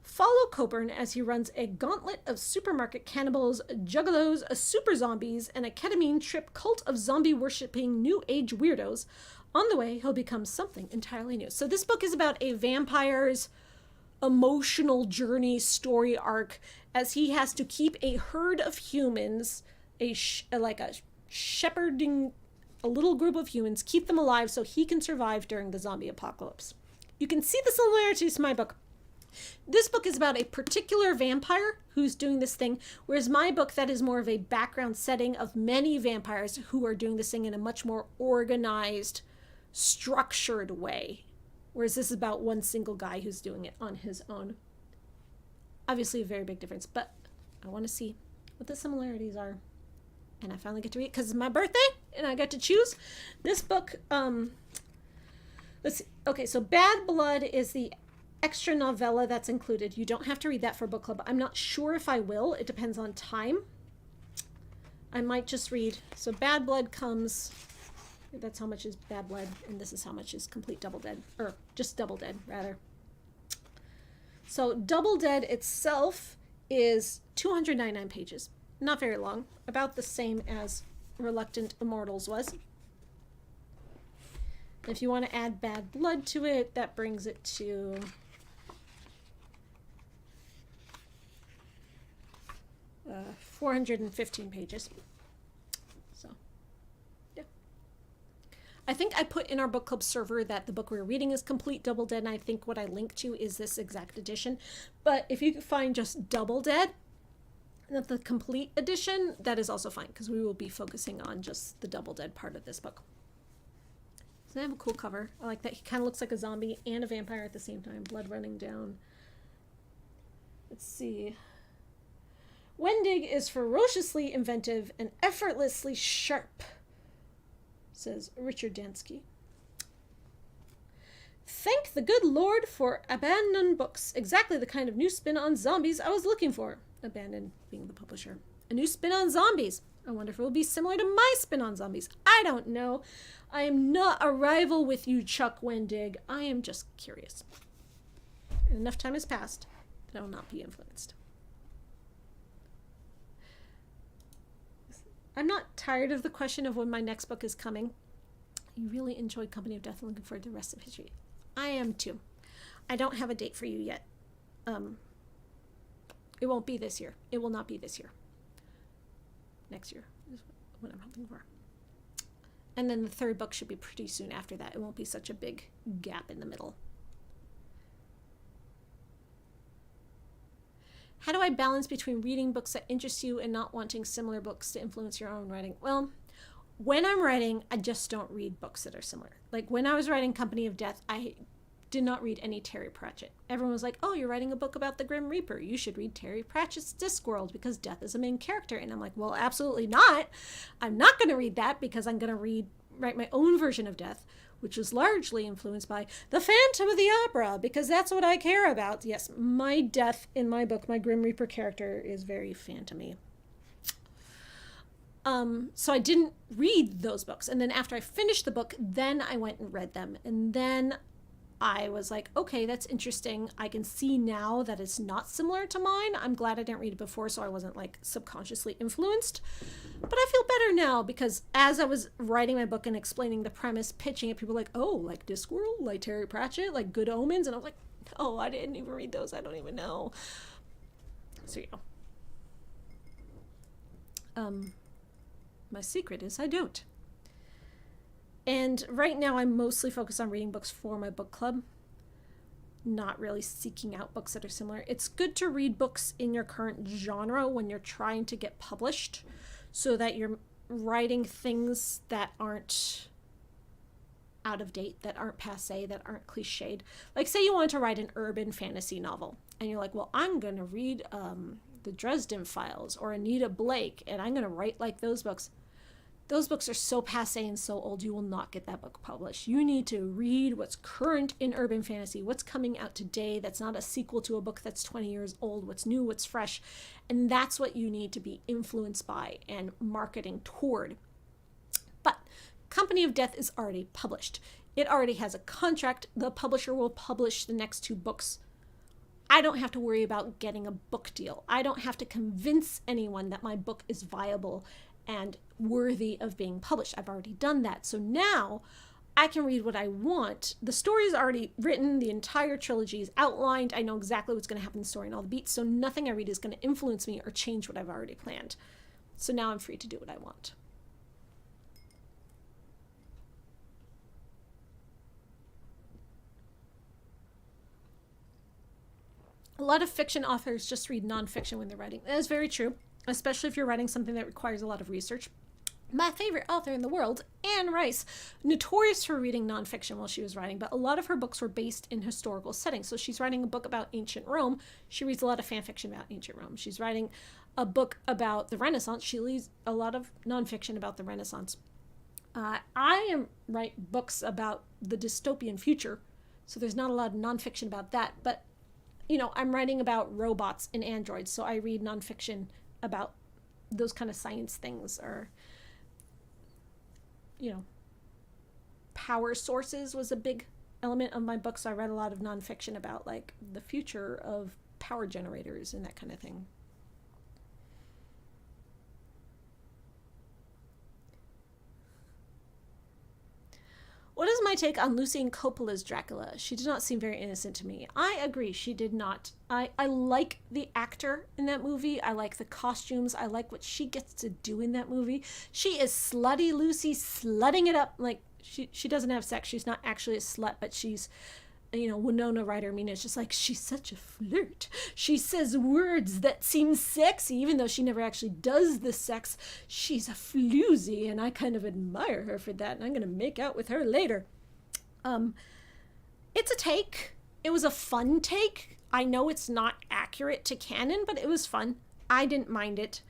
Follow Coburn as he runs a gauntlet of supermarket cannibals, juggalos, super zombies, and a ketamine trip cult of zombie-worshipping New Age weirdos. On the way, he'll become something entirely new. So this book is about a vampire's emotional journey story arc as he has to keep a herd of humans, shepherding a little group of humans, keep them alive so he can survive during the zombie apocalypse. You can see the similarities to my book. This book is about a particular vampire who's doing this thing, whereas my book, that is more of a background setting of many vampires who are doing this thing in a much more organized, structured way. Whereas this is about one single guy who's doing it on his own. Obviously a very big difference, but I want to see what the similarities are. And I finally get to read it because it's my birthday and I get to choose. This book, let's see. Okay, so Bad Blood is the extra novella that's included. You don't have to read that for book club. I'm not sure if I will. It depends on time. I might just read. So Bad Blood comes, that's how much is Bad Blood, and this is how much is Complete Double Dead, or just Double Dead, rather. So Double Dead itself is 299 pages. Not very long. About the same as Reluctant Immortals was. If you want to add Bad Blood to it, that brings it to 415 pages. So, yeah. I think I put in our book club server that the book we're reading is Complete Double Dead, and I think what I link to is this exact edition. But if you can find just Double Dead, not the complete edition, that is also fine, because we will be focusing on just the Double Dead part of this book. So they have a cool cover. I like that. He kind of looks like a zombie and a vampire at the same time. Blood running down. Let's see. Wendig is ferociously inventive and effortlessly sharp, says Richard Dansky. Thank the good Lord for Abandoned Books. Exactly the kind of new spin on zombies I was looking for. Abandoned being the publisher. A new spin on zombies. I wonder if it will be similar to my spin on zombies. I don't know. I am not a rival with you, Chuck Wendig. I am just curious. And enough time has passed that I will not be influenced. I'm not tired of the question of when my next book is coming. You really enjoyed Company of Death and looking forward to the rest of history. I am too. I don't have a date for you yet. It won't be this year. It will not be this year. Next year is what I'm hoping for. And then the third book should be pretty soon after that. It won't be such a big gap in the middle. How do I balance between reading books that interest you and not wanting similar books to influence your own writing? Well, when I'm writing, I just don't read books that are similar. Like when I was writing Company of Death, I did not read any Terry Pratchett. Everyone was like, oh, you're writing a book about the Grim Reaper. You should read Terry Pratchett's Discworld because death is a main character. And I'm like, well, absolutely not. I'm not going to read that because I'm going to write my own version of death, which was largely influenced by the Phantom of the Opera, because that's what I care about. Yes, my death in my book, my Grim Reaper character, is very phantom-y. So I didn't read those books. And then after I finished the book, then I went and read them. And then I was like, okay, that's interesting. I can see now that it's not similar to mine. I'm glad I didn't read it before, so I wasn't like subconsciously influenced. But I feel better now because as I was writing my book and explaining the premise, pitching it, people were like, oh, like Discworld, like Terry Pratchett, like Good Omens. And I was like, oh, I didn't even read those. I don't even know. So, yeah. My secret is I don't. And right now I'm mostly focused on reading books for my book club, not really seeking out books that are similar. It's good to read books in your current genre when you're trying to get published so that you're writing things that aren't out of date, that aren't passé, that aren't cliched. Like, say you want to write an urban fantasy novel, and you're like, well, I'm going to read the Dresden Files or Anita Blake, and I'm going to write like those books. Those books are so passé and so old, you will not get that book published. You need to read what's current in urban fantasy, what's coming out today that's not a sequel to a book that's 20 years old, what's new, what's fresh. And that's what you need to be influenced by and marketing toward. But Company of Death is already published. It already has a contract. The publisher will publish the next 2 books. I don't have to worry about getting a book deal. I don't have to convince anyone that my book is viable and worthy of being published. I've already done that. So now I can read what I want. The story is already written. The entire trilogy is outlined. I know exactly what's going to happen in the story and all the beats. So nothing I read is going to influence me or change what I've already planned. So now I'm free to do what I want. A lot of fiction authors just read nonfiction when they're writing. That is very true, especially if you're writing something that requires a lot of research. My favorite author in the world, Anne Rice, notorious for reading nonfiction while she was writing, but a lot of her books were based in historical settings. So she's writing a book about ancient Rome. She reads a lot of fan fiction about ancient Rome. She's writing a book about the Renaissance. She reads a lot of nonfiction about the Renaissance. I write books about the dystopian future, so there's not a lot of nonfiction about that. But, you know, I'm writing about robots and androids, so I read nonfiction about those kind of science things, or, you know, power sources was a big element of my book, so I read a lot of nonfiction about, like, the future of power generators and that kind of thing. What is my take on Lucy Coppola's Dracula? She did not seem very innocent to me. I agree, she did not. I like the actor in that movie. I like the costumes. I like what she gets to do in that movie. She is slutty Lucy, slutting it up. Like, she doesn't have sex. She's not actually a slut, but she's, you know, Winona Ryder. I mean, it's just like, she's such a flirt. She says words that seem sexy, even though she never actually does the sex. She's a floozy, and I kind of admire her for that, and I'm going to make out with her later. It's a take. It was a fun take. I know it's not accurate to canon, but it was fun. I didn't mind it.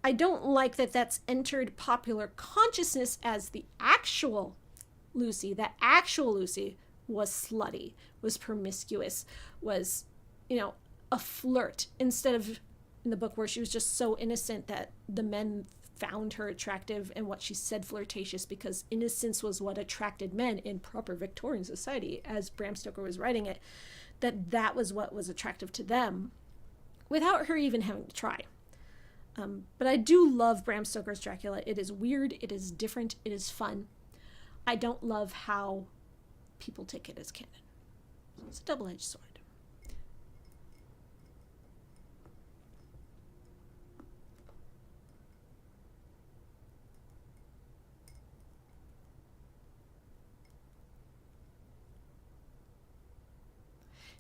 I don't like that that's entered popular consciousness as the actual Lucy. That actual Lucy was slutty, was promiscuous, was, you know, a flirt, instead of in the book where she was just so innocent that the men found her attractive and what she said flirtatious, because innocence was what attracted men in proper Victorian society, as Bram Stoker was writing it, that was what was attractive to them without her even having to try. But I do love Bram Stoker's Dracula. It is weird, it is different, it is fun. I don't love how people take it as canon. So it's a double-edged sword.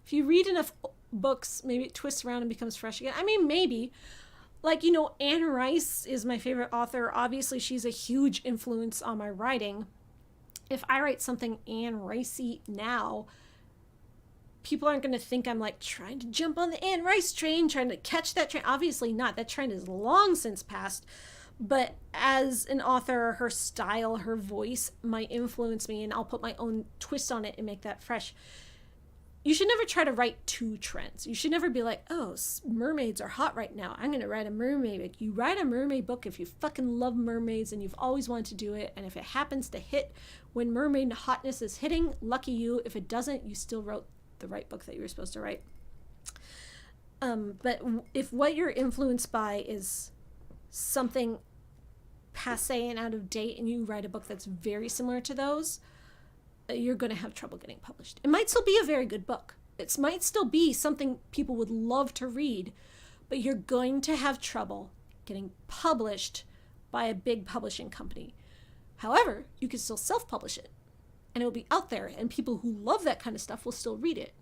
If you read enough books, maybe it twists around and becomes fresh again. I mean, maybe. Like, you know, Anne Rice is my favorite author. Obviously, she's a huge influence on my writing. If I write something Anne Rice-y now, people aren't going to think I'm, like, trying to jump on the Anne Rice train, trying to catch that train. Obviously not. That trend is long since passed. But as an author, her style, her voice might influence me, and I'll put my own twist on it and make that fresh. You should never try to write two trends. You should never be like, oh, mermaids are hot right now, I'm going to write a mermaid book. You write a mermaid book if you fucking love mermaids and you've always wanted to do it. And if it happens to hit when mermaid hotness is hitting, lucky you. If it doesn't, you still wrote the right book that you were supposed to write. But if what you're influenced by is something passé and out of date, and you write a book that's very similar to those, you're going to have trouble getting published. It might still be a very good book. It might still be something people would love to read, but you're going to have trouble getting published by a big publishing company. However, you can still self-publish it, and it will be out there, and people who love that kind of stuff will still read it.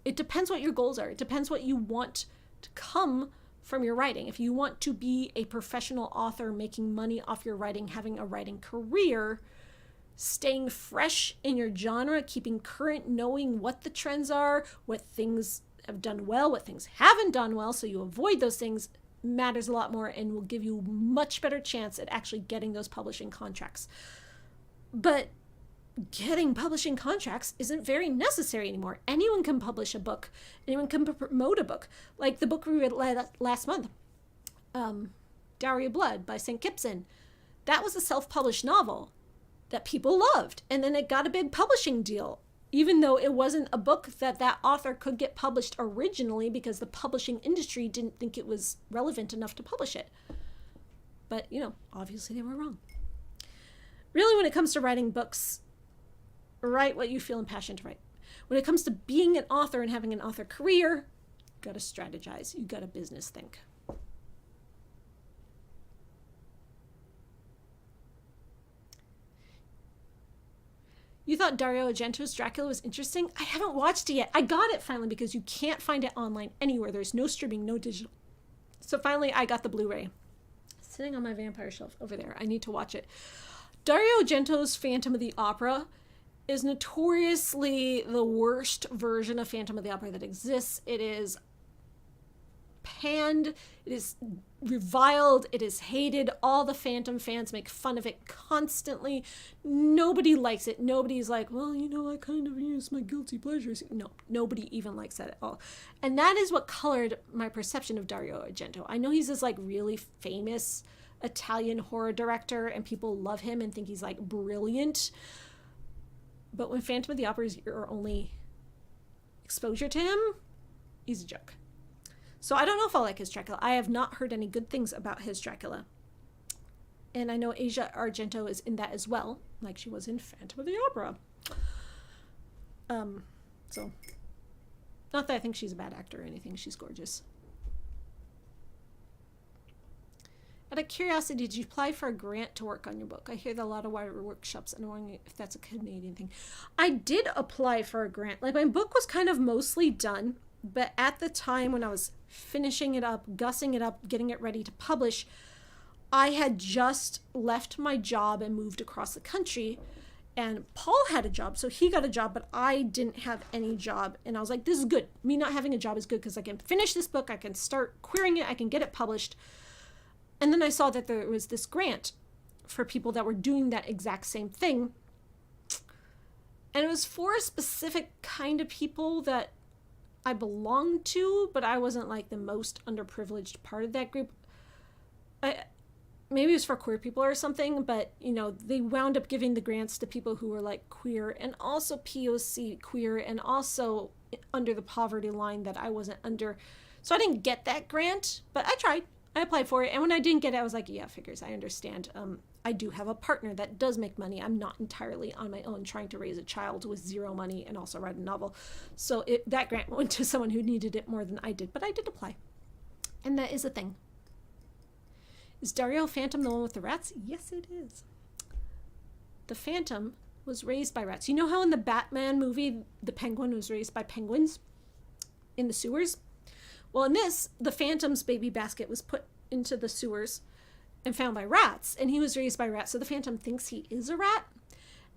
It depends what your goals are. It depends what you want to come from your writing. If you want to be a professional author making money off your writing, having a writing career, staying fresh in your genre, keeping current, knowing what the trends are, what things have done well, what things haven't done well, so you avoid those things, matters a lot more and will give you much better chance at actually getting those publishing contracts. But getting publishing contracts isn't very necessary anymore. Anyone can publish a book. Anyone can promote a book. Like the book we read last month, Dowry of Blood by St. Kipson. That was a self-published novel that people loved. And then it got a big publishing deal, even though it wasn't a book that author could get published originally because the publishing industry didn't think it was relevant enough to publish it. But, obviously they were wrong. Really, when it comes to writing books, write what you feel impassioned to write. When it comes to being an author and having an author career, you got to strategize. You got to business think. You thought Dario Argento's Dracula was interesting? I haven't watched it yet. I got it finally because you can't find it online anywhere. There's no streaming, no digital. So finally, I got the Blu-ray. Sitting on my vampire shelf over there. I need to watch it. Dario Argento's Phantom of the Opera is notoriously the worst version of Phantom of the Opera that exists. It is panned, it is reviled, it is hated. All the Phantom fans make fun of it constantly. Nobody likes it. Nobody's like, well, I kind of use my guilty pleasures. No, nobody even likes that at all. And that is what colored my perception of Dario Argento. I know he's this really famous Italian horror director and people love him and think he's brilliant. But when Phantom of the Opera is your only exposure to him, he's a joke. So I don't know if I'll like his Dracula. I have not heard any good things about his Dracula. And I know Asia Argento is in that as well, like she was in Phantom of the Opera. So, not that I think she's a bad actor or anything. She's gorgeous. Out of curiosity, did you apply for a grant to work on your book? I hear that a lot of workshops, and I'm wondering if that's a Canadian thing. I did apply for a grant. My book was kind of mostly done, but at the time when I was finishing it up, gussing it up, getting it ready to publish, I had just left my job and moved across the country. And Paul had a job, so he got a job, but I didn't have any job. And I was like, this is good. Me not having a job is good because I can finish this book, I can start querying it, I can get it published. And then I saw that there was this grant for people that were doing that exact same thing. And it was for a specific kind of people that I belonged to, but I wasn't the most underprivileged part of that group. Maybe it was for queer people or something, but they wound up giving the grants to people who were queer and also POC queer and also under the poverty line that I wasn't under. So I didn't get that grant, but I tried. I applied for it, and when I didn't get it, I was like, yeah, figures, I understand. I do have a partner that does make money. I'm not entirely on my own trying to raise a child with zero money and also write a novel. So that grant went to someone who needed it more than I did, but I did apply. And that is a thing. Is Dario Phantom the one with the rats? Yes, it is. The Phantom was raised by rats. You know how in the Batman movie, the penguin was raised by penguins in the sewers? Well, in this, the Phantom's baby basket was put into the sewers and found by rats, and he was raised by rats. So the Phantom thinks he is a rat.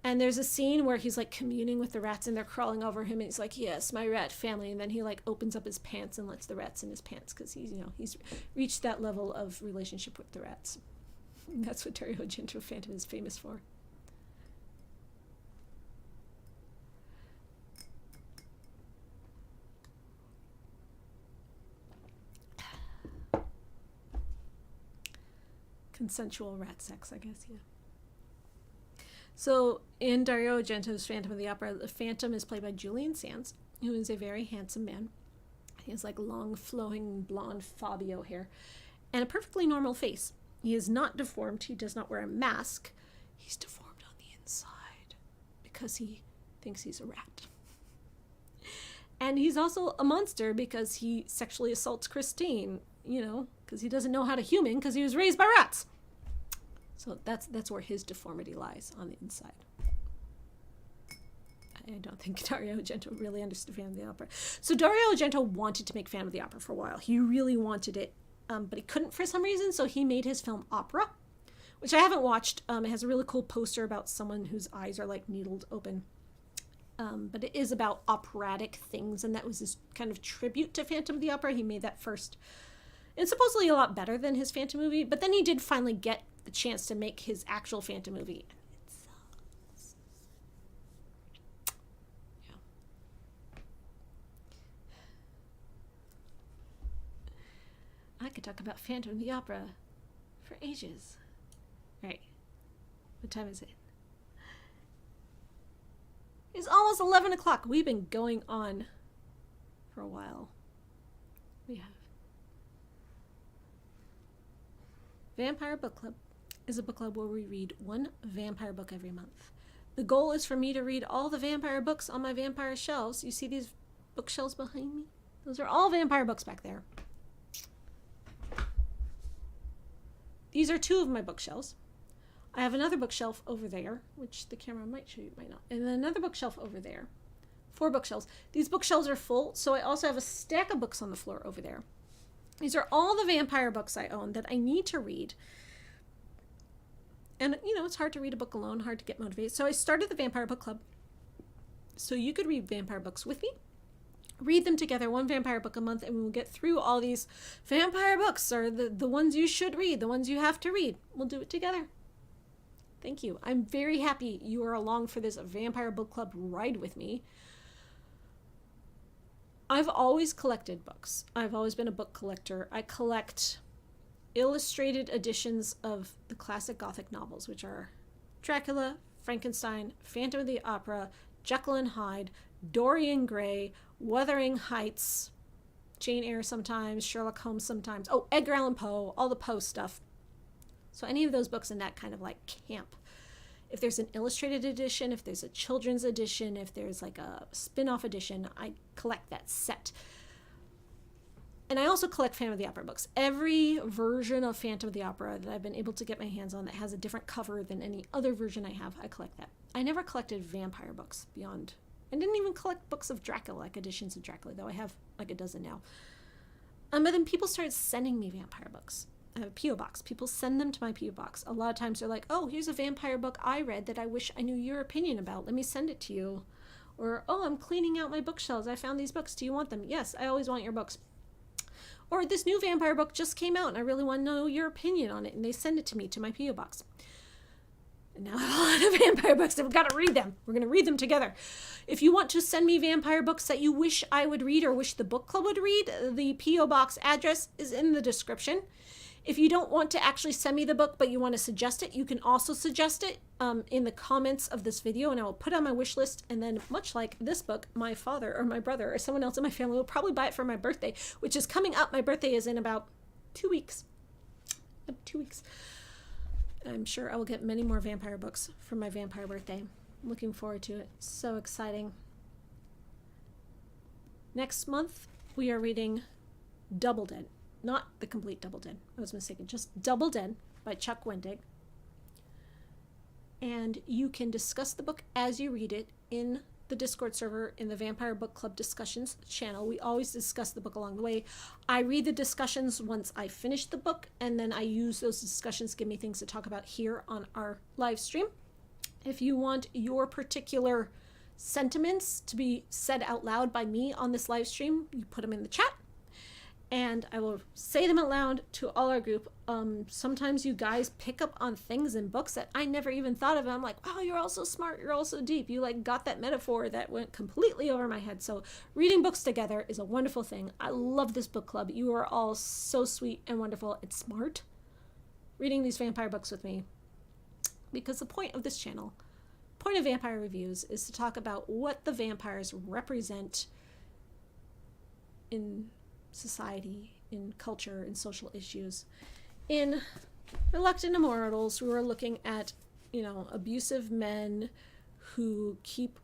And there's a scene where he's communing with the rats and they're crawling over him and he's like, yes, my rat family. And then he opens up his pants and lets the rats in his pants because he's reached that level of relationship with the rats. And that's what Dario Argento Phantom is famous for. Consensual rat sex, I guess, yeah. So in Dario Argento's Phantom of the Opera, the Phantom is played by Julian Sands, who is a very handsome man. He has long flowing blonde Fabio hair and a perfectly normal face. He is not deformed. He does not wear a mask. He's deformed on the inside because he thinks he's a rat. And he's also a monster because he sexually assaults Christine, because he doesn't know how to human because he was raised by rats. So that's where his deformity lies, on the inside. I don't think Dario Argento really understood Phantom of the Opera. So Dario Argento wanted to make Phantom of the Opera for a while. He really wanted it, but he couldn't for some reason, so he made his film Opera, which I haven't watched. It has a really cool poster about someone whose eyes are like needled open. But it is about operatic things, and that was his kind of tribute to Phantom of the Opera. He made that first. And supposedly a lot better than his Phantom movie, but then he did finally get the chance to make his actual Phantom movie. It sucks. Yeah. I could talk about Phantom of the Opera for ages. Right. What time is it? It's almost 11 o'clock. We've been going on for a while. We have. Vampire Book Club is a book club where we read one vampire book every month. The goal is for me to read all the vampire books on my vampire shelves. You see these bookshelves behind me? Those are all vampire books back there. These are 2 of my bookshelves. I have another bookshelf over there, which the camera might show you, might not. And then another bookshelf over there. 4 bookshelves. These bookshelves are full, so I also have a stack of books on the floor over there. These are all the vampire books I own that I need to read. And, you know, it's hard to read a book alone, hard to get motivated. So I started the Vampire Book Club so you could read vampire books with me. Read them together, one vampire book a month, and we'll get through all these vampire books, or the ones you should read, the ones you have to read. We'll do it together. Thank you. I'm very happy you are along for this Vampire Book Club ride with me. I've always collected books. I've always been a book collector. I collect illustrated editions of the classic Gothic novels, which are Dracula, Frankenstein, Phantom of the Opera, Jekyll and Hyde, Dorian Gray, Wuthering Heights, Jane Eyre sometimes, Sherlock Holmes sometimes. Oh, Edgar Allan Poe, all the Poe stuff. So any of those books in that kind of like camp. If there's an illustrated edition, if there's a children's edition, if there's like a spin-off edition, I collect that set. And I also collect Phantom of the Opera books. Every version of Phantom of the Opera that I've been able to get my hands on that has a different cover than any other version I have, I collect that. I never collected vampire books beyond. I didn't even collect books of Dracula, like editions of Dracula, though I have like a dozen now. But then people started sending me vampire books. I have a P.O. box. People send them to my P.O. box. A lot of times they're like, oh, here's a vampire book I read that I wish I knew your opinion about. Let me send it to you. Or, oh, I'm cleaning out my bookshelves. I found these books. Do you want them? Yes, I always want your books. Or this new vampire book just came out and I really want to know your opinion on it. And they send it to me, to my P.O. box. And now I have a lot of vampire books and we've got to read them. We're going to read them together. If you want to send me vampire books that you wish I would read or wish the book club would read, the P.O. box address is in the description. If you don't want to actually send me the book, but you want to suggest it, you can also suggest it in the comments of this video, and I will put it on my wish list. And then, much like this book, my father or my brother or someone else in my family will probably buy it for my birthday, which is coming up. My birthday is in about 2 weeks. 2 weeks. I'm sure I will get many more vampire books for my vampire birthday. I'm looking forward to it. So exciting. Next month, we are reading Double Dead. Not the complete Double Dead. I was mistaken. Just Double Dead by Chuck Wendig. And you can discuss the book as you read it in the Discord server in the Vampire Book Club discussions channel. We always discuss the book along the way. I read the discussions once I finish the book, and then I use those discussions to give me things to talk about here on our live stream. If you want your particular sentiments to be said out loud by me on this live stream, you put them in the chat. And I will say them out loud to all our group. Sometimes you guys pick up on things in books that I never even thought of. And I'm like, wow, you're all so smart. You're all so deep. You like got that metaphor that went completely over my head. So reading books together is a wonderful thing. I love this book club. You are all so sweet and wonderful and smart reading these vampire books with me. Because the point of this channel, point of Vampire Reviews, is to talk about what the vampires represent in society, in culture, in social issues. In Reluctant Immortals, we were looking at, abusive men who keep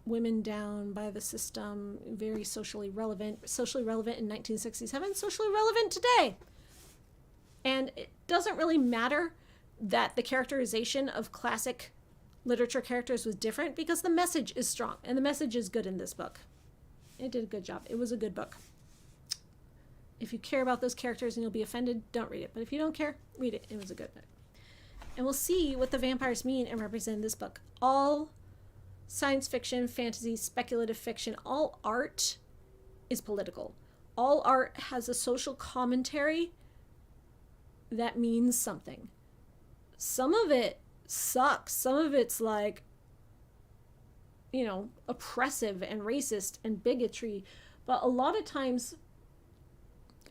women down by the system, very socially relevant in 1967, socially relevant today. And it doesn't really matter that the characterization of classic literature characters was different, because the message is strong, and the message is good in this book. It did a good job. It was a good book. If you care about those characters and you'll be offended, don't read it. But if you don't care, read it. It was a good book. And we'll see what the vampires mean and represent in this book. All science fiction, fantasy, speculative fiction, all art is political. All art has a social commentary that means something. Some of it sucks. Some of it's like, you know, oppressive and racist and bigotry. But a lot of times,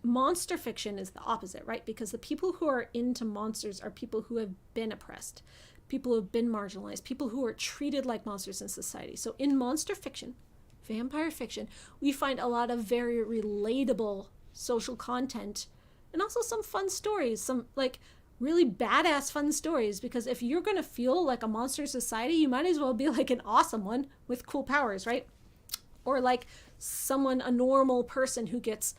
monster fiction is the opposite, right? Because the people who are into monsters are people who have been oppressed, people who have been marginalized, people who are treated like monsters in society. So in monster fiction, vampire fiction, we find a lot of very relatable social content and also some fun stories, some like really badass fun stories, because if you're going to feel like a monster society, you might as well be like an awesome one with cool powers, right? Or like someone, a normal person who gets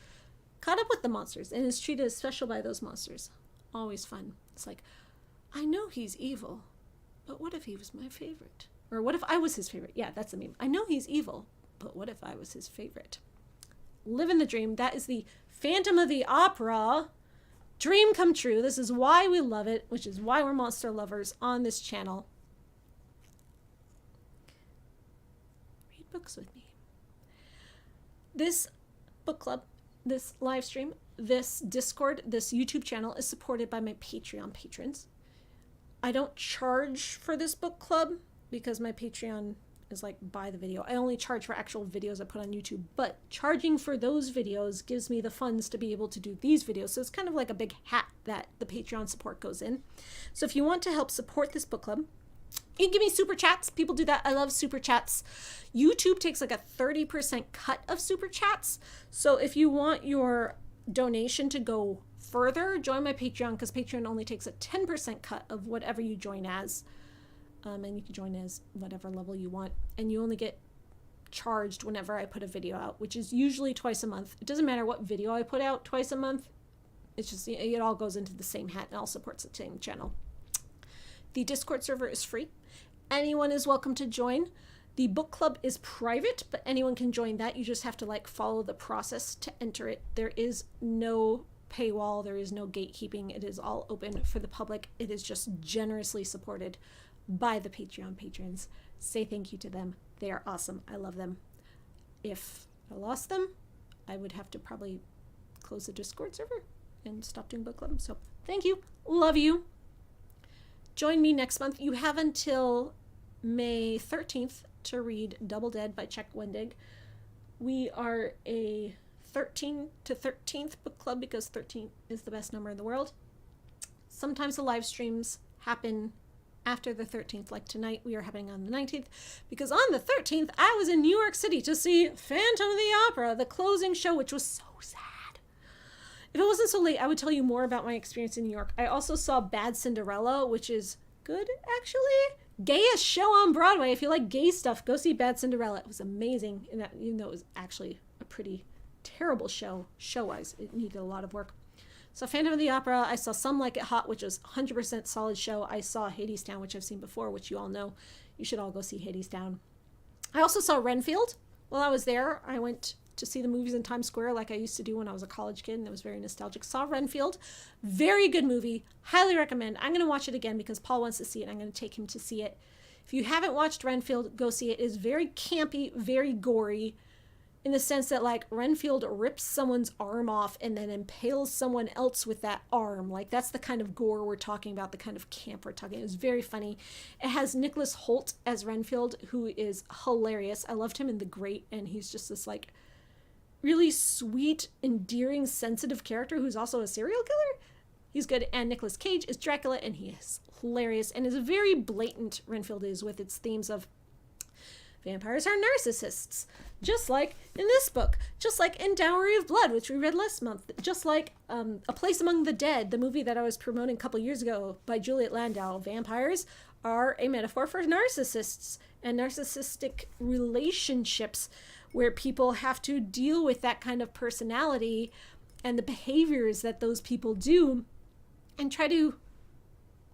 caught up with the monsters and is treated as special by those monsters. Always fun. It's like, I know he's evil, but what if he was my favorite? Or what if I was his favorite? Yeah, that's the meme. I know he's evil, but what if I was his favorite? Live in the dream. That is the Phantom of the Opera dream come true. This is why we love it, which is why we're monster lovers on this channel. Read books with me. This book club, this live stream, this Discord, this YouTube channel is supported by my Patreon patrons. I don't charge for this book club because my Patreon is like buy the video. I only charge for actual videos I put on YouTube, but charging for those videos gives me the funds to be able to do these videos. So it's kind of like a big hat that the Patreon support goes in. So if you want to help support this book club, you can give me super chats. People do that. I love super chats. YouTube takes like a 30% cut of super chats. So if you want your donation to go further, join my Patreon, because Patreon only takes a 10% cut of whatever you join as. And you can join as whatever level you want. And you only get charged whenever I put a video out, which is usually twice a month. It doesn't matter what video I put out twice a month. It's just, it all goes into the same hat and all supports the same channel. The Discord server is free. Anyone is welcome to join. The book club is private, but anyone can join that. You just have to like follow the process to enter it. There is no paywall. There is no gatekeeping. It is all open for the public. It is just generously supported by the Patreon patrons. Say thank you to them. They are awesome. I love them. If I lost them, I would have to probably close the Discord server and stop doing book club. So thank you. Love you. Join me next month. You have until May 13th to read Double Dead by Chuck Wendig. We are a 13 to 13th book club because 13 is the best number in the world. Sometimes the live streams happen after the 13th, like tonight we are having on the 19th, because on the 13th I was in New York City to see Phantom of the Opera, the closing show, which was so sad. If it wasn't so late, I would tell you more about my experience in New York. I also saw Bad Cinderella, which is good, actually. Gayest show on Broadway. If you like gay stuff, go see Bad Cinderella. It was amazing, and that, even though it was actually a pretty terrible show-wise, it needed a lot of work. So Phantom of the Opera, I saw Some Like It Hot, which was 100% solid show. I saw Hadestown, which I've seen before, which you all know. You should all go see Hadestown. I also saw Renfield. While I was there, I went to see the movies in Times Square like I used to do when I was a college kid, and it was very nostalgic. Saw Renfield. Very good movie. Highly recommend. I'm going to watch it again because Paul wants to see it. I'm going to take him to see it. If you haven't watched Renfield, go see it. It is very campy, very gory, in the sense that like Renfield rips someone's arm off and then impales someone else with that arm. Like that's the kind of gore we're talking about, the kind of camp we're talking. It was very funny. It has Nicholas Hoult as Renfield, who is hilarious. I loved him in The Great, and he's just this like really sweet, endearing, sensitive character who's also a serial killer. He's good. And Nicolas Cage is Dracula, and he is hilarious and is a very blatant, Renfield is, with its themes of vampires are narcissists, just like in this book, just like in Dowry of Blood, which we read last month, just like A Place Among the Dead, the movie that I was promoting a couple years ago by Juliet Landau. Vampires are a metaphor for narcissists and narcissistic relationships where people have to deal with that kind of personality and the behaviors that those people do and try to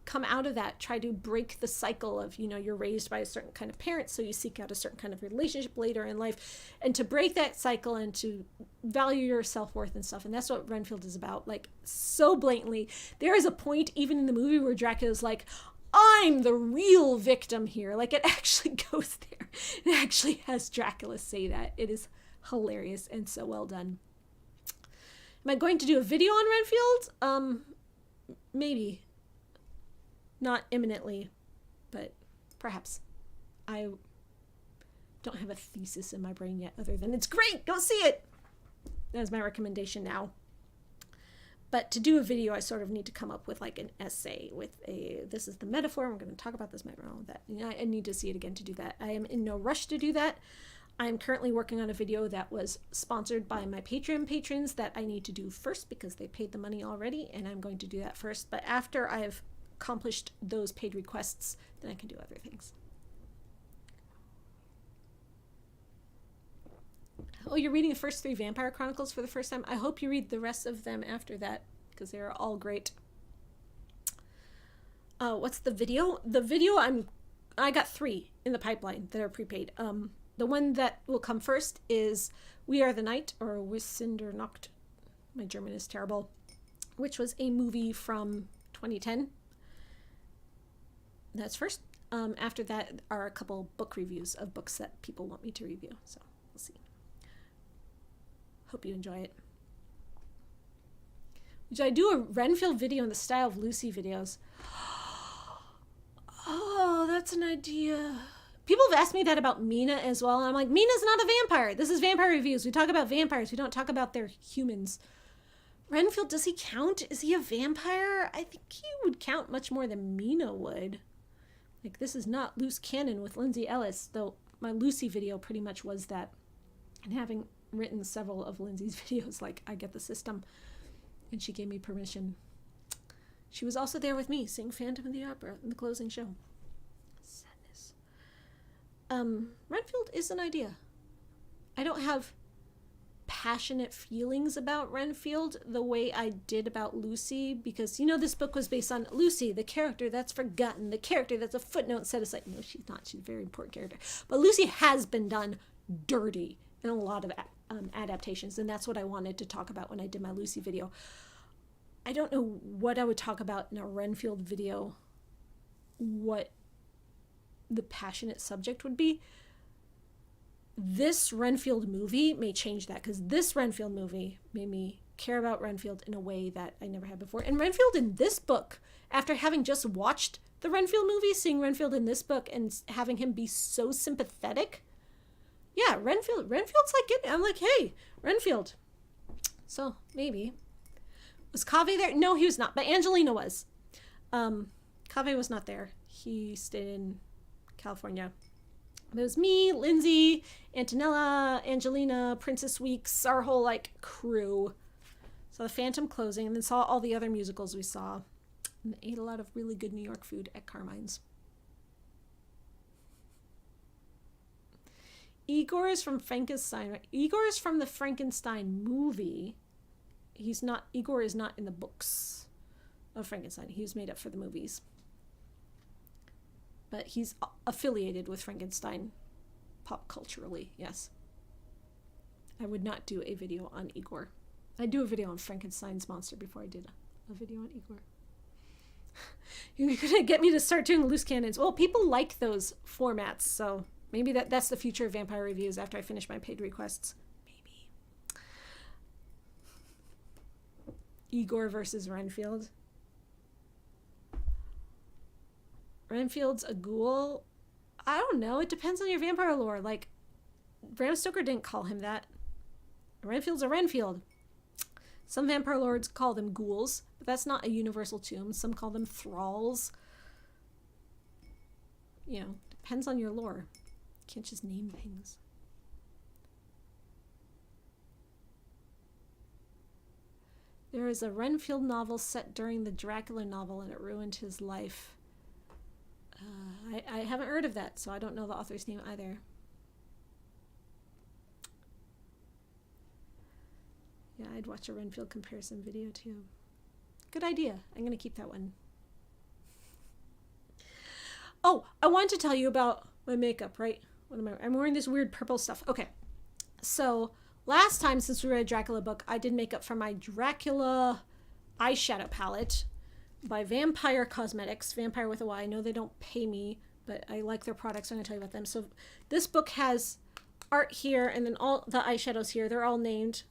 come out of that, try to break the cycle of, you're raised by a certain kind of parent, so you seek out a certain kind of relationship later in life, and to break that cycle and to value your self-worth and stuff. And that's what Renfield is about, like, so blatantly. There is a point even in the movie where Dracula's like, I'm the real victim here. Like, it actually goes there. It actually has Dracula say that. It is hilarious and so well done. Am I going to do a video on Renfield? Maybe. Not imminently, but perhaps. I don't have a thesis in my brain yet other than it's great. Go see it. That's my recommendation now. But to do a video, I sort of need to come up with like an essay with this is the metaphor. I'm going to talk about this, that. I need to see it again to do that. I am in no rush to do that. I'm currently working on a video that was sponsored by my Patreon patrons that I need to do first because they paid the money already, and I'm going to do that first. But after I've accomplished those paid requests, then I can do other things. Oh, you're reading the first 3 Vampire Chronicles for the first time? I hope you read the rest of them after that, because they are all great. What's the video? The video, I got 3 in the pipeline that are prepaid. The one that will come first is We Are the Night, or Wissender Nacht. My German is terrible. Which was a movie from 2010. That's first. After that are a couple book reviews of books that people want me to review. So we'll see. Hope you enjoy it. Should I do a Renfield video in the style of Lucy videos? Oh, that's an idea. People have asked me that about Mina as well, and I'm like, Mina's not a vampire. This is vampire reviews. We talk about vampires. We don't talk about their humans. Renfield, does he count? Is he a vampire? I think he would count much more than Mina would. Like, this is not loose canon with Lindsay Ellis, though my Lucy video pretty much was that. And having written several of Lindsay's videos, like, I get the system, and she gave me permission. She was also there with me, seeing Phantom of the Opera in the closing show. Sadness. Renfield is an idea. I don't have passionate feelings about Renfield the way I did about Lucy, because, this book was based on Lucy, the character that's forgotten, the character that's a footnote set aside. No, she's not. She's a very important character. But Lucy has been done dirty in a lot of adaptations, and that's what I wanted to talk about when I did my Lucy video. I don't know what I would talk about in a Renfield video, what the passionate subject would be. This Renfield movie may change that, because this Renfield movie made me care about Renfield in a way that I never had before. And Renfield in this book, after having just watched the Renfield movie, seeing Renfield in this book and having him be so sympathetic, yeah, Renfield's like it. I'm like, hey, Renfield. So maybe. Was Kaveh there? No, he was not, but Angelina was. Kaveh was not there. He stayed in California. It was me, Lindsay, Antonella, Angelina, Princess Weeks, our whole, crew. Saw the Phantom closing, and then saw all the other musicals we saw. And ate a lot of really good New York food at Carmine's. Igor is from Frankenstein, right? Igor is from the Frankenstein movie. Igor is not in the books of Frankenstein. He was made up for the movies. But he's affiliated with Frankenstein pop culturally, yes. I would not do a video on Igor. I'd do a video on Frankenstein's monster before I did a video on Igor. You're going to get me to start doing loose cannons. Well, people like those formats, so maybe that's the future of vampire reviews after I finish my paid requests. Maybe. Igor versus Renfield. Renfield's a ghoul. I don't know. It depends on your vampire lore. Like, Bram Stoker didn't call him that. Renfield's a Renfield. Some vampire lords call them ghouls, but that's not a universal term. Some call them thralls. Depends on your lore. You can't just name things. There is a Renfield novel set during the Dracula novel, and it ruined his life. I haven't heard of that, so I don't know the author's name either. Yeah, I'd watch a Renfield comparison video too. Good idea. I'm going to keep that one. Oh, I wanted to tell you about my makeup, right? What am I? I'm wearing this weird purple stuff. Okay. So last time, since we read a Dracula book, I did makeup for my Dracula eyeshadow palette by Vampire Cosmetics. Vampire with a Y. I know they don't pay me, but I like their products. I'm going to tell you about them. So this book has art here, and then all the eyeshadows here. They're all named.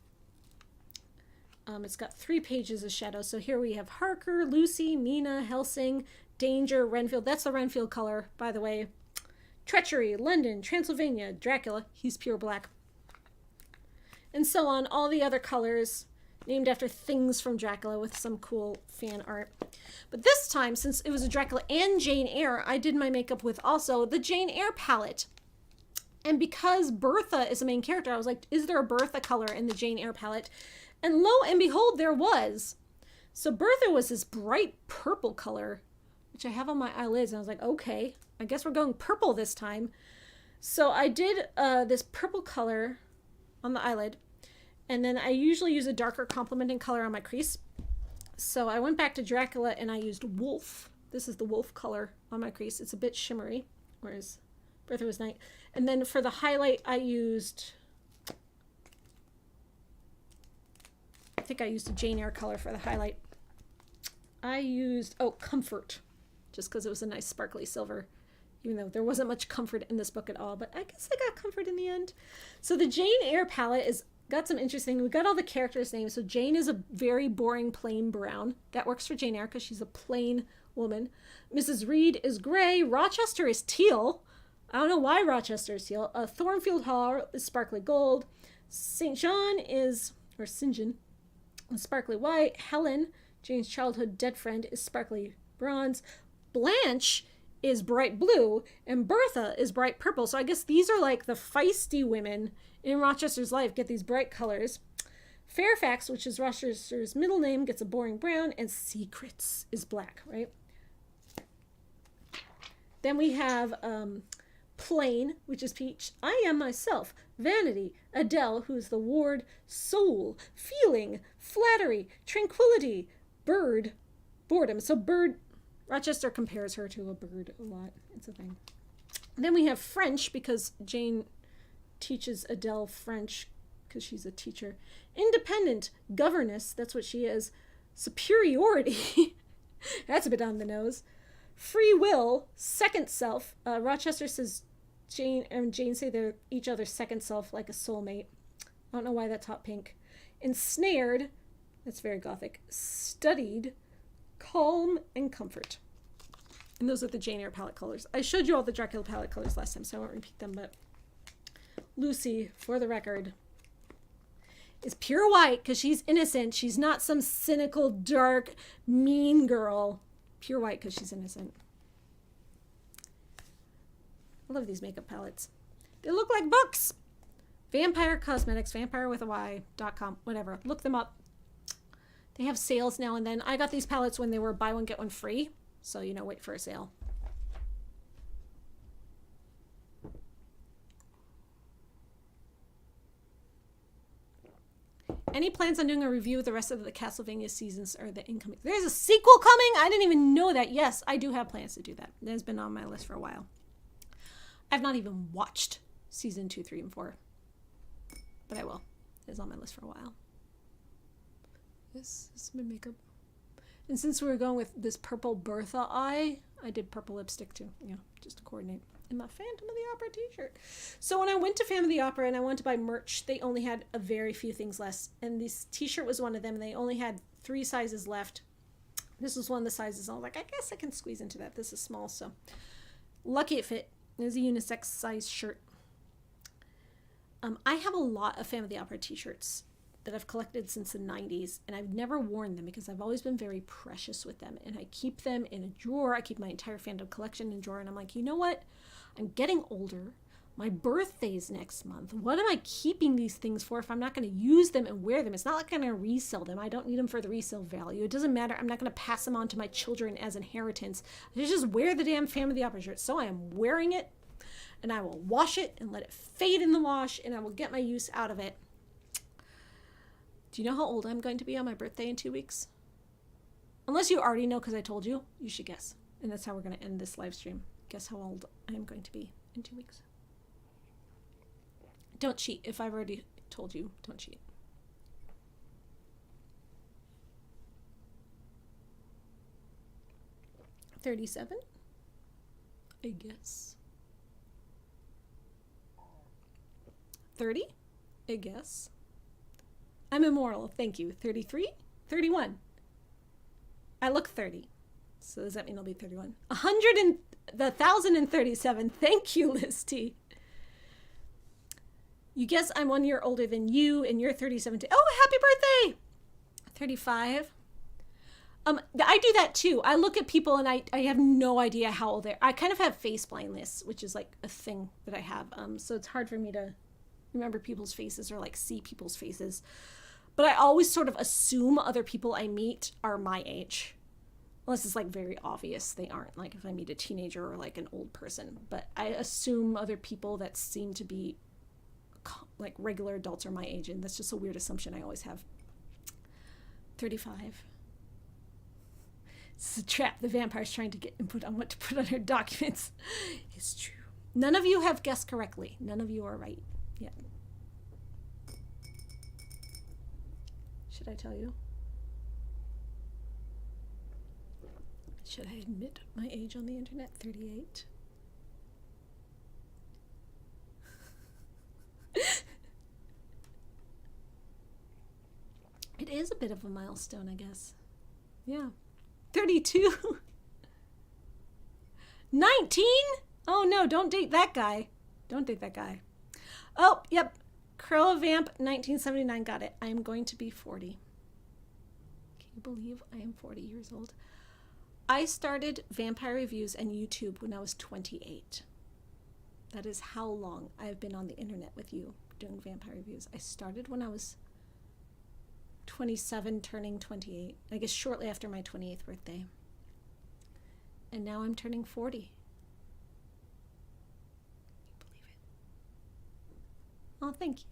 It's got 3 pages of shadows. So here we have Harker, Lucy, Mina, Helsing, Danger, Renfield. That's the Renfield color, by the way. Treachery, London, Transylvania, Dracula. He's pure black. And so on. All the other colors named after things from Dracula with some cool fan art. But this time, since it was a Dracula and Jane Eyre, I did my makeup with also the Jane Eyre palette. And because Bertha is the main character, I was like, is there a Bertha color in the Jane Eyre palette? And lo and behold, there was. So Bertha was this bright purple color, which I have on my eyelids. And I was like, okay, I guess we're going purple this time. So I did this purple color on the eyelid. And then I usually use a darker complementing color on my crease. So I went back to Dracula and I used wolf. This is the wolf color on my crease. It's a bit shimmery, whereas Bertha was night. And then for the highlight, I think I used a Jane Eyre color for the highlight. I used, Comfort, just because it was a nice sparkly silver, even though there wasn't much comfort in this book at all, but I guess I got comfort in the end. So the Jane Eyre palette is got some interesting, we got all the characters' names. So Jane is a very boring plain brown. That works for Jane Eyre because she's a plain woman. Mrs. Reed is gray. Rochester is teal. I don't know why Rochester is teal. Thornfield Hall is sparkly gold. St. John is sparkly white. Helen, Jane's childhood dead friend, is sparkly bronze. Blanche is bright blue, and Bertha is bright purple. So I guess these are like the feisty women in Rochester's life, get these bright colors. Fairfax, which is Rochester's middle name, gets a boring brown, and Secrets is black, right? Then we have Plain, which is peach. I am myself. Vanity. Adele, who's the ward. Soul. Feeling. Flattery. Tranquility. Bird. Boredom. So bird, Rochester compares her to a bird a lot. It's a thing. Then we have French, because Jane teaches Adele French because she's a teacher. Independent. Governess. That's what she is. Superiority. That's a bit on the nose. Free will, second self. Rochester says Jane and Jane say they're each other's second self, like a soulmate. I don't know why that's hot pink. Ensnared, that's very gothic. Studied, calm, and comfort. And those are the Jane Eyre palette colors. I showed you all the Dracula palette colors last time, so I won't repeat them, but Lucy, for the record, is pure white because she's innocent. She's not some cynical, dark, mean girl. Pure white because she's innocent. I love these makeup palettes. They look like books. Vampire Cosmetics, vampire with a Y.com, whatever. Look them up. They have sales now and then. I got these palettes when they were buy one, get one free. So, wait for a sale. Any plans on doing a review of the rest of the Castlevania seasons or the incoming? There's a sequel coming? I didn't even know that. Yes, I do have plans to do that. It has been on my list for a while. I've not even watched season 2, 3, and 4. But I will. It's on my list for a while. This is my makeup. And since we were going with this purple Bertha eye, I did purple lipstick too. Just to coordinate. And my Phantom of the Opera t-shirt. So when I went to Phantom of the Opera and I wanted to buy merch, they only had a very few things left. And this t-shirt was one of them. And they only had 3 sizes left. This was one of the sizes. I was like, I guess I can squeeze into that. This is small, so lucky it fit. It was a unisex size shirt. I have a lot of Phantom of the Opera t-shirts that I've collected since the 90s, and I've never worn them because I've always been very precious with them, and I keep them in a drawer. I keep my entire fandom collection in a drawer, and I'm like, you know what? I'm getting older. My birthday's next month. What am I keeping these things for if I'm not going to use them and wear them? It's not like I'm going to resell them. I don't need them for the resale value. It doesn't matter. I'm not going to pass them on to my children as inheritance. I just wear the damn Phantom of the Opera shirt. So I am wearing it, and I will wash it and let it fade in the wash, and I will get my use out of it. Do you know how old I'm going to be on my birthday in 2 weeks? Unless you already know because I told you, you should guess. And that's how we're going to end this live stream. guess how old I am going to be in 2 weeks. Don't cheat. If I've already told you, don't cheat. $37, I guess. 30, I guess. I'm immortal, thank you. 33, 31. I look 30, so does that mean I'll be 31? 1,037, thank you, Liz T. You guess I'm 1 year older than you, and you're 37 too. Oh, happy birthday! 35. I do that too. I look at people and I have no idea how old they are. I kind of have face blindness, which is like a thing that I have. So it's hard for me to remember people's faces or like see people's faces. But I always sort of assume other people I meet are my age. Unless it's like very obvious they aren't. Like if I meet a teenager or like an old person. But I assume other people that seem to be like regular adults are my age. And that's just a weird assumption I always have. 35. This is a trap. The vampire's trying to get input on what to put on her documents. It's true. None of you have guessed correctly. None of you are right yet. Should I tell you? Should I admit my age on the internet? 38. It is a bit of a milestone, I guess. Yeah. 32. 19? Oh no, don't date that guy. Don't date that guy. Oh, yep. Curl Vamp 1979 got it. I am going to be 40. Can you believe I am 40 years old? I started vampire reviews and YouTube when I was 28. That is how long I've been on the internet with you doing vampire reviews. I started when I was 27, turning 28. I guess shortly after my 28th birthday. And now I'm turning 40. Can you believe it? Oh, thank you.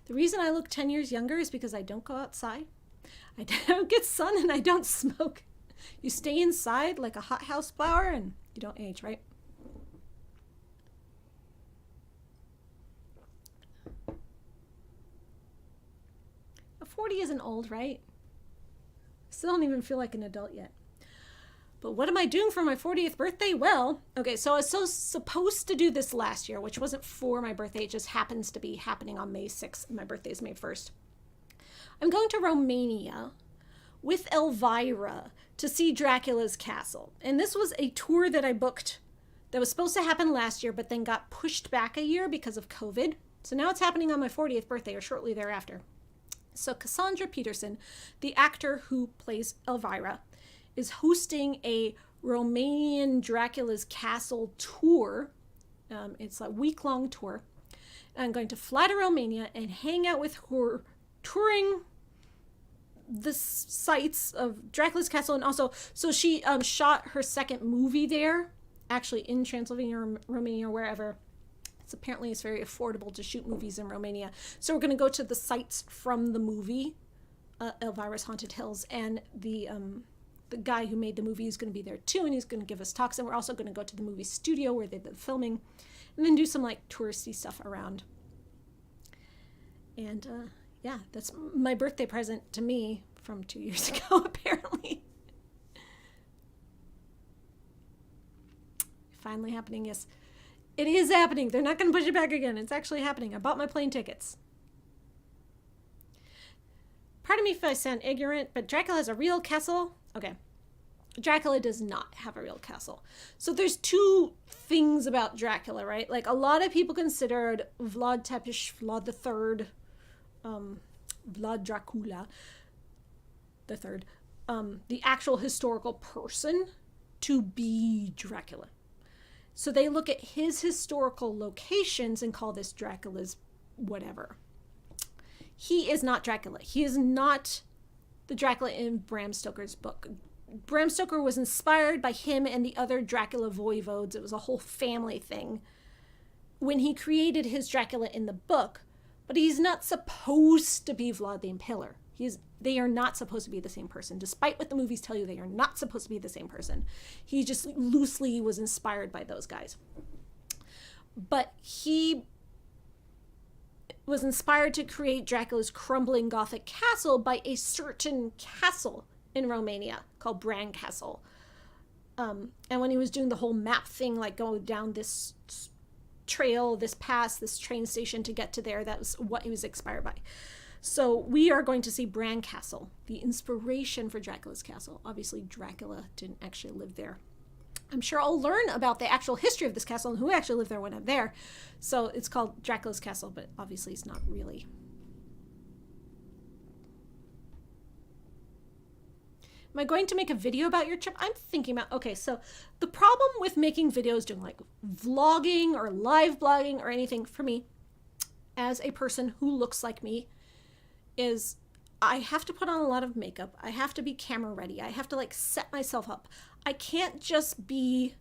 The reason I look 10 years younger is because I don't go outside. I don't get sun and I don't smoke. You stay inside like a hothouse flower and you don't age, right? A 40 isn't old, right? Still don't even feel like an adult yet. But what am I doing for my 40th birthday? Well, okay, so I was supposed to do this last year, which wasn't for my birthday. It just happens to be happening on May 6th. And my birthday is May 1st. I'm going to Romania with Elvira to see Dracula's castle. And this was a tour that I booked that was supposed to happen last year, but then got pushed back a year because of COVID. So now it's happening on my 40th birthday or shortly thereafter. So Cassandra Peterson, the actor who plays Elvira, is hosting a Romanian Dracula's castle tour. It's a week-long tour. I'm going to fly to Romania and hang out with her, touring the sites of Dracula's castle. And also, so she shot her second movie there, actually in Transylvania or Romania or wherever. Apparently it's very affordable to shoot movies in Romania. So we're going to go to the sites from the movie, Elvira's Haunted Hills, and the guy who made the movie is going to be there too, and he's going to give us talks. And we're also going to go to the movie studio where they did the filming, and then do some like touristy stuff around. And yeah, that's my birthday present to me from 2 years ago, apparently. Finally happening, yes. It is happening. They're not going to push it back again. It's actually happening. I bought my plane tickets. Pardon me if I sound ignorant, but Dracula has a real castle. Okay. Dracula does not have a real castle. So there's two things about Dracula, right? Like a lot of people considered Vlad Tepes, Vlad III, Vlad Dracula III, the actual historical person to be Dracula. So they look at his historical locations and call this Dracula's whatever. He is not Dracula. He is not the Dracula in Bram Stoker's book. Bram Stoker was inspired by him and the other Dracula voivodes. It was a whole family thing when he created his Dracula in the book. But he's not supposed to be Vlad the Impaler. They are not supposed to be the same person. Despite what the movies tell you, they are not supposed to be the same person. He just loosely was inspired by those guys. But he was inspired to create Dracula's crumbling Gothic castle by a certain castle in Romania called Bran Castle. And when he was doing the whole map thing, like go down this trail, this pass, this train station to get to there, that was what he was inspired by. So we are going to see Bran Castle, the inspiration for Dracula's castle. Obviously, Dracula didn't actually live there. I'm sure I'll learn about the actual history of this castle and who actually lived there when I'm there. So it's called Dracula's Castle, but obviously it's not really. Am I going to make a video about your trip? I'm thinking about, okay, so the problem with making videos, doing like vlogging or live blogging or anything for me, as a person who looks like me, is I have to put on a lot of makeup. I have to be camera ready. I have to like set myself up. I can't just be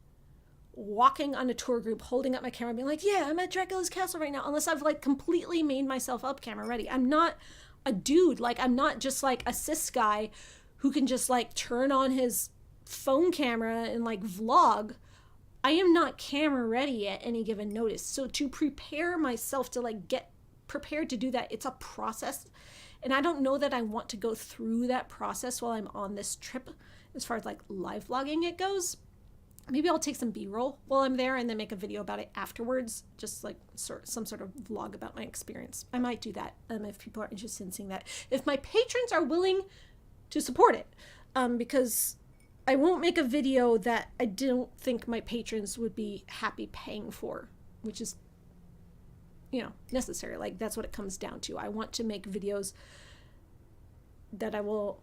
walking on a tour group, holding up my camera, being like, yeah, I'm at Dracula's castle right now, unless I've like completely made myself up camera ready. I'm not a dude. Like, I'm not just like a cis guy who can just like turn on his phone camera and like vlog. I am not camera ready at any given notice. So to prepare myself to like get prepared to do that, it's a process. And I don't know that I want to go through that process while I'm on this trip as far as like live vlogging it goes. Maybe I'll take some B-roll while I'm there and then make a video about it afterwards, just like some sort of vlog about my experience. I might do that if people are interested in seeing that. If my patrons are willing to support it, because I won't make a video that I don't think my patrons would be happy paying for, which is, you know, necessary. Like, that's what it comes down to. I want to make videos that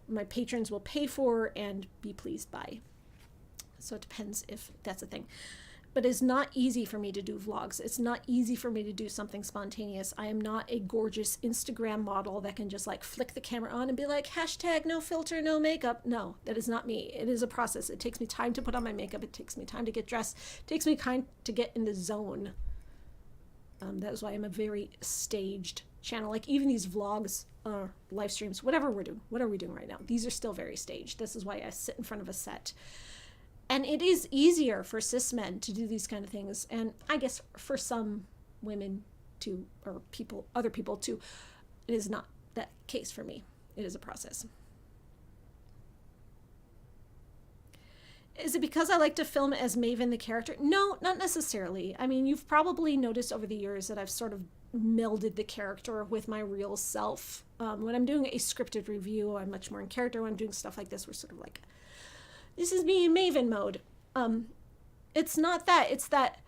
my patrons will pay for and be pleased by. So it depends if that's a thing. But it's not easy for me to do vlogs. It's not easy for me to do something spontaneous. I am not a gorgeous Instagram model that can just like flick the camera on and be like, hashtag no filter, no makeup. No, that is not me. It is a process. It takes me time to put on my makeup. It takes me time to get dressed. It takes me time to get in the zone. That is why I'm a very staged channel. Like even these vlogs, live streams, whatever we're doing, what are we doing right now? These are still very staged. This is why I sit in front of a set. And it is easier for cis men to do these kind of things. And I guess for some women too, or other people too, it is not that case for me. It is a process. Is it because I like to film as Maven the character? No, not necessarily. I mean, you've probably noticed over the years that I've sort of melded the character with my real self. When I'm doing a scripted review, I'm much more in character. When I'm doing stuff like this, we're sort of like, this is me in Maven mode. It's not that. It's that,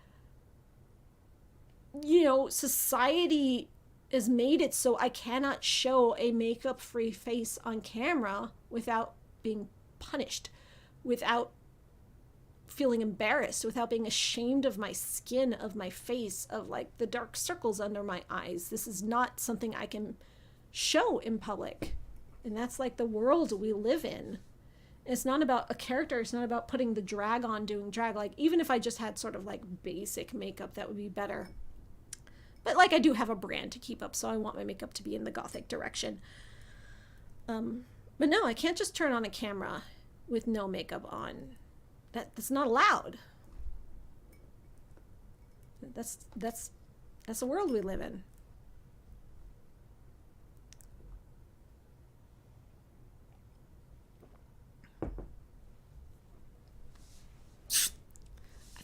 you know, society has made it so I cannot show a makeup-free face on camera without being punished, without feeling embarrassed, without being ashamed of my skin, of my face, of like the dark circles under my eyes. This is not something I can show in public. And that's like the world we live in. It's not about a character. It's not about putting the drag on, doing drag. Like, even if I just had sort of like basic makeup, that would be better. But like, I do have a brand to keep up, so I want my makeup to be in the gothic direction. But no, I can't just turn on a camera with no makeup on. That's not allowed. That's the world we live in.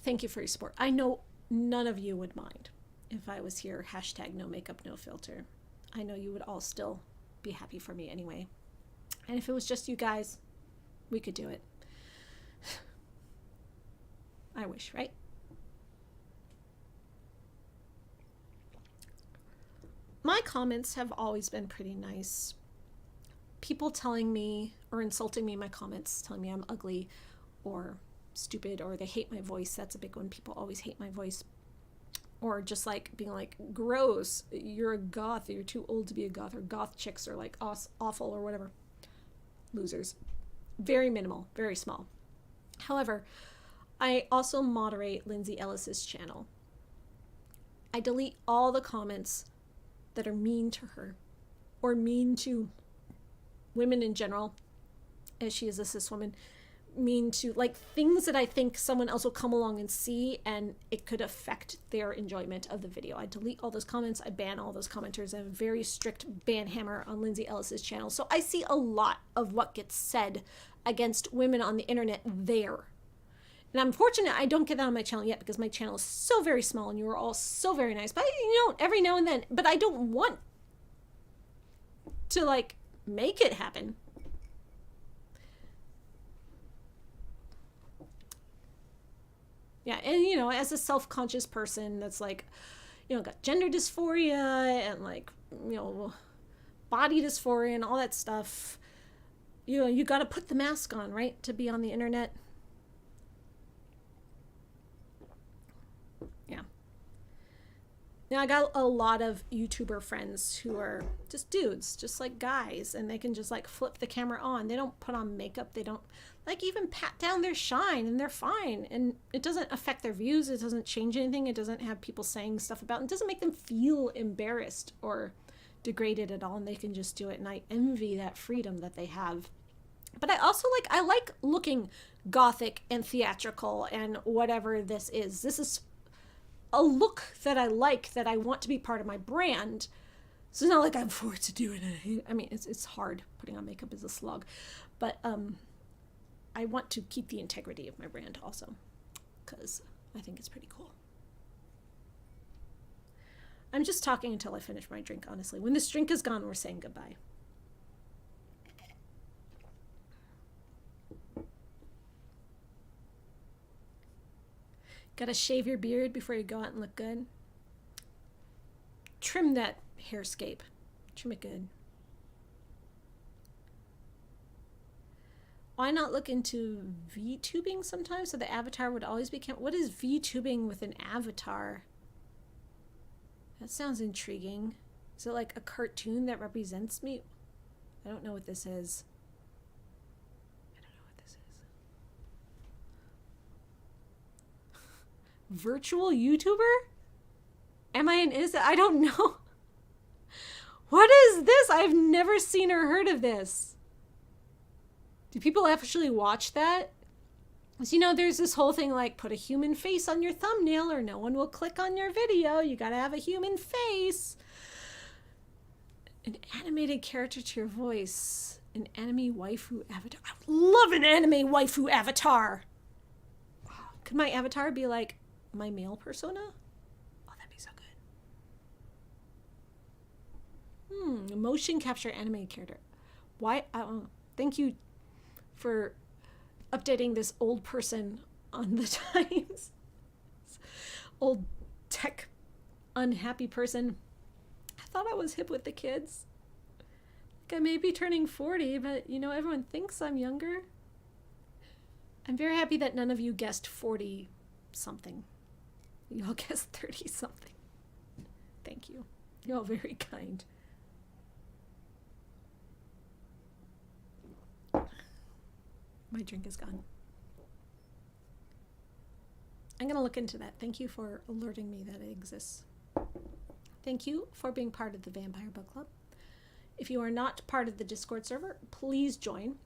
Thank you for your support. I know none of you would mind if I was here, hashtag no makeup, no filter. I know you would all still be happy for me anyway. And if it was just you guys, we could do it. I wish, right? My comments have always been pretty nice. People telling me or insulting me in my comments, telling me I'm ugly or stupid, or they hate my voice. That's a big one. People always hate my voice. Or just like being like, gross, you're a goth, you're too old to be a goth, or goth chicks are like awful or whatever. Losers. Very minimal, very small. However, I also moderate Lindsay Ellis's channel. I delete all the comments that are mean to her or mean to women in general, as she is a cis woman, mean to like things that I think someone else will come along and see and it could affect their enjoyment of the video. I delete all those comments, I ban all those commenters. I have a very strict ban hammer on Lindsay Ellis's channel. So I see a lot of what gets said against women on the internet there. And I'm fortunate I don't get that on my channel yet because my channel is so very small and you are all so very nice. But you know, every now and then, but I don't want to like make it happen. Yeah, and you know, as a self-conscious person that's like, you know, got gender dysphoria and like, you know, body dysphoria and all that stuff, you know, you got to put the mask on, right, to be on the internet. Yeah. Now, I got a lot of YouTuber friends who are just dudes, just like guys, and they can just like flip the camera on. They don't put on makeup. They don't like even pat down their shine, and they're fine. And it doesn't affect their views. It doesn't change anything. It doesn't have people saying stuff about it. It doesn't make them feel embarrassed or degraded at all, and they can just do it. And I envy that freedom that they have. But I also I like looking gothic and theatrical and whatever this is. This is a look that I like, that I want to be part of my brand. So it's not like I'm forced to do it. I mean, it's hard. Putting on makeup is a slog. But I want to keep the integrity of my brand also, because I think it's pretty cool. I'm just talking until I finish my drink, honestly. When this drink is gone, we're saying goodbye. Gotta shave your beard before you go out and look good. Trim that hairscape. Trim it good. Why not look into VTubing sometimes so the avatar would always be... What is VTubing with an avatar? That sounds intriguing. Is it like a cartoon that represents me? I don't know what this is. I don't know what this is. Virtual YouTuber? Am I an innocent? I don't know. What is this? I've never seen or heard of this. Do people actually watch that? Because, you know, there's this whole thing like put a human face on your thumbnail or no one will click on your video. You got to have a human face. An animated character to your voice. An anime waifu avatar. I would love an anime waifu avatar. Could my avatar be like my male persona? Oh, that'd be so good. Motion capture anime character. Why? I don't know. Thank you for updating this old person on the times. Old tech unhappy person. I thought I was hip with the kids. Like I may be turning 40, but you know, everyone thinks I'm younger. I'm very happy that none of you guessed 40 something. You all guessed 30 something. Thank you. You're all very kind. My drink is gone. I'm going to look into that. Thank you for alerting me that it exists. Thank you for being part of the Vampire Book Club. If you are not part of the Discord server, please join.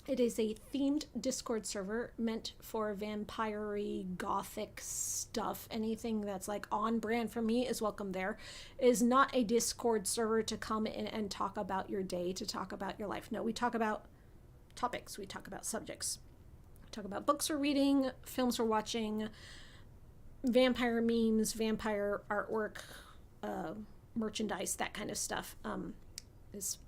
It is a themed Discord server meant for vampire-y, gothic stuff. Anything that's like on brand for me is welcome there. It is not a Discord server to come in and talk about your day, to talk about your life. No, we talk about topics. We talk about subjects. We talk about books we're reading, films we're watching, vampire memes, vampire artwork, merchandise, that kind of stuff. This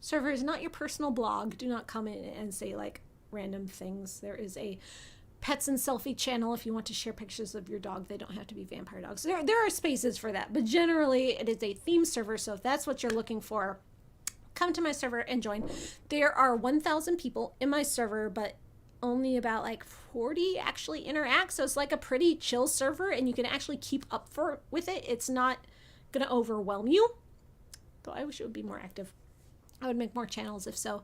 server is not your personal blog. Do not come in and say like random things. There is a pets and selfie channel if you want to share pictures of your dog. They don't have to be vampire dogs. There are spaces for that, but generally it is a theme server. So if that's what you're looking for, come to my server and join. There are 1,000 people in my server, but only about like 40 actually interact. So it's like a pretty chill server and you can actually keep up with it. It's not going to overwhelm you. Though I wish it would be more active. I would make more channels if so.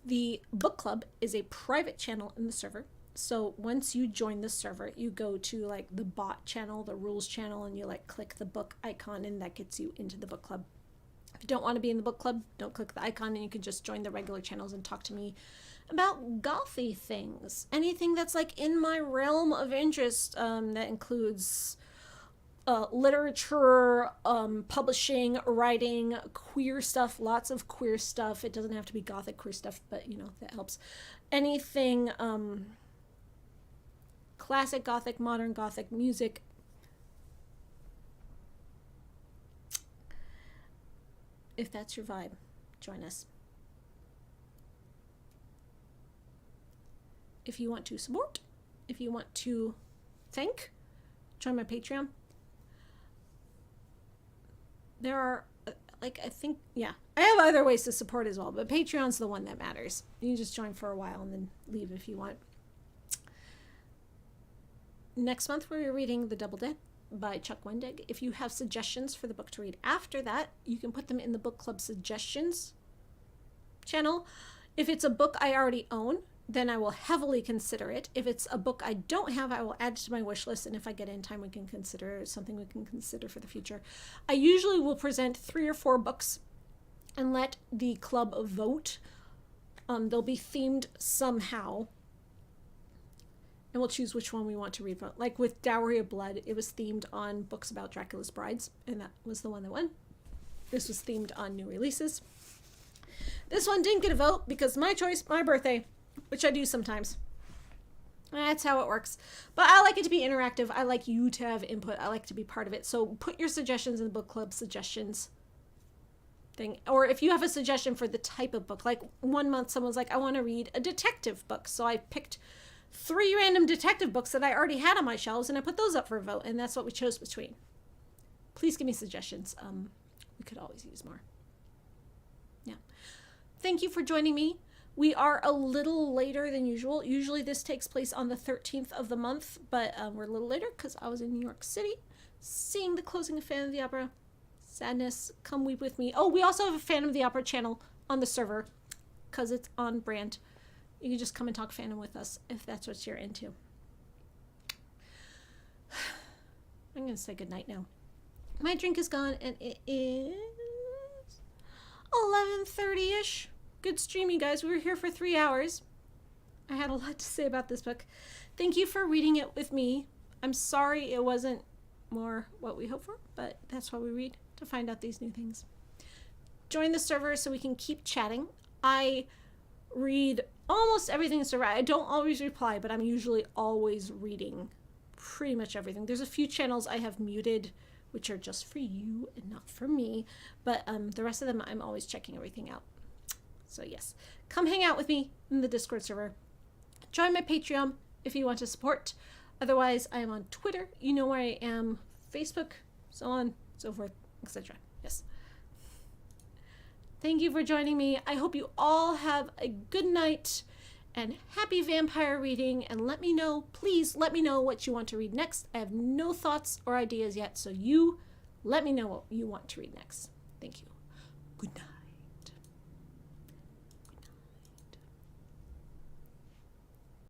The book club is a private channel in the server. So once you join the server, you go to like the bot channel, the rules channel, and you like click the book icon and that gets you into the book club. If you don't want to be in the book club, don't click the icon, and you can just join the regular channels and talk to me about gothy things. Anything that's like in my realm of interest, that includes literature, publishing, writing, queer stuff, lots of queer stuff. It doesn't have to be gothic queer stuff, but you know, that helps. Anything classic gothic, modern gothic music. If that's your vibe, join us. If you want to support, if you want to thank, join my Patreon. There are, I have other ways to support as well, but Patreon's the one that matters. You can just join for a while and then leave if you want. Next month, we're reading The Double Dead by Chuck Wendig. If you have suggestions for the book to read after that, you can put them in the book club suggestions channel. If it's a book I already own, then I will heavily consider it. If it's a book I don't have, I will add it to my wish list, and if I get in time, we can consider something we can consider for the future. I usually will present 3 or 4 books and let the club vote. They'll be themed somehow, and we'll choose which one we want to read. Like with Dowry of Blood, it was themed on books about Dracula's brides, and that was the one that won. This was themed on new releases. This one didn't get a vote because my choice, my birthday, which I do sometimes. That's how it works. But I like it to be interactive. I like you to have input. I like to be part of it. So put your suggestions in the book club suggestions thing. Or if you have a suggestion for the type of book. Like one month someone's like, I want to read a detective book. So I picked 3 random detective books that I already had on my shelves, and I put those up for a vote. And that's what we chose between. Please give me suggestions. We could always use more. Yeah. Thank you for joining me. We are a little later than usual. Usually this takes place on the 13th of the month, but we're a little later because I was in New York City seeing the closing of Phantom of the Opera. Sadness, come weep with me. Oh, we also have a Phantom of the Opera channel on the server because it's on brand. You can just come and talk fandom with us if that's what you're into. I'm going to say goodnight now. My drink is gone, and it is 11:30-ish. Good stream, you guys. We were here for 3 hours. I had a lot to say about this book. Thank you for reading it with me. I'm sorry it wasn't more what we hoped for, but that's why we read, to find out these new things. Join the server so we can keep chatting. I read almost everything in the server. I don't always reply, but I'm usually always reading pretty much everything. There's a few channels I have muted, which are just for you and not for me, but the rest of them I'm always checking everything out. So yes, come hang out with me in the Discord server. Join my Patreon if you want to support. Otherwise, I am on Twitter. You know where I am. Facebook, so on, so forth, etc. Yes. Thank you for joining me. I hope you all have a good night and happy vampire reading. And let me know, please let me know what you want to read next. I have no thoughts or ideas yet, so you let me know what you want to read next. Thank you. Good night.